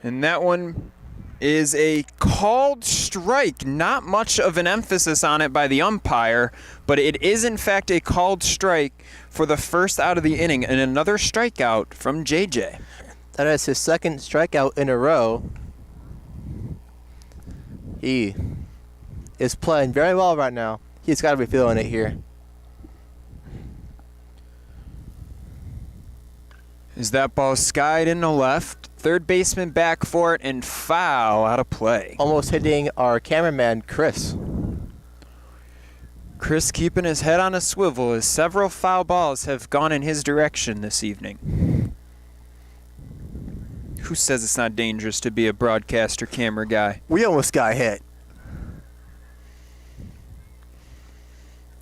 Speaker 17: And that one is a called strike. Not much of an emphasis on it by the umpire, but it is in fact a called strike for the first out of the inning, and another strikeout from JJ.
Speaker 16: That is his second strikeout in a row. He is playing very well right now. He's got to be feeling it here.
Speaker 17: As that ball skied in the left, third baseman back for it, and foul out of play.
Speaker 16: Almost hitting our cameraman, Chris.
Speaker 17: Chris keeping his head on a swivel as several foul balls have gone in his direction this evening. Who says it's not dangerous to be a broadcaster camera guy?
Speaker 16: We almost got hit.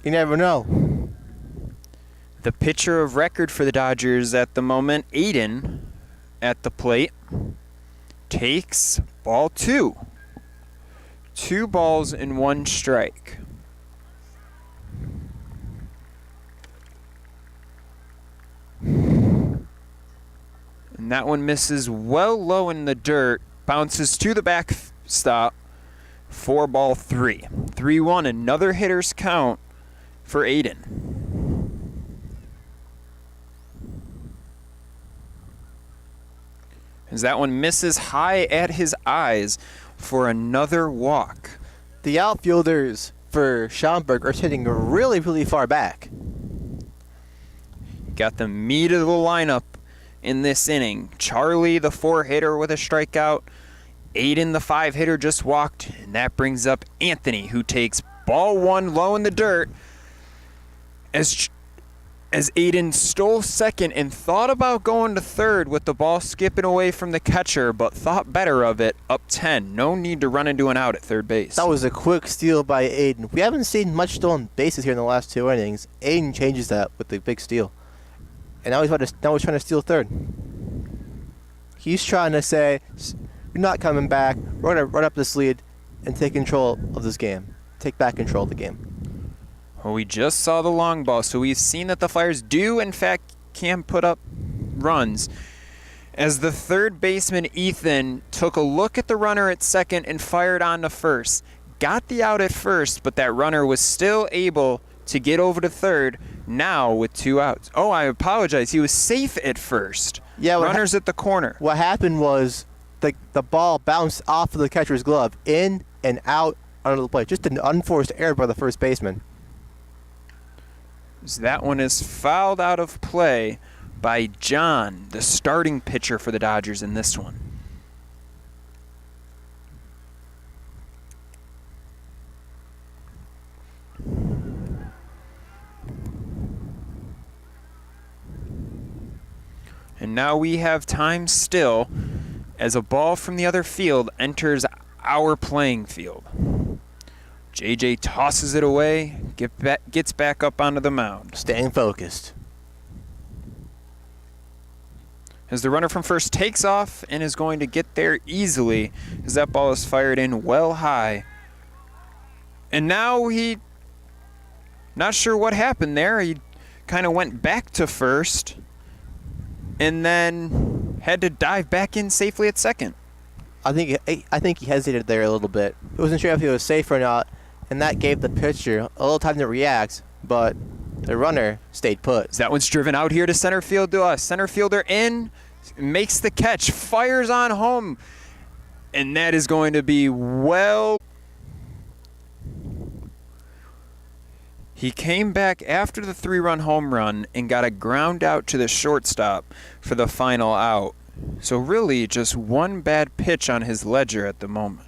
Speaker 16: You never know.
Speaker 17: The pitcher of record for the Dodgers at the moment, Aiden, at the plate, takes ball 2. 2 balls and 1 strike. And that one misses well low in the dirt, bounces to the backstop, 4-3. 3-1, another hitter's count for Aiden. As that one misses high at his eyes for another walk.
Speaker 16: The outfielders for Schaumburg are sitting really, really far back.
Speaker 17: Got the meat of the lineup in this inning. Charlie, the 4-hitter with a strikeout. Aiden, the 5-hitter, just walked. And that brings up Anthony, who takes ball 1 low in the dirt. As Aiden stole second and thought about going to third with the ball skipping away from the catcher, but thought better of it, up 10. No need to run into an out at third base.
Speaker 16: That was a quick steal by Aiden. We haven't seen much stolen bases here in the last 2 innings. Aiden changes that with the big steal. And now he's trying to steal third. He's trying to say, you're not coming back. We're going to run up this lead and take control of this game. Take back control of the game.
Speaker 17: Well, we just saw the long ball, so we've seen that the Flyers do, in fact, can put up runs. As the third baseman, Ethan, took a look at the runner at second and fired on to first. Got the out at first, but that runner was still able to get over to third, now with 2 outs. Oh, I apologize. He was safe at first.
Speaker 16: Yeah,
Speaker 17: Runners at the corner.
Speaker 16: What happened was the ball bounced off of the catcher's glove, in and out under the plate. Just an unforced error by the first baseman.
Speaker 17: That one is fouled out of play by John, the starting pitcher for the Dodgers in this one. And now we have time still as a ball from the other field enters our playing field. JJ tosses it away, gets back up onto the mound.
Speaker 16: Staying focused.
Speaker 17: As the runner from first takes off and is going to get there easily as that ball is fired in well high. And now not sure what happened there. He kind of went back to first and then had to dive back in safely at second.
Speaker 16: I think he hesitated there a little bit. He wasn't sure if he was safe or not, and that gave the pitcher a little time to react, but the runner stayed put.
Speaker 17: That one's driven out here to center field. Center fielder in, makes the catch, fires on home, and that is going to be well. He came back after the 3-run home run and got a ground out to the shortstop for the final out. So really just one bad pitch on his ledger at the moment.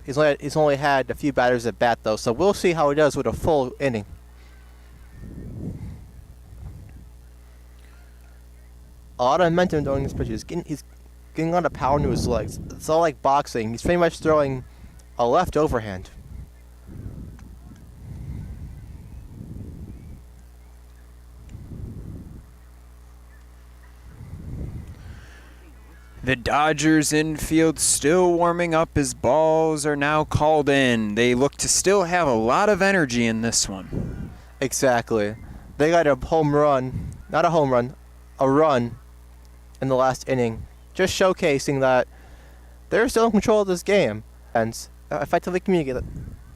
Speaker 16: He's only had a few batters at bat, though, so we'll see how he does with a full inning. A lot of momentum during this pitch. He's getting a lot of power into his legs. It's all like boxing. He's pretty much throwing a left overhand.
Speaker 17: The Dodgers infield still warming up as balls are now called in. They look to still have a lot of energy in this one.
Speaker 16: Exactly. They got a home run, not a home run, a run in the last inning, just showcasing that they're still in control of this game and effectively communicate.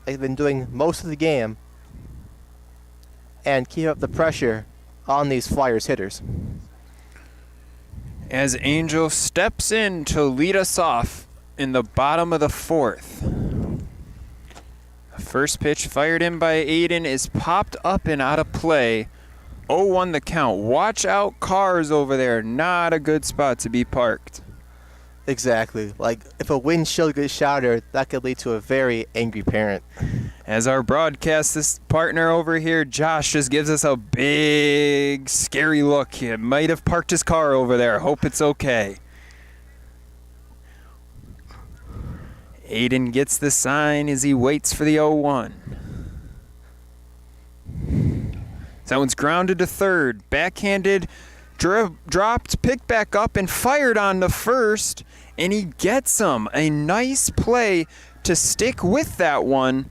Speaker 16: They've been doing most of the game and keep up the pressure on these Flyers hitters.
Speaker 17: As Angel steps in to lead us off in the bottom of the 4th. The first pitch fired in by Aiden is popped up and out of play. 0-1 the count. Watch out, cars over there. Not a good spot to be parked.
Speaker 16: Exactly. Like, if a windshield gets shattered, that could lead to a very angry parent.
Speaker 17: As our broadcast partner over here, Josh, just gives us a big, scary look. He might have parked his car over there. Hope it's okay. Aiden gets the sign as he waits for the 0-1. That one's grounded to third. Backhanded, dropped, picked back up, and fired on the first. And he gets him. A nice play to stick with that one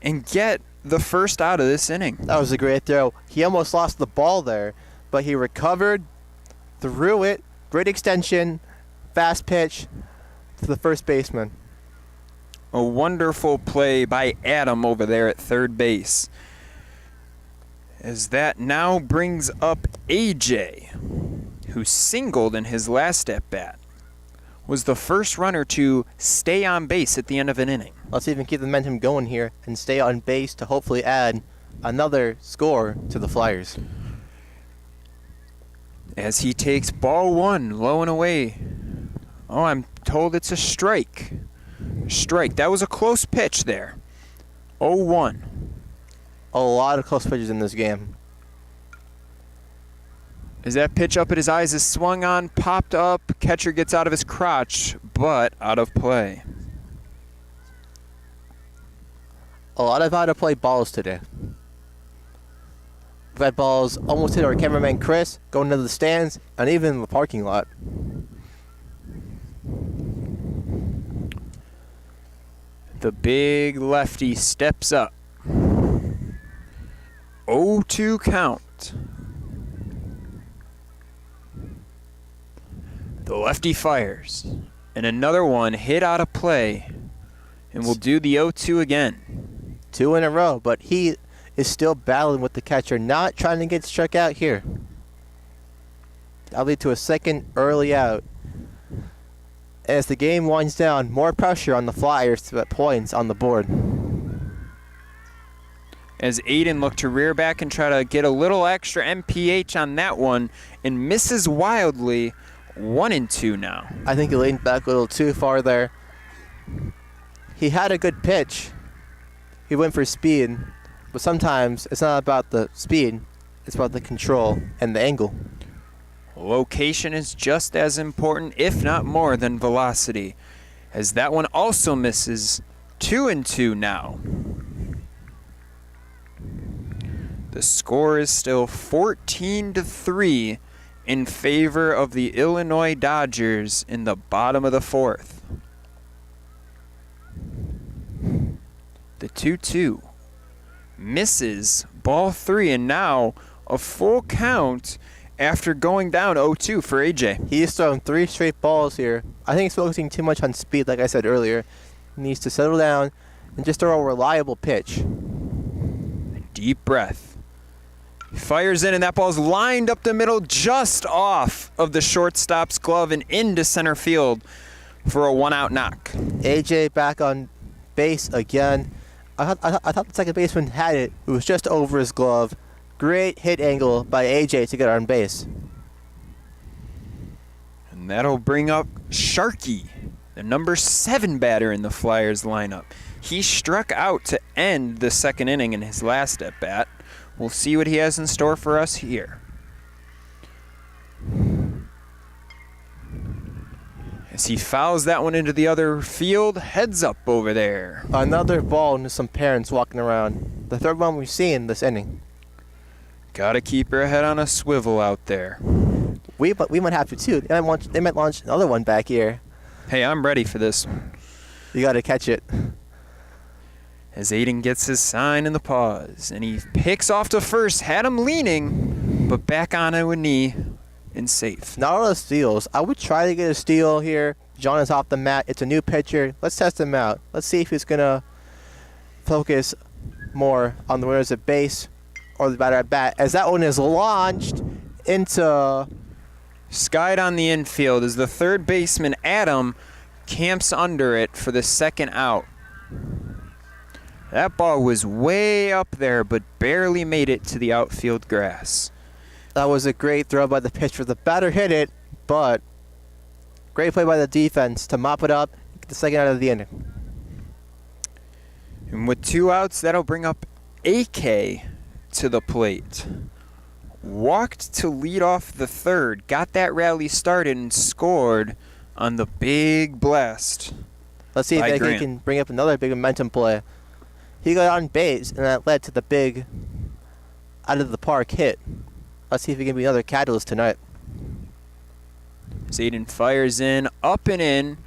Speaker 17: and get the first out of this inning.
Speaker 16: That was a great throw. He almost lost the ball there, but he recovered, threw it, great extension, fast pitch to the first baseman.
Speaker 17: A wonderful play by Adam over there at third base. As that now brings up AJ, who singled in his last at-bat. Was the first runner to stay on base at the end of an inning.
Speaker 16: Let's even keep the momentum going here and stay on base to hopefully add another score to the Flyers.
Speaker 17: As he takes ball 1, low and away. Oh, I'm told it's a strike. Strike. That was a close pitch there. 0-1.
Speaker 16: A lot of close pitches in this game.
Speaker 17: As that pitch up at his eyes is swung on, popped up, catcher gets out of his crotch, but out of play.
Speaker 16: A lot of out-of-play balls today. We've had balls almost hit our cameraman Chris, going into the stands, and even in the parking lot.
Speaker 17: The big lefty steps up. 0-2 count. The lefty fires, and another one hit out of play, and we'll do the 0-2 again.
Speaker 16: 2 in a row, but he is still battling with the catcher, not trying to get struck out here. That'll lead to a second early out. As the game winds down, more pressure on the Flyers to put points on the board.
Speaker 17: As Aiden looked to rear back and try to get a little extra MPH on that one, and misses wildly. 1-2 now.
Speaker 16: I think he leaned back a little too far there. He had a good pitch. He went for speed, but sometimes it's not about the speed, it's about the control and the angle.
Speaker 17: Location is just as important, if not more, than velocity, as that one also misses. 2-2 now. The score is still 14-3 in favor of the Illinois Dodgers in the bottom of the 4th. The 2-2 misses ball 3, and now a full count after going down 0-2 for AJ.
Speaker 16: He's thrown 3 straight balls here. I think he's focusing too much on speed, like I said earlier. He needs to settle down and just throw a reliable pitch.
Speaker 17: A deep breath. Fires in, and that ball's lined up the middle just off of the shortstop's glove and into center field for a one-out knock.
Speaker 16: AJ back on base again. I thought the second baseman had it. It was just over his glove. Great hit angle by AJ to get on base.
Speaker 17: And that'll bring up Sharkey, the number 7 batter in the Flyers lineup. He struck out to end the second inning in his last at-bat. We'll see what he has in store for us here. As he fouls that one into the other field, heads up over there.
Speaker 16: Another ball into some parents walking around. The third one we've seen this inning.
Speaker 17: Gotta keep her head on a swivel out there.
Speaker 16: We might have to too. They might launch another one back here.
Speaker 17: Hey, I'm ready for this.
Speaker 16: You gotta catch it.
Speaker 17: As Aiden gets his sign in the pause, and he picks off to first, had him leaning, but back onto a knee and safe.
Speaker 16: Not all the steals. I would try to get a steal here. John is off the mat. It's a new pitcher. Let's test him out. Let's see if he's gonna focus more on the runners at base or the batter at bat. As that one is launched into
Speaker 17: skied on the infield as the third baseman Adam camps under it for the second out. That ball was way up there, but barely made it to the outfield grass.
Speaker 16: That was a great throw by the pitcher. The batter hit it, but great play by the defense to mop it up, get the second out of the inning.
Speaker 17: And with 2 outs, that'll bring up AK to the plate. Walked to lead off the third, got that rally started, and scored on the big blast.
Speaker 16: Let's see if AK can bring up another big momentum play. He got on base, and that led to the big out-of-the-park hit. Let's see if he can be another catalyst tonight.
Speaker 17: Zayden fires in, up and in.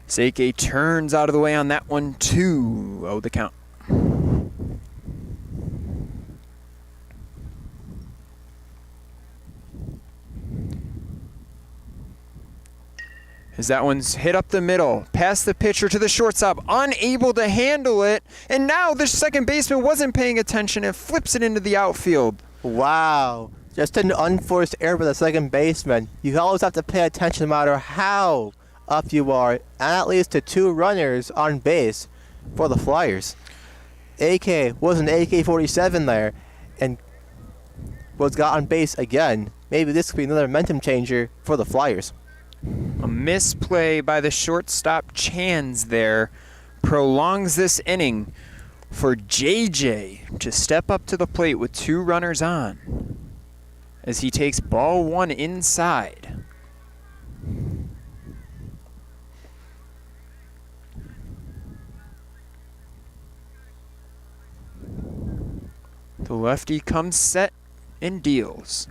Speaker 17: AK turns out of the way on that one, 2-0 the count. As that one's hit up the middle, past the pitcher to the shortstop, unable to handle it, and now the second baseman wasn't paying attention and flips it into the outfield.
Speaker 16: Wow, just an unforced error by the second baseman. You always have to pay attention no matter how up you are, and that leads to 2 runners on base for the Flyers. AK was an AK-47 there, and got on base again. Maybe this could be another momentum changer for the Flyers.
Speaker 17: A misplay by the shortstop Chans there prolongs this inning for JJ to step up to the plate with 2 runners on as he takes ball 1 inside. The lefty comes set and deals.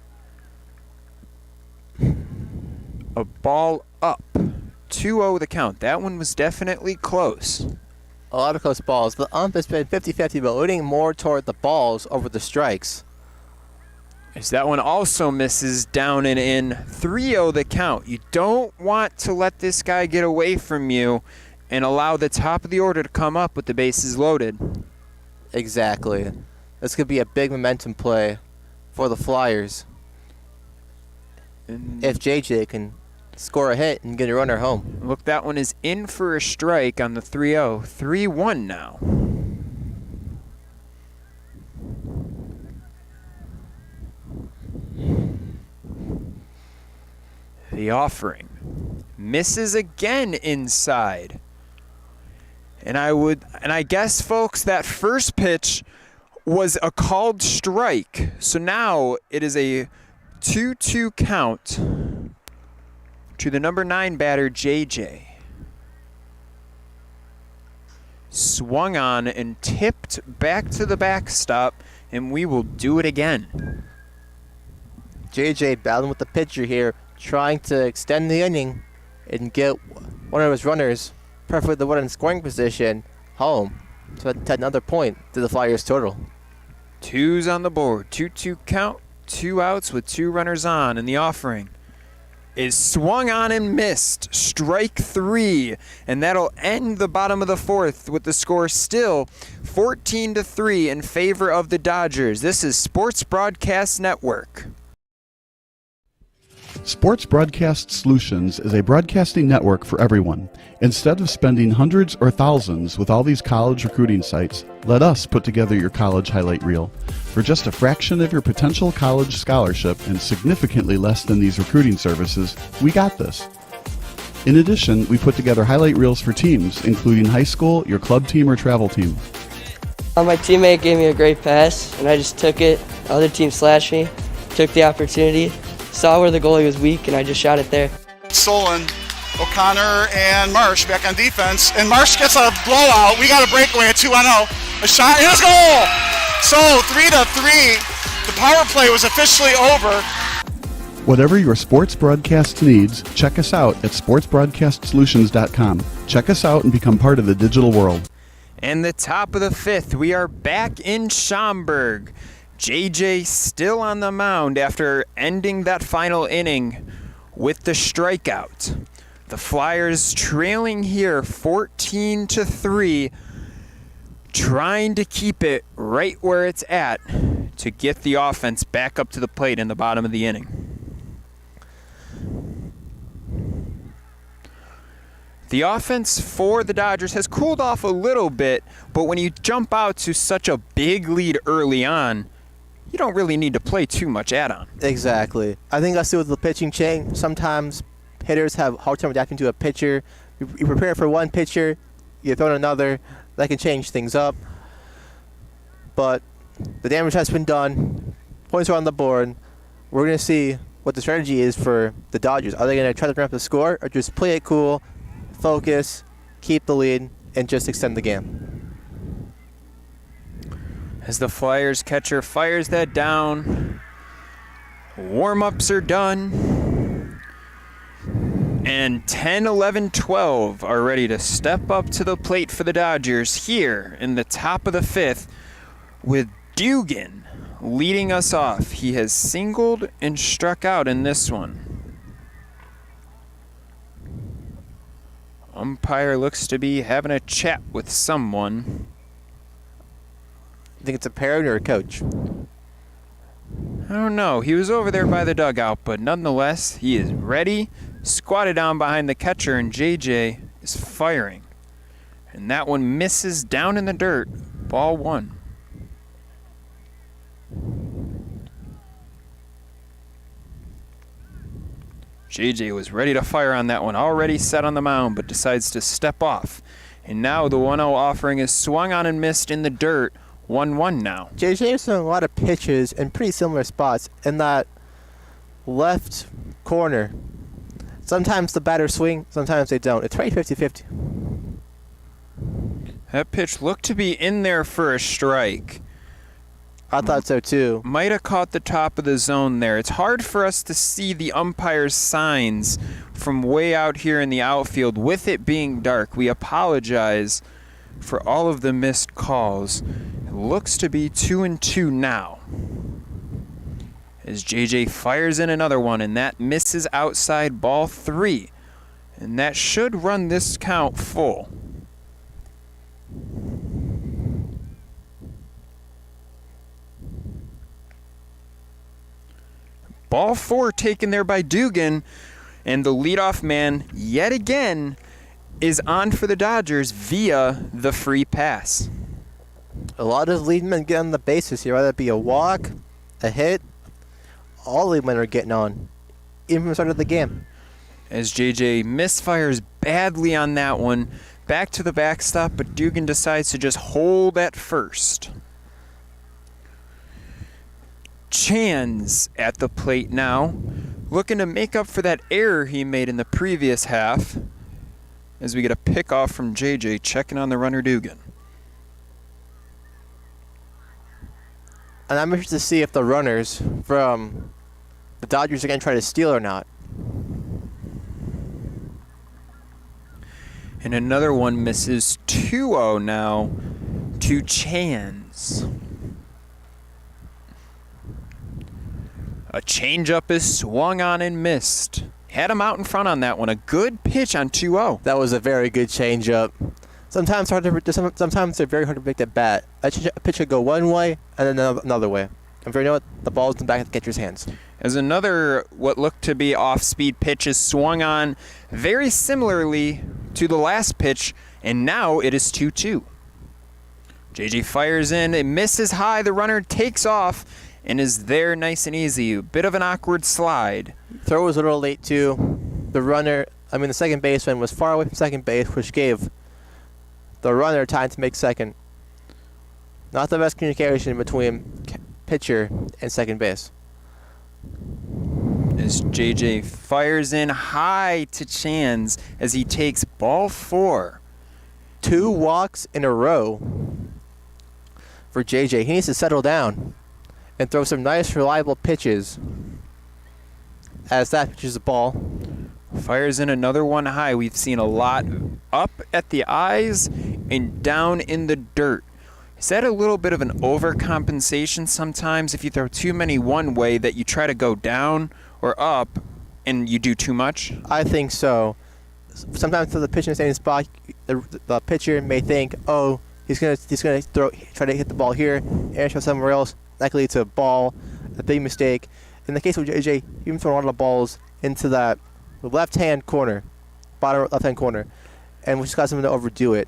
Speaker 17: A ball up. 2-0 the count. That one was definitely close.
Speaker 16: A lot of close balls. The ump has been 50-50, but leaning more toward the balls over the strikes.
Speaker 17: As that one also misses down and in. 3-0 the count. You don't want to let this guy get away from you and allow the top of the order to come up with the bases loaded.
Speaker 16: Exactly. This could be a big momentum play for the Flyers. If JJ can score a hit and get a runner home.
Speaker 17: Look, that one is in for a strike on the 3-0. 3-1 now. The offering misses again inside. And I guess, folks, that first pitch was a called strike. So now it is a 2-2 count to the number 9 batter, JJ. Swung on and tipped back to the backstop, and we will do it again.
Speaker 16: JJ battling with the pitcher here, trying to extend the inning and get one of his runners, preferably the one in scoring position, home. So that's another point to the Flyers total.
Speaker 17: 2's on the board. 2-2 count. 2 outs with 2 runners on, and the offering is swung on and missed. Strike 3. And that'll end the bottom of the fourth with the score still 14-3 in favor of the Dodgers. This is Sports Broadcast Network.
Speaker 1: Sports Broadcast Solutions is a broadcasting network for everyone. Instead of spending hundreds or thousands with all these college recruiting sites, let us put together your college highlight reel. For just a fraction of your potential college scholarship and significantly less than these recruiting services, we got this. In addition, we put together highlight reels for teams, including high school, your club team, or travel team.
Speaker 2: My teammate gave me a great pass, and I just took it. Other team slashed me, took the opportunity, saw where the goalie was weak, and I just shot it there.
Speaker 3: Stolen. O'Connor and Marsh back on defense, and Marsh gets a blowout. We got a breakaway at 2-0. A shot, and a goal! So 3-3. The power play was officially over.
Speaker 1: Whatever your sports broadcast needs, check us out at sportsbroadcastsolutions.com. Check us out and become part of the digital world.
Speaker 17: And the top of the fifth, we are back in Schaumburg. JJ still on the mound after ending that final inning with the strikeout. The Flyers trailing here 14-3, trying to keep it right where it's at to get the offense back up to the plate in the bottom of the inning. The offense for the Dodgers has cooled off a little bit, but when you jump out to such a big lead early on, you don't really need to play too much add-on.
Speaker 16: Exactly. I think that's with the pitching change. Sometimes hitters have a hard time adapting to a pitcher. You prepare for one pitcher, you throw in another. That can change things up. But the damage has been done. Points are on the board. We're going to see what the strategy is for the Dodgers. Are they going to try to ramp up the score or just play it cool, focus, keep the lead, and just extend the game?
Speaker 17: As the Flyers catcher fires that down, warm-ups are done, and 10, 11, 12 are ready to step up to the plate for the Dodgers here in the top of the fifth with Dugan leading us off. He has singled and struck out in this one. Umpire looks to be having a chat with someone.
Speaker 16: I think it's a parent or a coach.
Speaker 17: I don't know. He was over there by the dugout, but nonetheless, he is ready, squatted down behind the catcher, and JJ is firing. And that one misses down in the dirt. Ball one. JJ was ready to fire on that one, already set on the mound, but decides to step off. And now the 1-0 offering is swung on and missed in the dirt. 1-1 now.
Speaker 16: JJ has done a lot of pitches in pretty similar spots in that left corner. Sometimes the batters swing, sometimes they don't. It's right 50-50.
Speaker 17: That pitch looked to be in there for a strike.
Speaker 16: I thought so too.
Speaker 17: Might have caught the top of the zone there. It's hard for us to see the umpire's signs from way out here in the outfield with it being dark. We apologize for all of the missed calls. It looks to be 2-2 now. As JJ fires in another one, and that misses outside, ball 3. And that should run this count full. Ball 4 taken there by Dugan, and the leadoff man yet again is on for the Dodgers via the free pass.
Speaker 16: A lot of lead men get on the bases here, whether it be a walk, a hit. All lead men are getting on, even from the start of the game.
Speaker 17: As JJ misfires badly on that one, back to the backstop, but Dugan decides to just hold at first. Chan's at the plate now, looking to make up for that error he made in the previous half, as we get a pickoff from JJ checking on the runner Dugan.
Speaker 16: And I'm interested to see if the runners from the Dodgers are going to try to steal or not.
Speaker 17: And another one misses 2-0 now to Chan's. A changeup is swung on and missed. had him out in front on that one. A good pitch on 2-0.
Speaker 16: That was a very good changeup. Sometimes they're very hard to predict at bat. A pitch could go one way and then another way. And for you know what, the ball's in the back of the catcher's hands.
Speaker 17: As another what looked to be off-speed pitch is swung on very similarly to the last pitch, and now it is 2-2. JJ fires in, it misses high, the runner takes off and is there nice and easy. A bit of an awkward slide.
Speaker 16: Throw was a little late too. The second baseman was far away from second base, which gave the runner time to make second. Not the best communication between pitcher and second base.
Speaker 17: As JJ fires in high to Chans as he takes ball 4.
Speaker 16: 2 walks in a row for JJ. He needs to settle down and throw some nice, reliable pitches as that pitches the ball.
Speaker 17: Fires in another one high. We've seen a lot up at the eyes and down in the dirt. Is that a little bit of an overcompensation sometimes if you throw too many one way that you try to go down or up and you do too much?
Speaker 16: I think so. Sometimes for the pitch in the same spot, the pitcher may think, oh, he's gonna try to hit the ball here and show somewhere else. That could lead to a ball, a big mistake. In the case of JJ, he even thrown a lot of balls into that left-hand corner, bottom left-hand corner, and we just got someone to overdo it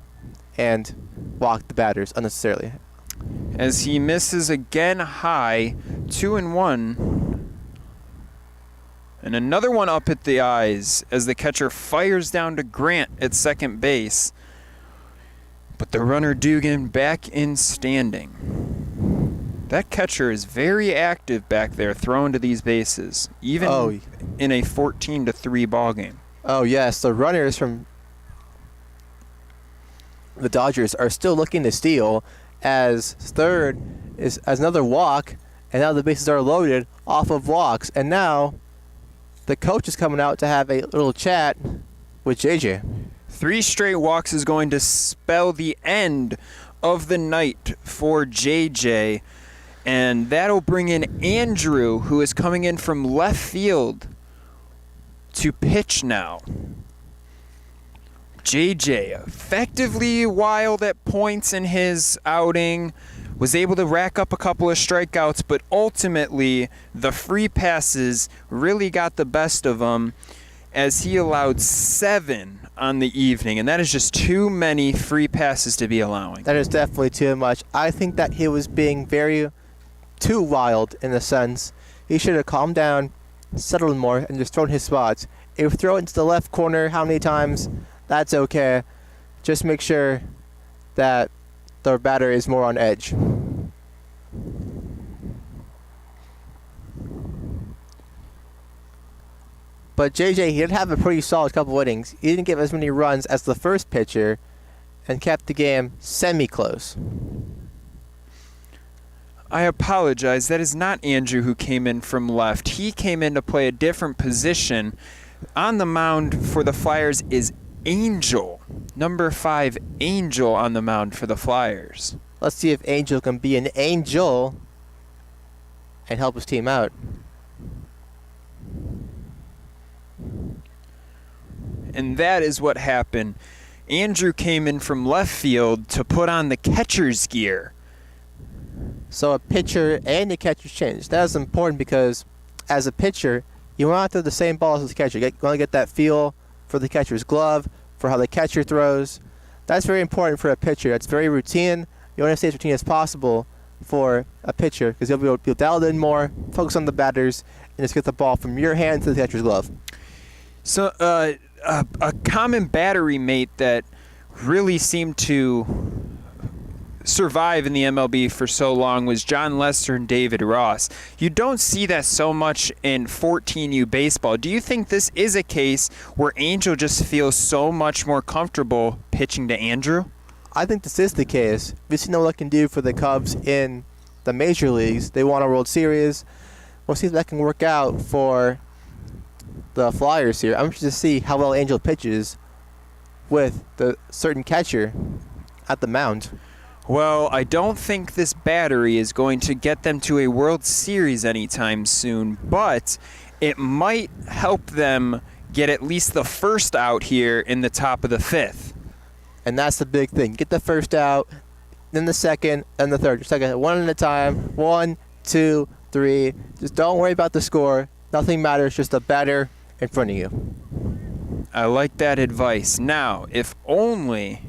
Speaker 16: and walk the batters unnecessarily.
Speaker 17: As he misses again high, 2-1. And another one up at the eyes as the catcher fires down to Grant at second base. But the runner Dugan back in standing. That catcher is very active back there throwing to these bases, even in a 14-3 ball game.
Speaker 16: Oh yes, the runners from the Dodgers are still looking to steal as third is as another walk, and now the bases are loaded off of walks, and now the coach is coming out to have a little chat with JJ.
Speaker 17: 3 straight walks is going to spell the end of the night for JJ, and that'll bring in Andrew, who is coming in from left field to pitch now. JJ, effectively wild at points in his outing, was able to rack up a couple of strikeouts, but ultimately the free passes really got the best of him as he allowed 7 on the evening, and that is just too many free passes to be allowing.
Speaker 16: That is definitely too much. I think that he was being too wild in a sense. He should have calmed down, settled more, and just thrown his spots. If you throw it into the left corner how many times, that's okay. Just make sure that the batter is more on edge. But JJ, he did have a pretty solid couple of innings. He didn't give as many runs as the first pitcher and kept the game semi-close.
Speaker 17: I apologize. That is not Andrew who came in from left. He came in to play a different position. On the mound for the Flyers is Angel. Number 5, Angel on the mound for the Flyers.
Speaker 16: Let's see if Angel can be an angel and help his team out.
Speaker 17: And that is what happened. Andrew came in from left field to put on the catcher's gear.
Speaker 16: So a pitcher and a catcher change. That is important because as a pitcher, you want to throw the same balls as the catcher. You want to get that feel for the catcher's glove, for how the catcher throws. That's very important for a pitcher. That's very routine. You want to stay as routine as possible for a pitcher because you'll be dialed in more, focus on the batters, and just get the ball from your hand to the catcher's glove.
Speaker 17: So a common battery mate that really seemed to survive in the MLB for so long was John Lester and David Ross. You don't see that so much in 14U baseball. Do you think this is a case where Angel just feels so much more comfortable pitching to Andrew?
Speaker 16: I think this is the case. We've seen what it can do for the Cubs in the major leagues. They won a World Series. We'll see if that can work out for the Flyers here. I'm interested to see how well Angel pitches with the certain catcher at the mound.
Speaker 17: Well, I don't think this battery is going to get them to a World Series anytime soon, but it might help them get at least the first out here in the top of the 5th.
Speaker 16: And that's the big thing. Get the first out, then the second, and the third. Second, one at a time. 1, 2, 3. Just don't worry about the score. Nothing matters, just the batter in front of you.
Speaker 17: I like that advice. Now, if only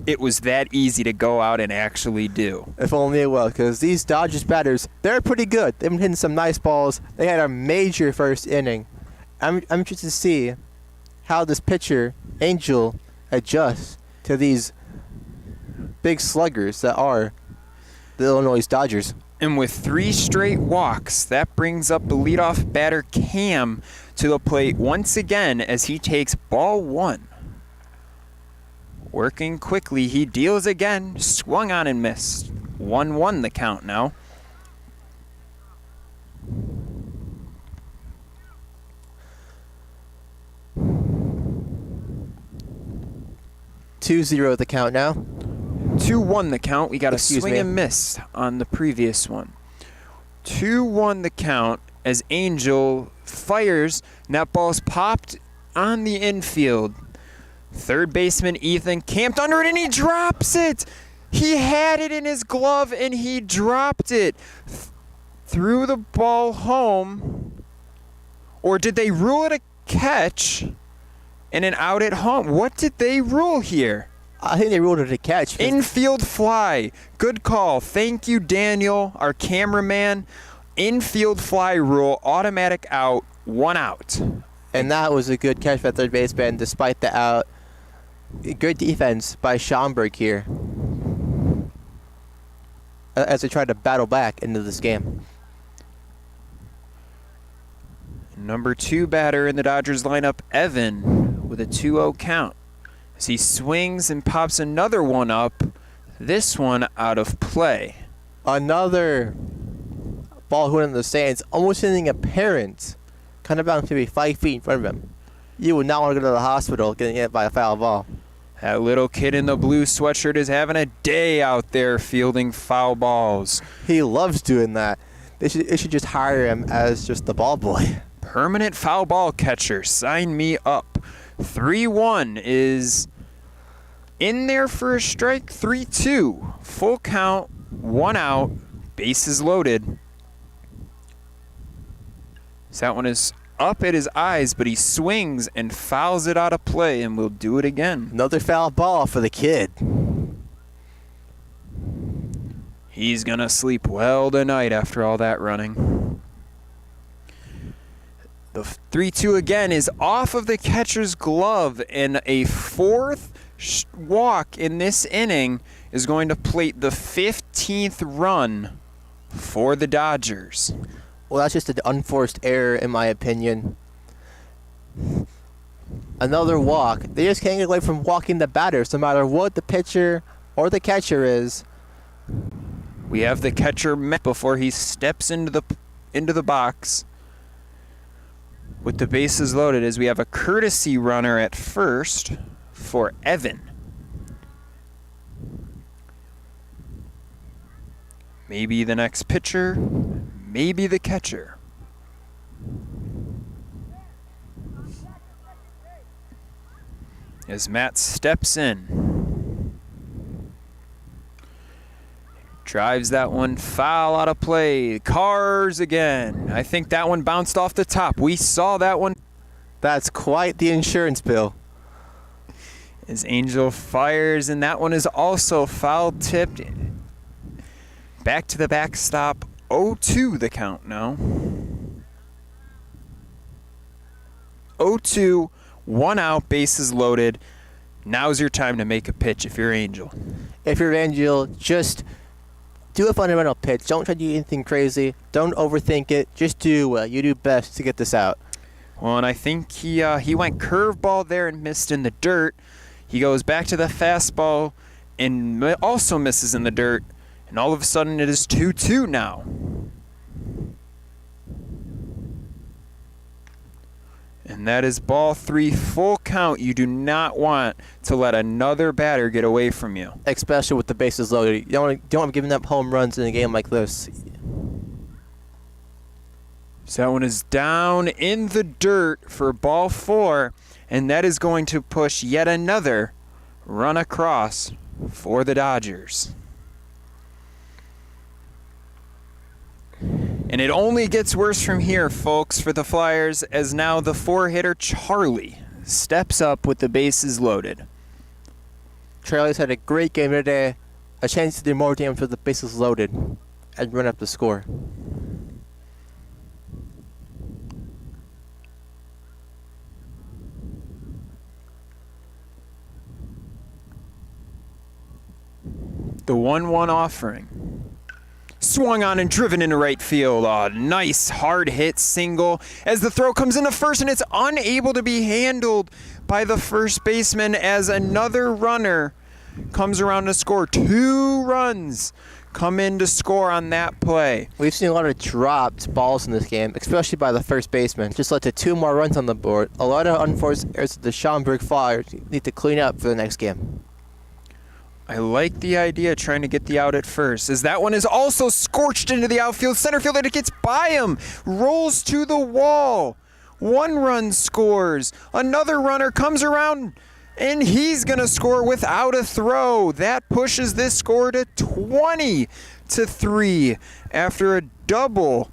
Speaker 17: it was that easy to go out and actually do.
Speaker 16: If only it was, because these Dodgers batters, they're pretty good. They've been hitting some nice balls. They had a major first inning. I'm interested to see how this pitcher, Angel, adjusts to these big sluggers that are the Illinois Dodgers.
Speaker 17: And with 3 straight walks, that brings up the leadoff batter Cam to the plate once again as he takes ball 1. Working quickly, he deals again, swung on and missed. 1-1 the count now.
Speaker 16: (2-0) the count now.
Speaker 17: 2-1 the count. We got a swing and miss on the previous one. 2-1 the count as Angel fires, and that ball's popped on the infield. Third baseman Ethan camped under it, and he drops it. He had it in his glove, and he dropped it. Threw the ball home. Or did they rule it a catch and an out at home? What did they rule here?
Speaker 16: I think they ruled it a catch.
Speaker 17: Infield fly. Good call. Thank you, Daniel, our cameraman. Infield fly rule, automatic out, 1 out.
Speaker 16: And that was a good catch by third baseman despite the out. Good defense by Schaumburg here as they try to battle back into this game.
Speaker 17: Number 2 batter in the Dodgers lineup, Evan, with a 2-0 count. As he swings and pops another one up, this one out of play.
Speaker 16: Another ball went in the stands, almost hitting a parent, kind of bounced maybe 5 feet in front of him. You would not want to go to the hospital getting hit by a foul ball.
Speaker 17: That little kid in the blue sweatshirt is having a day out there fielding foul balls.
Speaker 16: He loves doing that. They should just hire him as just the ball boy.
Speaker 17: Permanent foul ball catcher. Sign me up. 3-1 is in there for a strike. 3-2. Full count. 1 out. Bases loaded. So that one is up at his eyes, but he swings and fouls it out of play, and we'll do it again.
Speaker 16: Another foul ball for the kid.
Speaker 17: He's going to sleep well tonight after all that running. The 3-2 again is off of the catcher's glove, and a 4th walk in this inning is going to plate the 15th run for the Dodgers.
Speaker 16: Well, that's just an unforced error, in my opinion. Another walk. They just can't get away from walking the batters, no matter what the pitcher or the catcher is.
Speaker 17: We have the catcher met before he steps into the box with the bases loaded, as we have a courtesy runner at first for Evan. Maybe the next pitcher, maybe the catcher. As Matt steps in. Drives that one foul out of play. Cars again. I think that one bounced off the top. We saw that one.
Speaker 16: That's quite the insurance bill.
Speaker 17: As Angel fires, and that one is also foul tipped. Back to the backstop. 0-2 the count now. 0-2, 1 out, bases loaded. Now's your time to make a pitch if you're Angel.
Speaker 16: If you're Angel, just do a fundamental pitch. Don't try to do anything crazy. Don't overthink it. Just do what you do best to get this out.
Speaker 17: Well, and I think he went curveball there and missed in the dirt. He goes back to the fastball and also misses in the dirt. And all of a sudden it is 2-2 now. And that is ball 3, full count. You do not want to let another batter get away from you.
Speaker 16: Especially with the bases loaded. You don't want to give up home runs in a game like this.
Speaker 17: So that one is down in the dirt for ball 4, and that is going to push yet another run across for the Dodgers. And it only gets worse from here, folks, for the Flyers, as now the 4-hitter Charlie steps up with the bases loaded.
Speaker 16: Charlie's had a great game today, a chance to do more damage with the bases loaded and run up the score.
Speaker 17: The 1-1 offering. Swung on and driven into right field. A nice hard hit single as the throw comes into first, and it's unable to be handled by the first baseman as another runner comes around to score. 2 runs come in to score on that play.
Speaker 16: We've seen a lot of dropped balls in this game, especially by the first baseman. Just led to 2 more runs on the board. A lot of unforced errors that the Schaumburg Flyers need to clean up for the next game.
Speaker 17: I like the idea of trying to get the out at first, as that one is also scorched into the outfield. Center fielder gets by him, rolls to the wall. 1 run scores. Another runner comes around, and he's going to score without a throw. That pushes this score to 20-3 after a double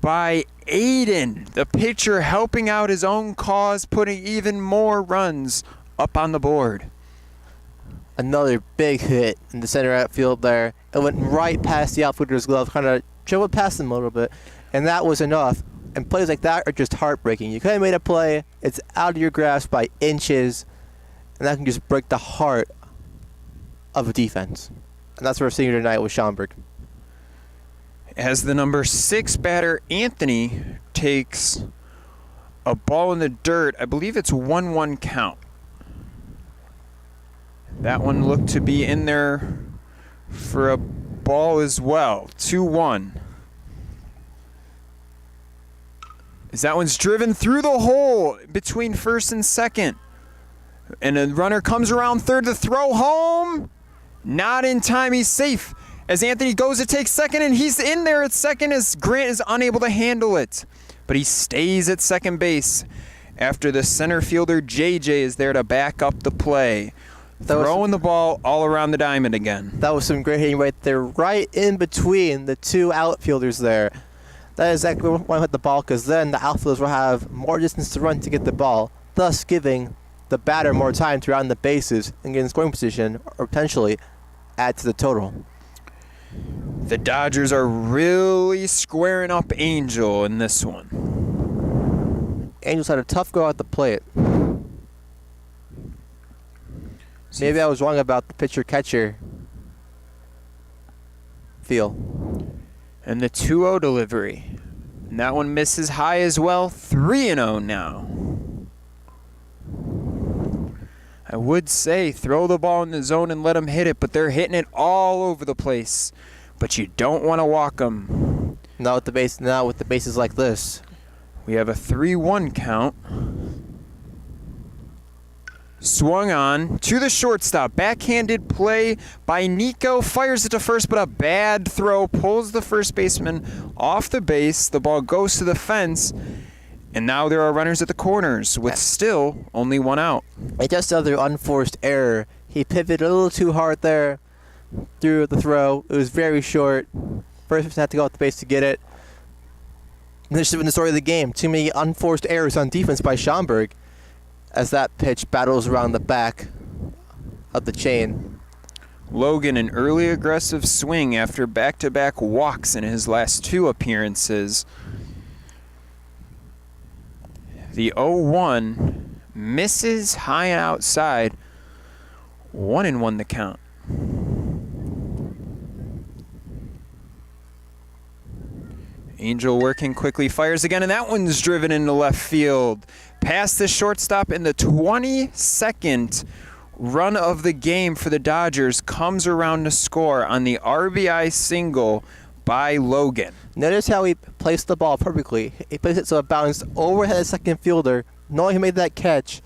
Speaker 17: by Aiden. The pitcher helping out his own cause, putting even more runs up on the board.
Speaker 16: Another big hit in the center outfield there. It went right past the outfielder's glove, kind of dribbled past him a little bit, and that was enough. And plays like that are just heartbreaking. You could have made a play, it's out of your grasp by inches, and that can just break the heart of a defense. And that's what we're seeing tonight with Schaumburg.
Speaker 17: As the number 6 batter, Anthony, takes a ball in the dirt. I believe it's 1-1 count. That one looked to be in there for a ball as well. 2-1. As that one's driven through the hole between first and second. And a runner comes around third to throw home. Not in time. He's safe. As Anthony goes to take second, and he's in there at second as Grant is unable to handle it. But he stays at second base after the center fielder JJ is there to back up the play. Throwing the ball all around the diamond again.
Speaker 16: That was some great hitting right there, right in between the 2 outfielders there. That is exactly where I hit the ball, because then the outfielders will have more distance to run to get the ball, thus giving the batter more time to round the bases and get in scoring position, or potentially add to the total.
Speaker 17: The Dodgers are really squaring up Angel in this one.
Speaker 16: Angel's had a tough go at the plate. Maybe I was wrong about the pitcher-catcher feel.
Speaker 17: And the 2-0 delivery. And that one misses high as well. 3-0 now. I would say throw the ball in the zone and let them hit it, but they're hitting it all over the place. But you don't want to walk them.
Speaker 16: Not with the bases like this.
Speaker 17: We have a 3-1 count. Swung on to the shortstop. Backhanded play by Nico. Fires it to first, but a bad throw pulls the first baseman off the base. The ball goes to the fence. And now there are runners at the corners with still only 1 out.
Speaker 16: It's just another unforced error. He pivoted a little too hard there through the throw. It was very short. First person had to go off the base to get it. And this should have been the story of the game. Too many unforced errors on defense by Schaumburg, as that pitch battles around the back of the chain.
Speaker 17: Logan, an early aggressive swing after back-to-back walks in his last 2 appearances. The 0-1 misses high and outside. 1-1 the count. Angel working quickly, fires again, and that one's driven into left field. Past the shortstop in the 22nd run of the game for the Dodgers comes around to score on the RBI single by Logan.
Speaker 16: Notice how he placed the ball perfectly. He placed it so it bounced overhead the second fielder, knowing he made that catch,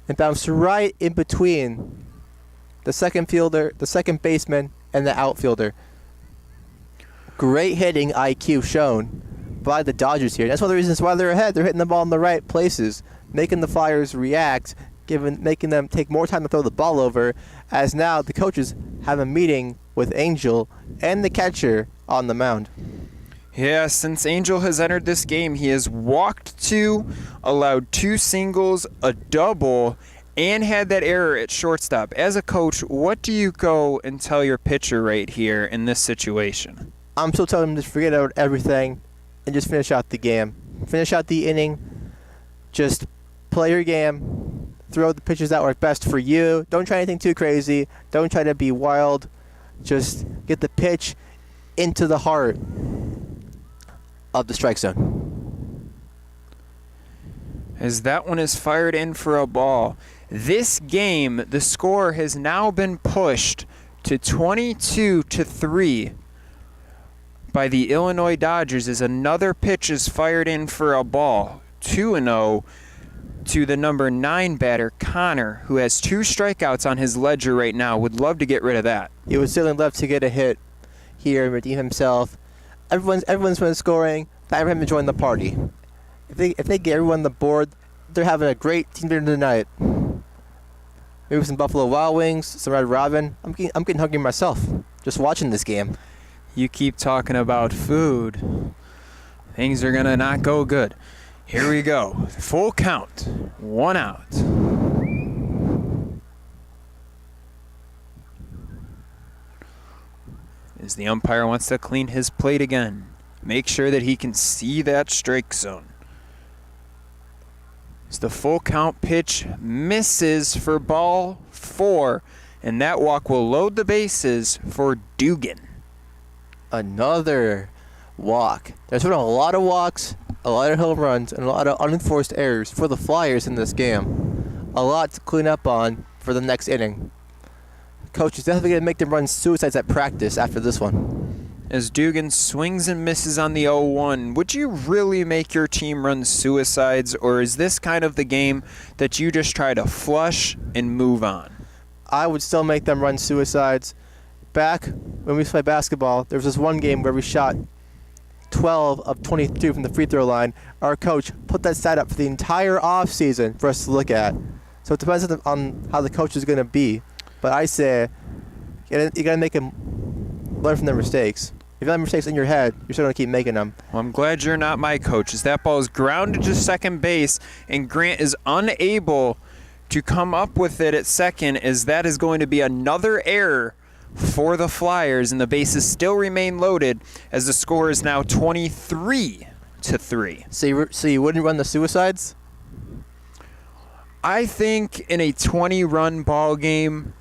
Speaker 16: and bounced right in between the second fielder, the second baseman, and the outfielder. Great hitting IQ shown by the Dodgers here. That's one of the reasons why they're ahead. They're hitting the ball in the right places, making the Flyers react, making them take more time to throw the ball over, as now the coaches have a meeting with Angel and the catcher on the mound.
Speaker 17: Yeah, since Angel has entered this game, he has walked 2, allowed 2 singles, a double, and had that error at shortstop. As a coach, what do you go and tell your pitcher right here in this situation?
Speaker 16: I'm still telling him to forget about everything and just finish out the game. Finish out the inning. Just play your game. Throw the pitches that work best for you. Don't try anything too crazy. Don't try to be wild. Just get the pitch into the heart of the strike zone.
Speaker 17: As that one is fired in for a ball. This game, the score has now been pushed to 22-3 by the Illinois Dodgers as another pitch is fired in for a ball. 2-0 to the number 9 batter, Connor, who has 2 strikeouts on his ledger right now. Would love to get rid of that.
Speaker 16: He would certainly love to get a hit here and redeem himself. Everyone's been scoring. Time for him to join the party. If they get everyone on the board, they're having a great team dinner tonight. Maybe some Buffalo Wild Wings, some Red Robin. I'm getting hungry myself just watching this game.
Speaker 17: You keep talking about food. Things are going to not go good. Here we go. Full count. 1 out. As the umpire wants to clean his plate again. Make sure that he can see that strike zone. As the full count pitch misses for ball 4, and that walk will load the bases for Dugan.
Speaker 16: Another walk. There's been a lot of walks, a lot of home runs, and a lot of unenforced errors for the Flyers in this game. A lot to clean up on for the next inning. Coach is definitely going to make them run suicides at practice after this one.
Speaker 17: As Dugan swings and misses on the 0-1, would you really make your team run suicides, or is this kind of the game that you just try to flush and move on?
Speaker 16: I would still make them run suicides. Back when we played basketball, there was this one game where we shot 12 of 22 from the free throw line. Our coach put that stat up for the entire off season for us to look at. So it depends on how the coach is going to be. But I say you got to make them learn from their mistakes. If you have mistakes in your head, you're still going to keep making them.
Speaker 17: Well, I'm glad you're not my coach, as that ball is grounded to second base, and Grant is unable to come up with it at second, as that is going to be another error for the Flyers, and the bases still remain loaded as the score is now 23-3.
Speaker 16: So you wouldn't run the suicides?
Speaker 17: I think in a 20-run ball game,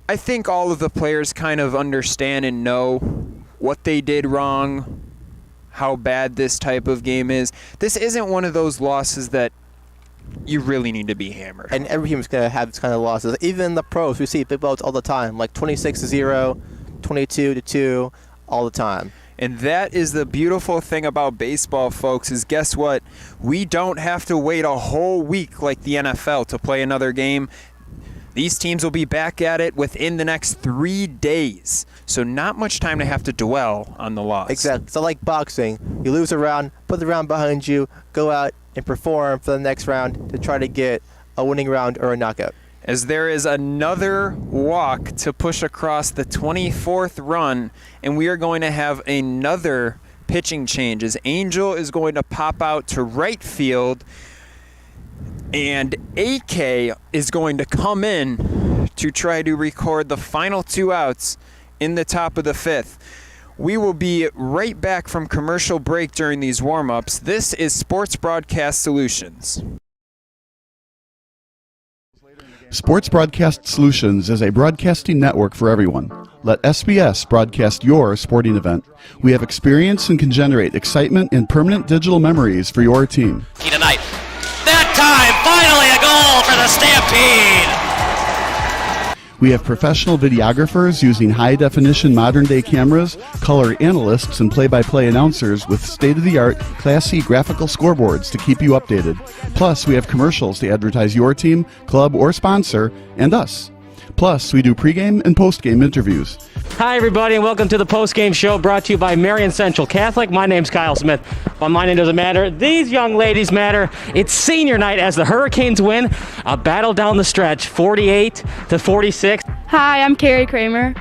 Speaker 17: I think all of the players kind of understand and know what they did wrong, how bad this type of game is. This isn't one of those losses that you really need to be hammered.
Speaker 16: And every team's going to have this kind of losses. Even the pros, we see big blowouts all the time, like 26-0, 22-2, all the time.
Speaker 17: And that is the beautiful thing about baseball, folks, is guess what? We don't have to wait a whole week like the NFL to play another game. These teams will be back at it within the next 3 days. So not much time to have to dwell on the loss.
Speaker 16: Exactly. So like boxing, you lose a round, put the round behind you, go out and perform for the next round to try to get a winning round or a knockout.
Speaker 17: As there is another walk to push across the 24th run, and we are going to have another pitching change as Angel is going to pop out to right field, and AK is going to come in to try to record the final 2 outs in the top of the 5th. We will be right back from commercial break during these warm-ups. This is Sports Broadcast Solutions.
Speaker 1: Sports Broadcast Solutions is a broadcasting network for everyone. Let SBS broadcast your sporting event. We have experience and can generate excitement and permanent digital memories for your team.
Speaker 18: Tonight. That time, finally a goal for the Stampede!
Speaker 1: We have professional videographers using high-definition modern-day cameras, color analysts, and play-by-play announcers with state-of-the-art, classy graphical scoreboards to keep you updated. Plus, we have commercials to advertise your team, club, or sponsor, and us. Plus, we do pregame and postgame interviews.
Speaker 5: Hi, everybody, and welcome to the post-game show brought to you by Marion Central Catholic. My name's Kyle Smith. But my name doesn't matter. These young ladies matter. It's senior night as the Hurricanes win a battle down the stretch, 48-46.
Speaker 6: Hi, I'm Carrie Kramer.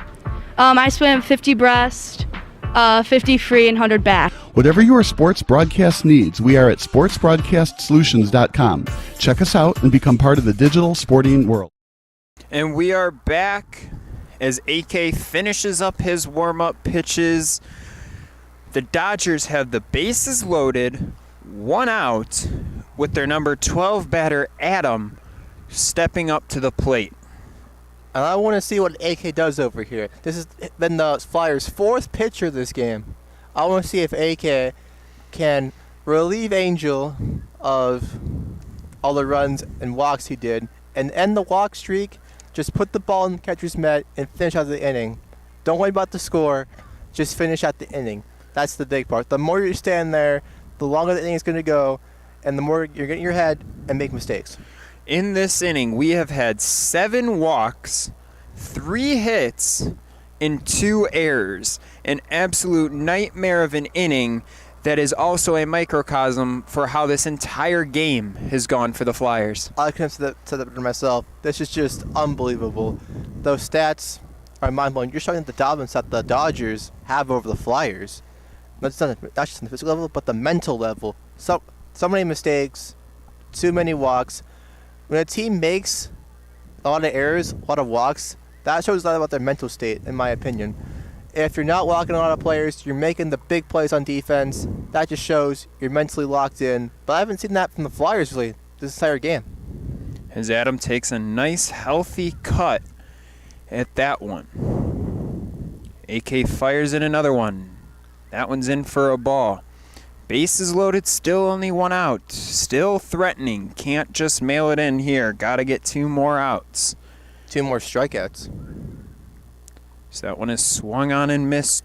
Speaker 6: I swim 50 breast, 50 free, and 100 back.
Speaker 1: Whatever your sports broadcast needs, we are at sportsbroadcastsolutions.com. Check us out and become part of the digital sporting world.
Speaker 17: And we are back as AK finishes up his warm-up pitches. The Dodgers have the bases loaded, 1 out, with their number 12 batter, Adam, stepping up to the plate.
Speaker 16: And I want to see what AK does over here. This has been the Flyers' 4th pitcher this game. I want to see if AK can relieve Angel of all the runs and walks he did and end the walk streak. Just put the ball in the catcher's mitt and finish out the inning. Don't worry about the score. Just finish out the inning. That's the big part. The more you stand there, the longer the inning is going to go, and the more you're getting in your head and make mistakes.
Speaker 17: In this inning, we have had 7 walks, 3 hits, and 2 errors. An absolute nightmare of an inning that is also a microcosm for how this entire game has gone for the Flyers.
Speaker 16: I couldn't say that for myself. This is just unbelievable. Those stats are mind-blowing. You're showing the dominance that the Dodgers have over the Flyers. Not just on the physical level, but the mental level. So many mistakes, too many walks. When a team makes a lot of errors, a lot of walks, that shows a lot about their mental state, in my opinion. If you're not walking a lot of players, you're making the big plays on defense, that just shows you're mentally locked in. But I haven't seen that from the Flyers really this entire game.
Speaker 17: As Adam takes a nice, healthy cut at that one. AK fires in another one. That one's in for a ball. Bases loaded, still only 1 out. Still threatening. Can't just mail it in here. Gotta get 2 more outs.
Speaker 16: 2 more strikeouts.
Speaker 17: So that one is swung on and missed.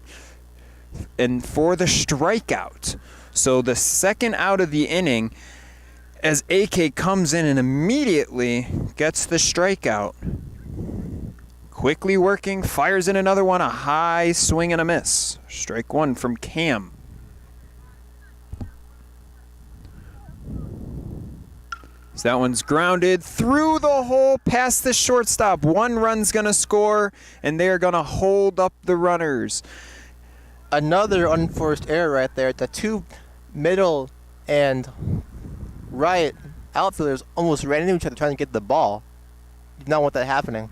Speaker 17: And for the strikeout. So the second out of the inning, as AK comes in and immediately gets the strikeout. Quickly working, fires in another one, a high swing and a miss. Strike 1 from Cam. So that one's grounded through the hole past the shortstop. 1 run's going to score, and they're going to hold up the runners.
Speaker 16: Another unforced error right there. The 2 middle and right outfielders almost ran into each other trying to get the ball. Did not want that happening.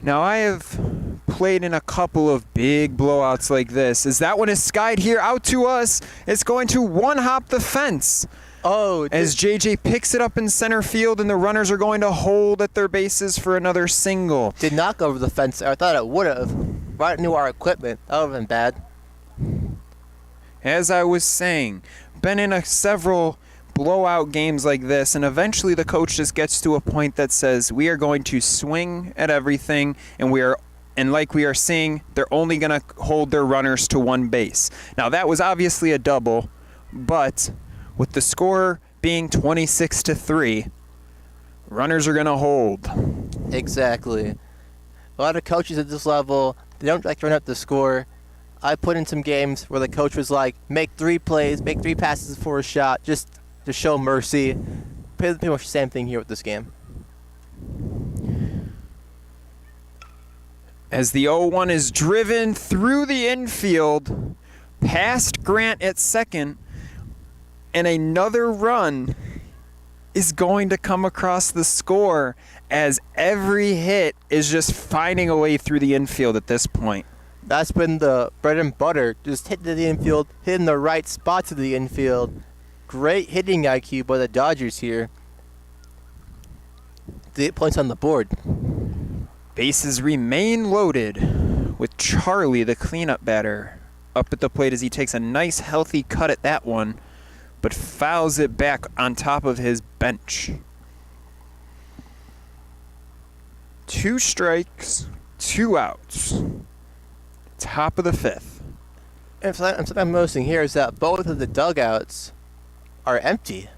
Speaker 17: Now, I have played in a couple of big blowouts like this. As that one is skied here out to us, it's going to one-hop the fence.
Speaker 16: Oh,
Speaker 17: as JJ picks it up in center field and the runners are going to hold at their bases for another single.
Speaker 16: Did not go over the fence. I thought it would have. Right into our equipment. That would have been bad.
Speaker 17: As I was saying, been in several blowout games like this, and eventually the coach just gets to a point that says we are going to swing at everything, and like we are seeing, they're only going to hold their runners to 1 base. Now that was obviously a double, but with the score being 26-3, runners are going to hold.
Speaker 16: Exactly. A lot of coaches at this level, they don't like to run up the score. I put in some games where the coach was like, make 3 plays, make 3 passes for a shot, just to show mercy. Pretty much the same thing here with this game.
Speaker 17: As the 0-1 is driven through the infield, past Grant at second, and another run is going to come across the score as every hit is just finding a way through the infield at this point.
Speaker 16: That's been the bread and butter. Just hitting the infield, hitting the right spots of the infield. Great hitting IQ by the Dodgers here. The 8 points on the board.
Speaker 17: Bases remain loaded with Charlie, the cleanup batter, up at the plate as he takes a nice healthy cut at that one, but fouls it back on top of his bench. 2 strikes, 2 outs. Top of the 5th.
Speaker 16: And something I'm noticing here is that both of the dugouts are empty.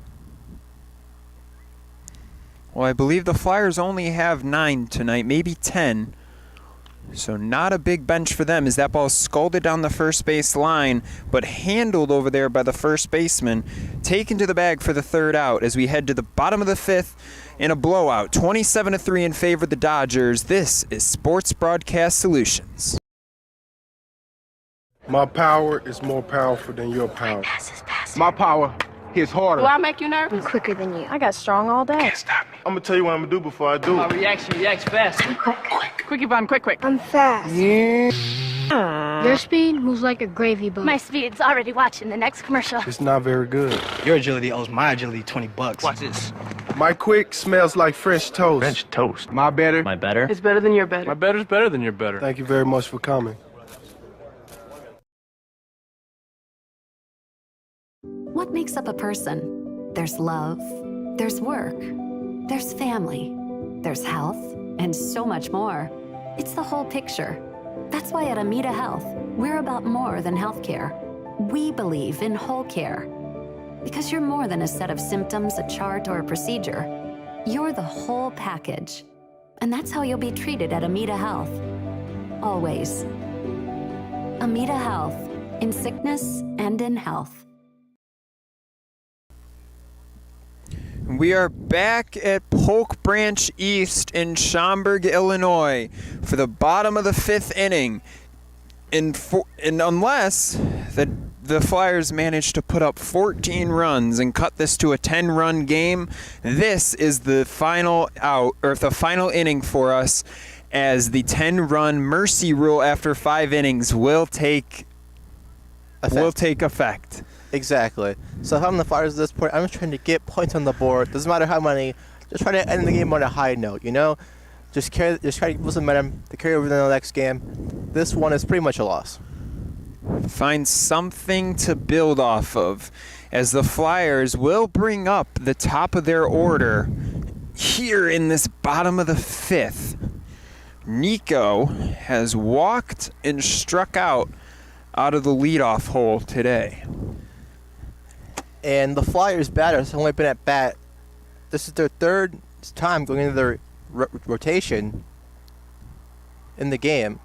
Speaker 17: Well, I believe the Flyers only have 9 tonight, maybe 10. So not a big bench for them as that ball is scolded down the first base line, but handled over there by the first baseman, taken to the bag for the third out as we head to the bottom of the fifth in a blowout. 27-3 in favor of the Dodgers. This is Sports Broadcast Solutions.
Speaker 9: My power is more powerful than your power. My power hits harder.
Speaker 11: Do I make you nervous?
Speaker 12: I'm quicker than you. I got strong all day.
Speaker 9: Can't stop me. I'm gonna tell you what I'm gonna do before I do.
Speaker 11: Reacts fast. Quick, Yvonne, quick.
Speaker 12: I'm fast. Your speed moves like a gravy boat.
Speaker 13: My speed's already watching the next commercial.
Speaker 9: It's not very good.
Speaker 10: Your agility owes my agility $20.
Speaker 11: Watch this.
Speaker 9: My quick smells like French toast.
Speaker 10: French toast.
Speaker 9: My better.
Speaker 11: My better? It's better than your better.
Speaker 10: My better's better than your better.
Speaker 9: Thank you very much for coming.
Speaker 14: What makes up a person? There's love, there's work, there's family, there's health, and so much more. It's the whole picture. That's why at Amita Health, we're about more than healthcare. We believe in whole care. Because you're more than a set of symptoms, a chart, or a procedure. You're the whole package. And that's how you'll be treated at Amita Health. Always. Amita Health, in sickness and in health.
Speaker 17: We are back at Polk Branch East in Schaumburg, Illinois for the bottom of the fifth inning. And unless the Flyers manage to put up 14 runs and cut this to a 10-run game, this is the final out, or the final inning for us, as the 10-run mercy rule after 5 innings will take effect.
Speaker 16: Exactly. So if I'm the Flyers at this point, I'm just trying to get points on the board. Doesn't matter how many. Just try to end the game on a high note, you know? Just try to keep some momentum to carry over to the next game. This one is pretty much a loss.
Speaker 17: Find something to build off of, as the Flyers will bring up the top of their order here in this bottom of the fifth. Nico has walked and struck out of the leadoff hole today.
Speaker 16: And the Flyers batters have only been at bat. This is their third time going into their rotation in the game.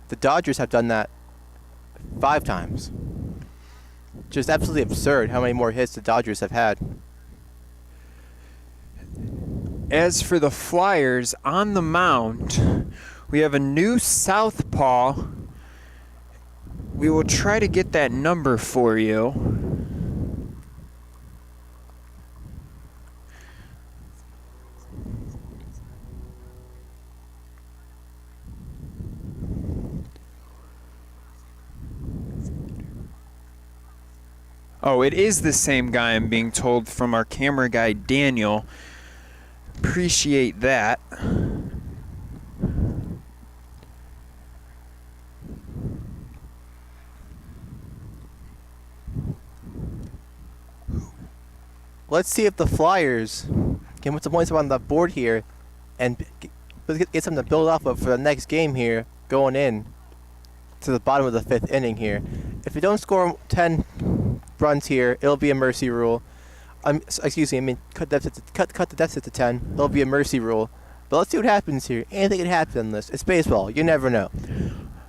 Speaker 16: The Dodgers have done that 5 times. Just absolutely absurd how many more hits the Dodgers have had.
Speaker 17: As for the Flyers on the mound, we have a new southpaw. We will try to get that number for you. Oh, it is the same guy, I'm being told, from our camera guy, Daniel. Appreciate that.
Speaker 16: Let's see if the Flyers can put some points on the board here and get something to build off of for the next game here, going in to the bottom of the 5th inning here. If we don't score 10 runs here, it'll be a mercy rule. Cut the deficit to 10. It'll be a mercy rule. But let's see what happens here. Anything can happen in this. It's baseball. You never know.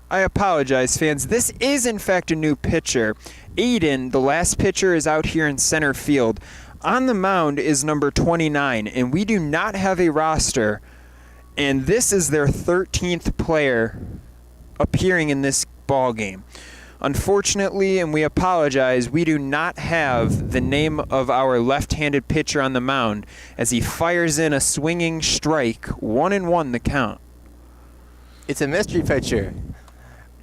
Speaker 17: I apologize, fans. This is, in fact, a new pitcher. Aiden, the last pitcher, is out here in center field. On the mound is number 29, and we do not have a roster. And this is their 13th player appearing in this ball game. Unfortunately, and we apologize, we do not have the name of our left-handed pitcher on the mound as he fires in a swinging strike, 1-1 the count.
Speaker 16: It's a mystery pitcher.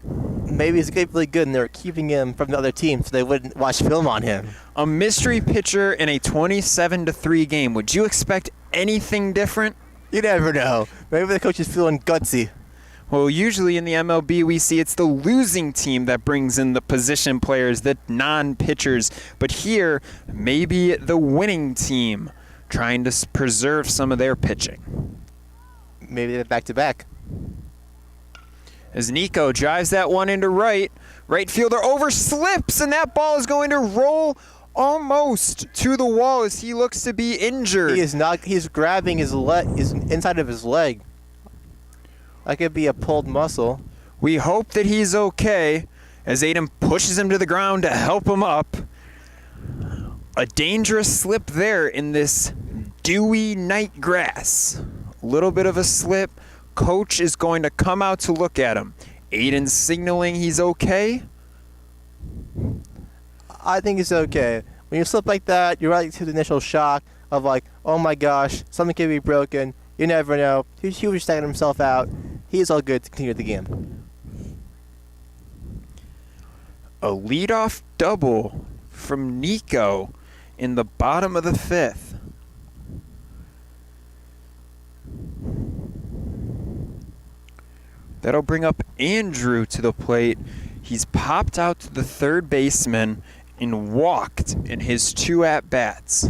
Speaker 16: Maybe he's really good and they're keeping him from the other team so they wouldn't watch film on him.
Speaker 17: A mystery pitcher in a 27-3 game. Would you expect anything different?
Speaker 16: You never know. Maybe the coach is feeling gutsy.
Speaker 17: Well, usually in the MLB, we see it's the losing team that brings in the position players, the non-pitchers. But here, maybe the winning team trying to preserve some of their pitching.
Speaker 16: Maybe they're back-to-back.
Speaker 17: As Nico drives that one into right, right fielder overslips, and that ball is going to roll almost to the wall as he looks to be injured.
Speaker 16: He is not. He's grabbing his inside of his leg. That could be a pulled muscle.
Speaker 17: We hope that he's okay as Aiden pushes him to the ground to help him up. A dangerous slip there in this dewy night grass. A little bit of a slip. Coach is going to come out to look at him. Aiden's signaling he's okay.
Speaker 16: I think it's okay. When you slip like that, you're right to the initial shock of like, oh my gosh, something could be broken. You never know. He was taking himself out. He is all good to continue the game.
Speaker 17: A leadoff double from Nico in the bottom of the 5th. That'll bring up Andrew to the plate. He's popped out to the third baseman and walked in his 2 at-bats.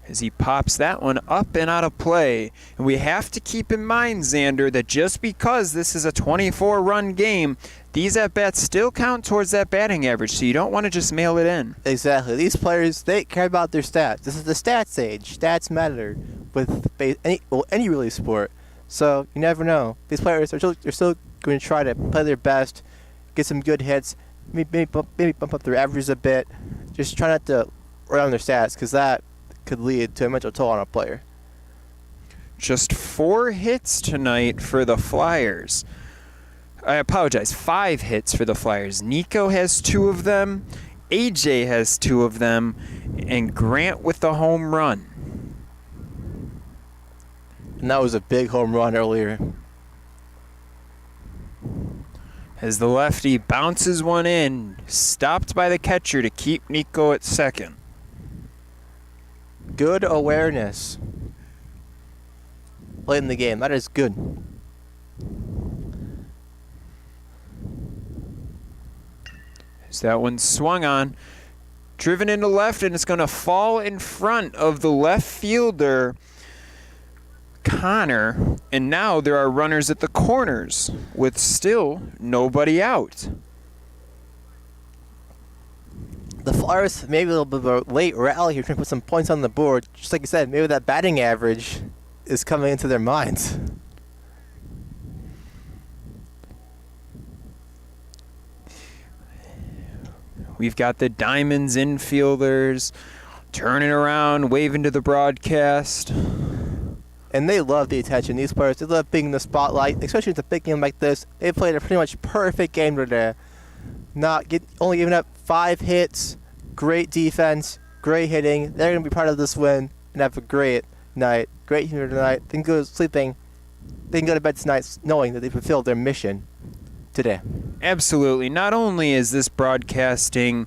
Speaker 17: As he pops that one up and out of play. And we have to keep in mind, Xander, that just because this is a 24-run game, these at-bats still count towards that batting average, so you don't want to just mail it in.
Speaker 16: Exactly. These players, they care about their stats. This is the stats age. Stats matter with any really sport. So you never know. These players are still going to try to play their best, get some good hits, maybe bump up their averages a bit. Just try not to run on their stats, because that could lead to a mental toll on a player.
Speaker 17: Just 4 hits tonight for the Flyers. I apologize, 5 hits for the Flyers. Nico has 2 of them, AJ has 2 of them, and Grant with the home run.
Speaker 16: And that was a big home run earlier.
Speaker 17: As the lefty bounces one in, stopped by the catcher to keep Nico at second.
Speaker 16: Good awareness late in the game. That is good.
Speaker 17: As that one swung on, driven into left, and it's going to fall in front of the left fielder, Connor. And now there are runners at the corners with still nobody out.
Speaker 16: The Flyers maybe a little bit of a late rally here, trying to put some points on the board. Just like I said, maybe that batting average is coming into their minds.
Speaker 17: We've got the Diamonds infielders turning around, waving to the broadcast.
Speaker 16: And they love the attention. These players, they love being in the spotlight, especially with a big game like this. They played a pretty much perfect game today. Only giving up 5 hits, great defense, great hitting. They're going to be part of this win and have a great night. Great humor tonight. They can go sleeping. They can go to bed tonight knowing that they fulfilled their mission today.
Speaker 17: Absolutely. Not only is this broadcasting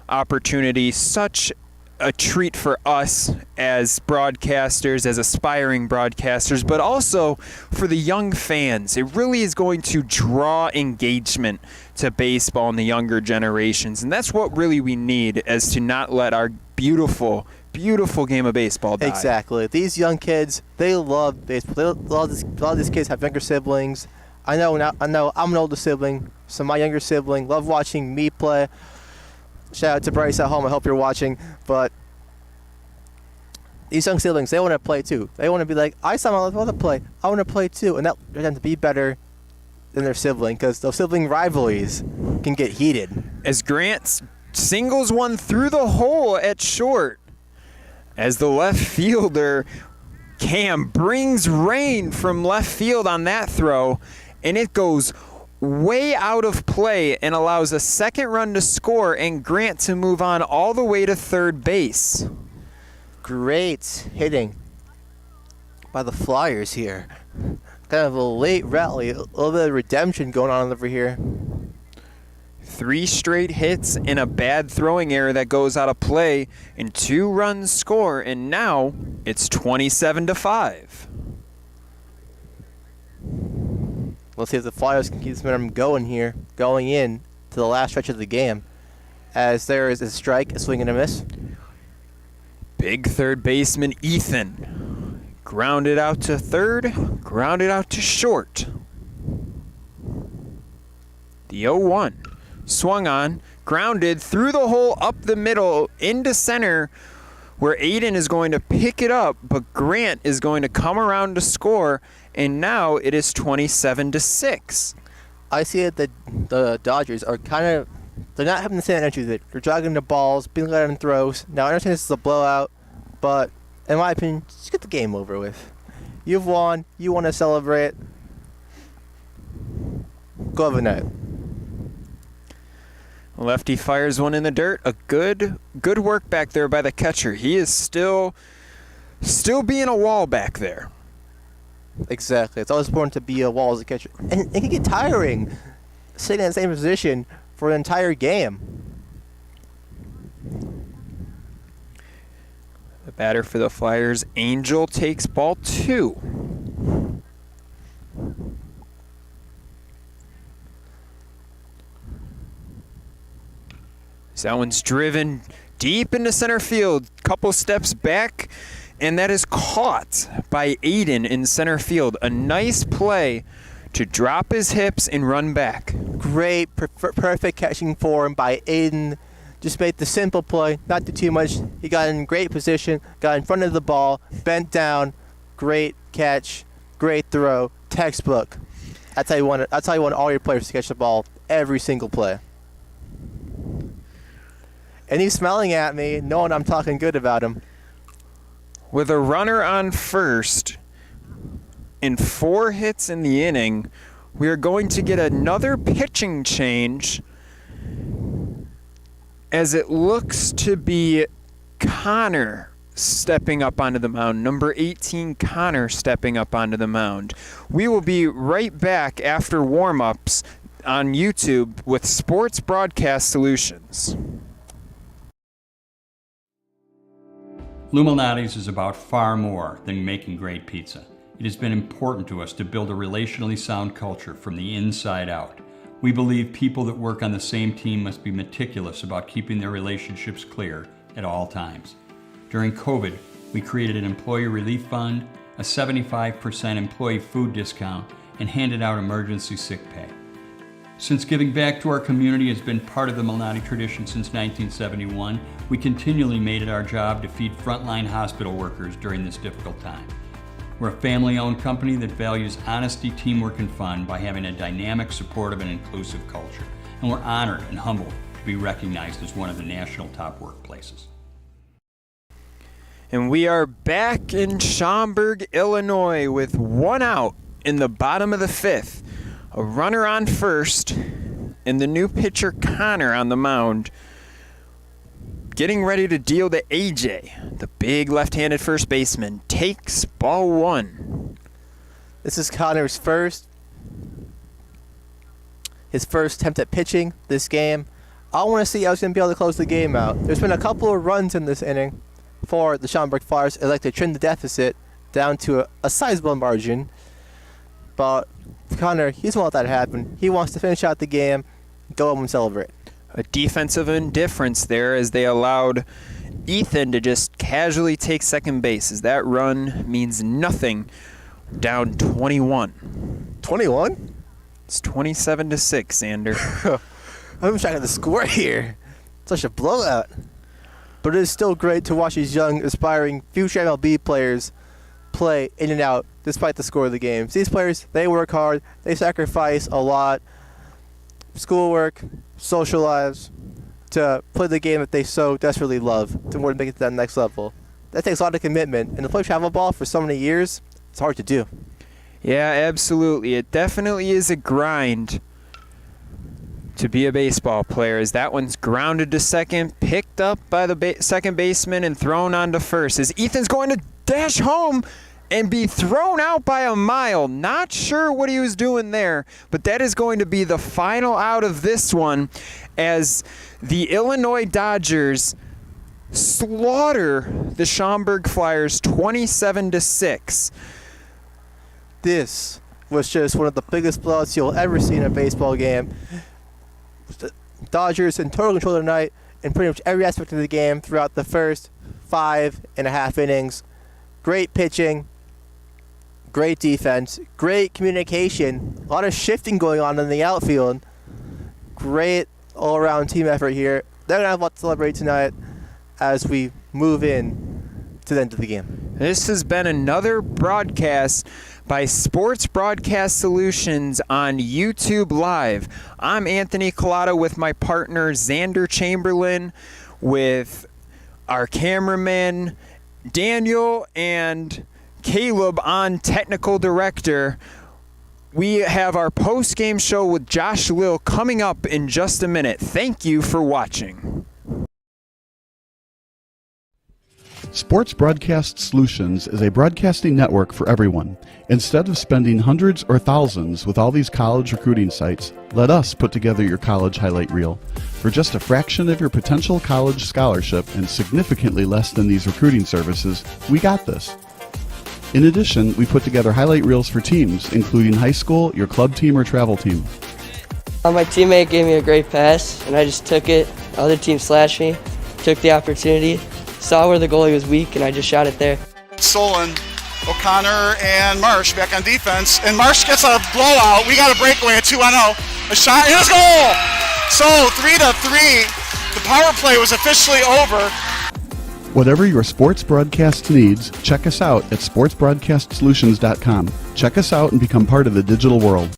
Speaker 17: opportunity such a treat for us as broadcasters, as aspiring broadcasters, but also for the young fans. It really is going to draw engagement to baseball in the younger generations, and that's what really we need, as to not let our beautiful game of baseball die.
Speaker 16: Exactly. These young kids, they love baseball. A lot of these kids have younger siblings. I know I'm an older sibling, so my younger sibling love watching me play. Shout out to Bryce at home. I hope you're watching. But these young siblings, they want to play too. They want to be like, I saw my brother play. I want to play too. And that led them to be better than their sibling, because those sibling rivalries can get heated.
Speaker 17: As Grant singles one through the hole at short, as the left fielder, Cam, brings rain from left field on that throw, and it goes way out of play and allows a second run to score and Grant to move on all the way to third base.
Speaker 16: Great hitting by the Flyers here. Kind of a late rally, a little bit of redemption going on over here.
Speaker 17: 3 straight hits and a bad throwing error that goes out of play, and 2 runs score, and now it's 27-5.
Speaker 16: Let's see if the Flyers can keep this momentum going here, going in to the last stretch of the game. As there is a strike, a swing and a miss.
Speaker 17: Big third baseman Ethan grounded out to third, grounded out to short. The 0-1 swung on, grounded through the hole, up the middle, into center, where Aiden is going to pick it up, but Grant is going to come around to score, and now it is 27-6.
Speaker 16: I see that the Dodgers are they're not having the same energy. They're jogging the balls, being let in throws. Now, I understand this is a blowout, but in my opinion, just get the game over with. You've won. You want to celebrate. Go have a night.
Speaker 17: Lefty fires one in the dirt. A good work back there by the catcher. He is still being a wall back there.
Speaker 16: Exactly. It's always important to be a wall as a catcher. And it can get tiring sitting in the same position for an entire game.
Speaker 17: The batter for the Flyers, Angel, takes ball 2. So that one's driven deep into center field. Couple steps back, and that is caught by Aiden in center field. A nice play to drop his hips and run back.
Speaker 16: Great, perfect catching form by Aiden. Just made the simple play, not do too much. He got in great position, got in front of the ball, bent down. Great catch, great throw, textbook. That's how you want it. That's how you want all your players to catch the ball every single play. And he's smiling at me, knowing I'm talking good about him.
Speaker 17: With a runner on first and 4 hits in the inning, we are going to get another pitching change, as it looks to be Connor stepping up onto the mound. Number 18, Connor, stepping up onto the mound. We will be right back after warm-ups on YouTube with Sports Broadcast Solutions.
Speaker 15: Lou Malnati's is about far more than making great pizza. It has been important to us to build a relationally sound culture from the inside out. We believe people that work on the same team must be meticulous about keeping their relationships clear at all times. During COVID, we created an employee relief fund, a 75% employee food discount, and handed out emergency sick pay. Since giving back to our community has been part of the Malnati tradition since 1971, we continually made it our job to feed frontline hospital workers during this difficult time. We're a family-owned company that values honesty, teamwork, and fun by having a dynamic, supportive, and inclusive culture. And we're honored and humbled to be recognized as one of the national top workplaces.
Speaker 17: And we are back in Schaumburg, Illinois, with 1 out in the bottom of the 5th. A runner on first, and the new pitcher Connor on the mound, getting ready to deal to AJ. The big left-handed first baseman takes ball 1.
Speaker 16: This is Connor's his first attempt at pitching this game. I want to see how he's going to be able to close the game out. There's been a couple of runs in this inning for the Schaumburg Flyers. I'd like to trim the deficit down to a sizable margin. But Connor, he doesn't want that to happen. He wants to finish out the game, go home and celebrate.
Speaker 17: A defensive indifference there, as they allowed Ethan to just casually take second base, as that run means nothing. Down 21.
Speaker 16: 21?
Speaker 17: It's 27-6, Xander.
Speaker 16: I'm trying to get the score here. Such a blowout. But it is still great to watch these young, aspiring future MLB players play in and out despite the score of the games. These players, they work hard. They sacrifice a lot. Schoolwork, social lives, to play the game that they so desperately love to more to make it to that next level. That takes a lot of commitment. And to play travel ball for so many years, it's hard to do.
Speaker 17: Yeah, absolutely. It definitely is a grind to be a baseball player, as that one's grounded to second, picked up by the second baseman, and thrown on to first, as Ethan's going to dash home and be thrown out by a mile. Not sure what he was doing there, but that is going to be the final out of this one, as the Illinois Dodgers slaughter the Schaumburg Flyers 27-6.
Speaker 16: This was just one of the biggest blowouts you'll ever see in a baseball game. The Dodgers in total control tonight in pretty much every aspect of the game throughout the first 5.5 innings. Great pitching, great defense, great communication, a lot of shifting going on in the outfield. Great all-around team effort here. They're going to have a lot to celebrate tonight as we move in to the end of the game.
Speaker 17: This has been another broadcast by Sports Broadcast Solutions on YouTube Live. I'm Anthony Collado with my partner Xander Chamberlain, with our cameraman Daniel and Caleb on technical director. We have our post-game show with Josh Lill coming up in just a minute. Thank you for watching.
Speaker 1: Sports Broadcast Solutions is a broadcasting network for everyone. Instead of spending hundreds or thousands with all these college recruiting sites, let us put together your college highlight reel. For just a fraction of your potential college scholarship and significantly less than these recruiting services, we got this. In addition, we put together highlight reels for teams, including high school, your club team, or travel team.
Speaker 2: My teammate gave me a great pass, and I just took it. The other team slashed me, took the opportunity, saw where the goalie was weak, and I just shot it there.
Speaker 3: Stolen. O'Connor and Marsh back on defense, and Marsh gets a blowout. We got a breakaway at 2-0. A shot, and a goal! So 3-3. The power play was officially over.
Speaker 1: Whatever your sports broadcast needs, check us out at sportsbroadcastsolutions.com. Check us out and become part of the digital world.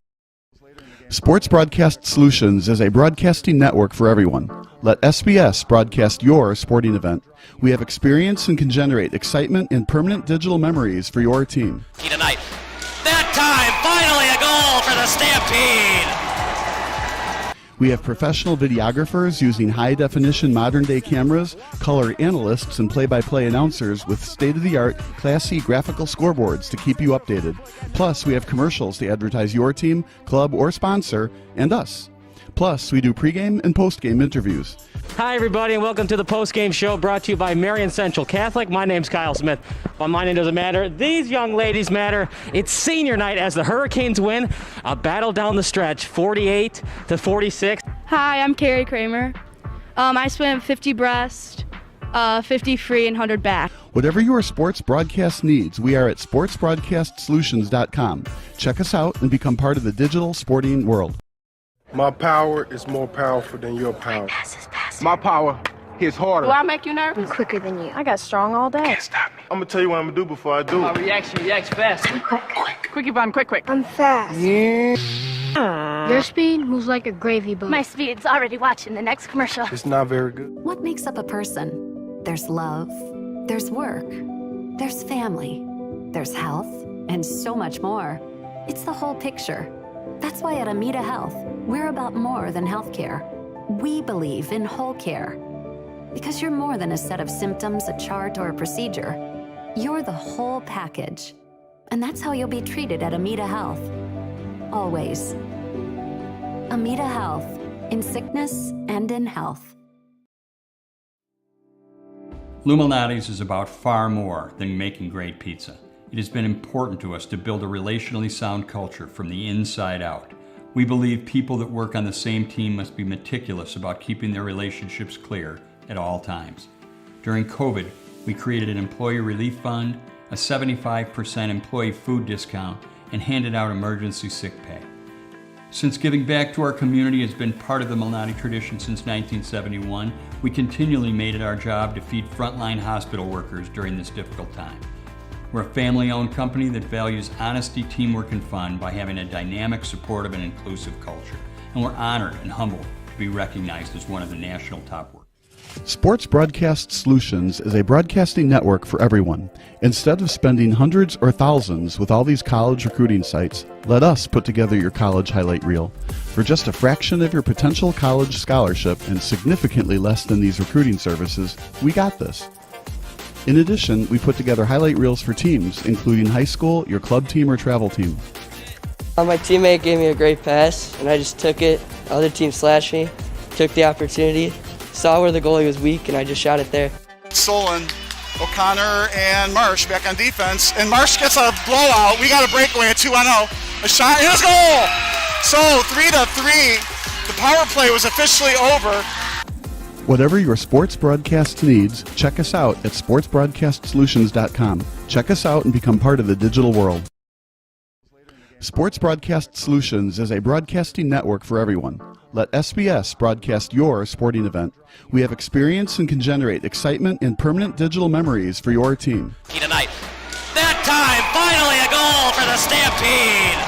Speaker 1: Sports Broadcast Solutions is a broadcasting network for everyone. Let SBS broadcast your sporting event. We have experience and can generate excitement and permanent digital memories for your team.
Speaker 18: Tonight. That time, finally a goal for the Stampede.
Speaker 1: We have professional videographers using high-definition modern-day cameras, color analysts, and play-by-play announcers with state-of-the-art, classy graphical scoreboards to keep you updated. Plus, we have commercials to advertise your team, club, or sponsor, and us. Plus, we do pregame and postgame interviews.
Speaker 5: Hi, everybody, and welcome to the post-game show brought to you by Marion Central Catholic. My name's Kyle Smith, but my name doesn't matter. These young ladies matter. It's senior night as the Hurricanes win a battle down the stretch, 48-46.
Speaker 6: Hi, I'm Carrie Kramer. I swim 50 breast, 50 free, and 100 back.
Speaker 1: Whatever your sports broadcast needs, we are at sportsbroadcastsolutions.com. Check us out and become part of the digital sporting world.
Speaker 9: My power is more powerful than your power. My power hits harder.
Speaker 11: Do I make you nervous?
Speaker 12: I'm quicker than you.
Speaker 8: I got strong all day.
Speaker 9: Can't stop me. I'm gonna tell you what I'm gonna do before I do it.
Speaker 11: React fast.
Speaker 12: I'm quick.
Speaker 11: Quick, Yvonne, quick.
Speaker 12: I'm fast. Your speed moves like a gravy boat.
Speaker 13: My speed's already watching the next commercial.
Speaker 9: It's not very good.
Speaker 14: What makes up a person? There's love, there's work, there's family, there's health, and so much more. It's the whole picture. That's why at Amita Health, we're about more than healthcare. We believe in whole care. Because you're more than a set of symptoms, a chart, or a procedure. You're the whole package. And that's how you'll be treated at Amita Health. Always. Amita Health, in sickness and in health.
Speaker 15: Luminati's is about far more than making great pizza. It has been important to us to build a relationally sound culture from the inside out. We believe people that work on the same team must be meticulous about keeping their relationships clear at all times. During COVID, we created an employee relief fund, a 75% employee food discount, and handed out emergency sick pay. Since giving back to our community has been part of the Malnati tradition since 1971, we continually made it our job to feed frontline hospital workers during this difficult time. We're a family-owned company that values honesty, teamwork, and fun by having a dynamic, supportive, and inclusive culture. And we're honored and humbled to be recognized as one of the national top workers.
Speaker 1: Sports Broadcast Solutions is a broadcasting network for everyone. Instead of spending hundreds or thousands with all these college recruiting sites, let us put together your college highlight reel. For just a fraction of your potential college scholarship and significantly less than these recruiting services, we got this. In addition, we put together highlight reels for teams, including high school, your club team, or travel team.
Speaker 2: My teammate gave me a great pass, and I just took it. The other team slashed me, took the opportunity, saw where the goalie was weak, and I just shot it there.
Speaker 3: Stolen. O'Connor and Marsh back on defense, and Marsh gets a blowout. We got a breakaway at 2-0. A shot, and a goal! So 3-3. The power play was officially over.
Speaker 1: Whatever your sports broadcast needs, check us out at sportsbroadcastsolutions.com. Check us out and become part of the digital world. Sports Broadcast Solutions is a broadcasting network for everyone. Let SBS broadcast your sporting event. We have experience and can generate excitement and permanent digital memories for your team.
Speaker 18: Tonight. That time, finally a goal for the Stampede.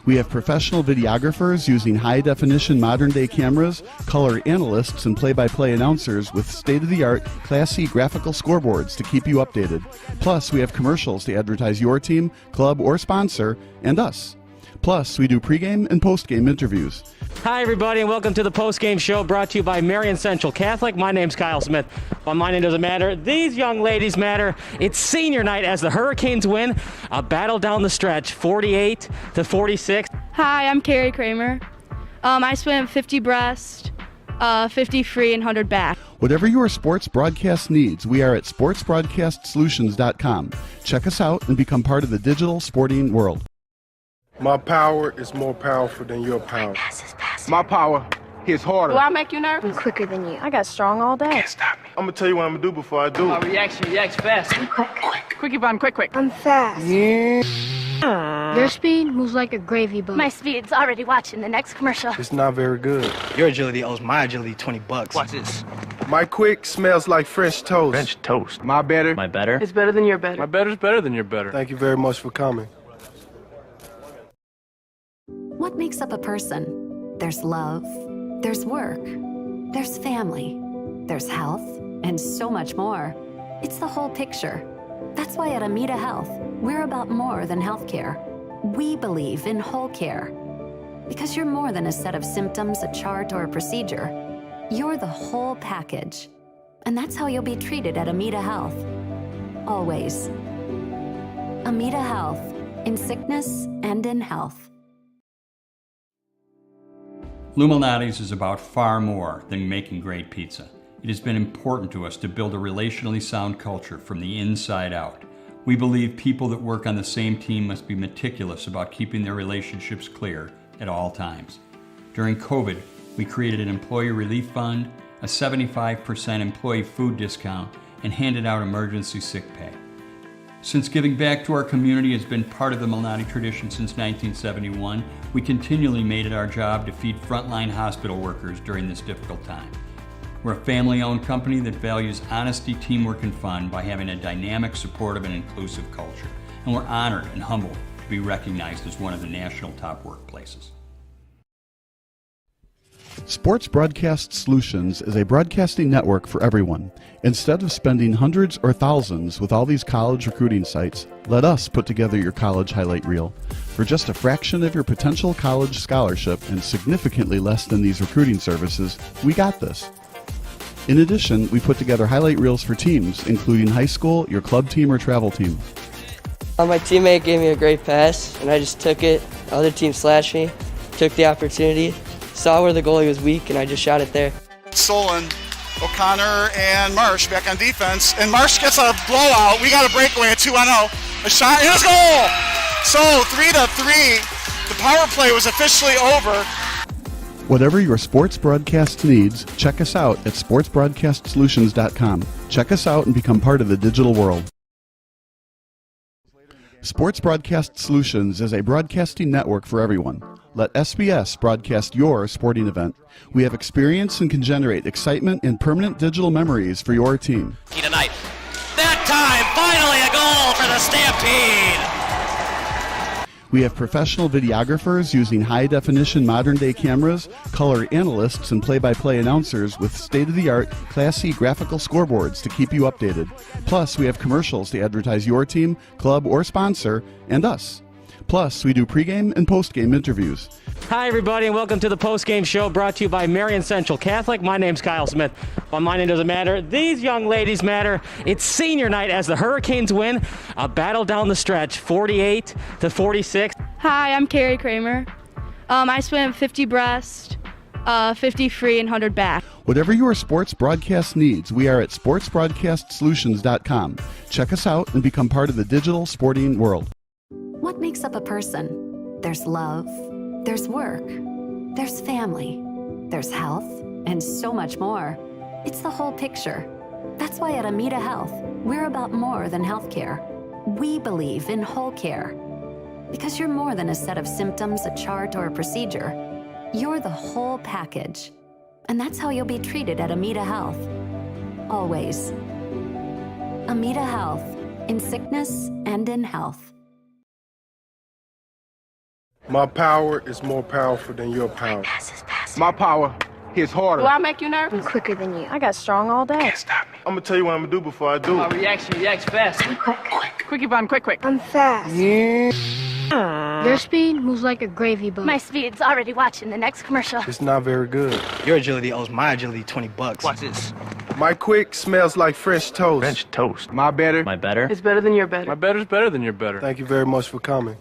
Speaker 1: We have professional videographers using high-definition modern-day cameras, color analysts, and play-by-play announcers with state-of-the-art, classy graphical scoreboards to keep you updated. Plus, we have commercials to advertise your team, club, or sponsor, and us. Plus, we do pregame and postgame interviews.
Speaker 5: Hi, everybody, and welcome to the postgame show brought to you by Marion Central Catholic. My name's Kyle Smith, but my name doesn't matter. These young ladies matter. It's senior night as the Hurricanes win a battle down the stretch, 48-46.
Speaker 6: Hi, I'm Carrie Kramer. I swim 50 breast, 50 free, and 100 back.
Speaker 1: Whatever your sports broadcast needs, we are at sportsbroadcastsolutions.com. Check us out and become part of the digital sporting world.
Speaker 9: My power is more powerful than your power. My power hits harder.
Speaker 11: Do I make you nervous?
Speaker 12: I'm quicker than you. I got strong all day.
Speaker 9: Can't stop me. I'm gonna tell you what I'm gonna do before I do it.
Speaker 11: React fast.
Speaker 12: I'm quick.
Speaker 11: Quick, Yvonne, quick.
Speaker 12: I'm fast. Your speed moves like a gravy boat.
Speaker 13: My speed's already watching the next commercial.
Speaker 9: It's not very good.
Speaker 10: Your agility owes my agility $20.
Speaker 18: Watch this.
Speaker 9: My quick smells like fresh toast.
Speaker 10: French toast.
Speaker 9: My better.
Speaker 10: My better?
Speaker 11: It's better than your better.
Speaker 10: My better's better than your better.
Speaker 9: Thank you very much for coming.
Speaker 14: What makes up a person? There's love, there's work, there's family, there's health, and so much more. It's the whole picture. That's why at Amita Health, we're about more than healthcare. We believe in whole care. Because you're more than a set of symptoms, a chart, or a procedure. You're the whole package. And that's how you'll be treated at Amita Health. Always. Amita Health, in sickness and in health.
Speaker 15: Lou Malnati's is about far more than making great pizza. It has been important to us to build a relationally sound culture from the inside out. We believe people that work on the same team must be meticulous about keeping their relationships clear at all times. During COVID, we created an employee relief fund, a 75% employee food discount, and handed out emergency sick pay. Since giving back to our community has been part of the Malnati tradition since 1971, we continually made it our job to feed frontline hospital workers during this difficult time. We're a family-owned company that values honesty, teamwork, and fun by having a dynamic, supportive, and inclusive culture. And we're honored and humbled to be recognized as one of the national top workplaces.
Speaker 1: Sports Broadcast Solutions is a broadcasting network for everyone. Instead of spending hundreds or thousands with all these college recruiting sites, let us put together your college highlight reel. For just a fraction of your potential college scholarship and significantly less than these recruiting services, we got this. In addition, we put together highlight reels for teams, including high school, your club team, or travel team.
Speaker 2: My teammate gave me a great pass, and I just took it. The other team slashed me, took the opportunity, saw where the goalie was weak, and I just shot it there.
Speaker 3: Solon, O'Connor, and Marsh back on defense. And Marsh gets a blowout. We got a breakaway at 2-0. A shot, and a goal! So 3-3. The power play was officially over.
Speaker 1: Whatever your sports broadcast needs, check us out at sportsbroadcastsolutions.com. Check us out and become part of the digital world. Sports Broadcast Solutions is a broadcasting network for everyone. Let SBS broadcast your sporting event. We have experience and can generate excitement and permanent digital memories for your team.
Speaker 18: Tonight. That time, finally a goal for the Stampede.
Speaker 1: We have professional videographers using high-definition modern-day cameras, color analysts, and play-by-play announcers with state-of-the-art, classy graphical scoreboards to keep you updated. Plus, we have commercials to advertise your team, club, or sponsor, and us. Plus, we do pregame and postgame interviews.
Speaker 5: Hi, everybody, and welcome to the postgame show brought to you by Marion Central Catholic. My name's Kyle Smith, but my name doesn't matter. These young ladies matter. It's senior night as the Hurricanes win a battle down the stretch, 48-46.
Speaker 6: Hi, I'm Carrie Kramer. I swim 50 breast, 50 free, and 100 back.
Speaker 1: Whatever your sports broadcast needs, we are at sportsbroadcastsolutions.com. Check us out and become part of the digital sporting world.
Speaker 14: What makes up a person? There's love, there's work, there's family, there's health, and so much more. It's the whole picture. That's why at Amita Health, we're about more than healthcare. We believe in whole care. Because you're more than a set of symptoms, a chart, or a procedure. You're the whole package. And that's how you'll be treated at Amita Health. Always. Amita Health. In sickness and in health.
Speaker 9: My power is more powerful than your power. My power hits harder.
Speaker 11: Do I make you nervous?
Speaker 12: I'm quicker than you.
Speaker 8: I got strong all day.
Speaker 9: Can't stop me. I'm gonna tell you what I'm gonna do before I do it.
Speaker 11: React fast.
Speaker 12: I'm quick.
Speaker 11: Quick, Yvonne, quick.
Speaker 12: I'm fast. Your speed moves like a gravy boat.
Speaker 13: My speed's already watching the next commercial.
Speaker 9: It's not very good.
Speaker 10: Your agility owes my agility $20.
Speaker 18: Watch this.
Speaker 9: My quick smells like fresh toast.
Speaker 10: French toast.
Speaker 9: My better.
Speaker 10: My better?
Speaker 11: It's better than your better.
Speaker 10: My better's better than your better.
Speaker 9: Thank you very much for coming.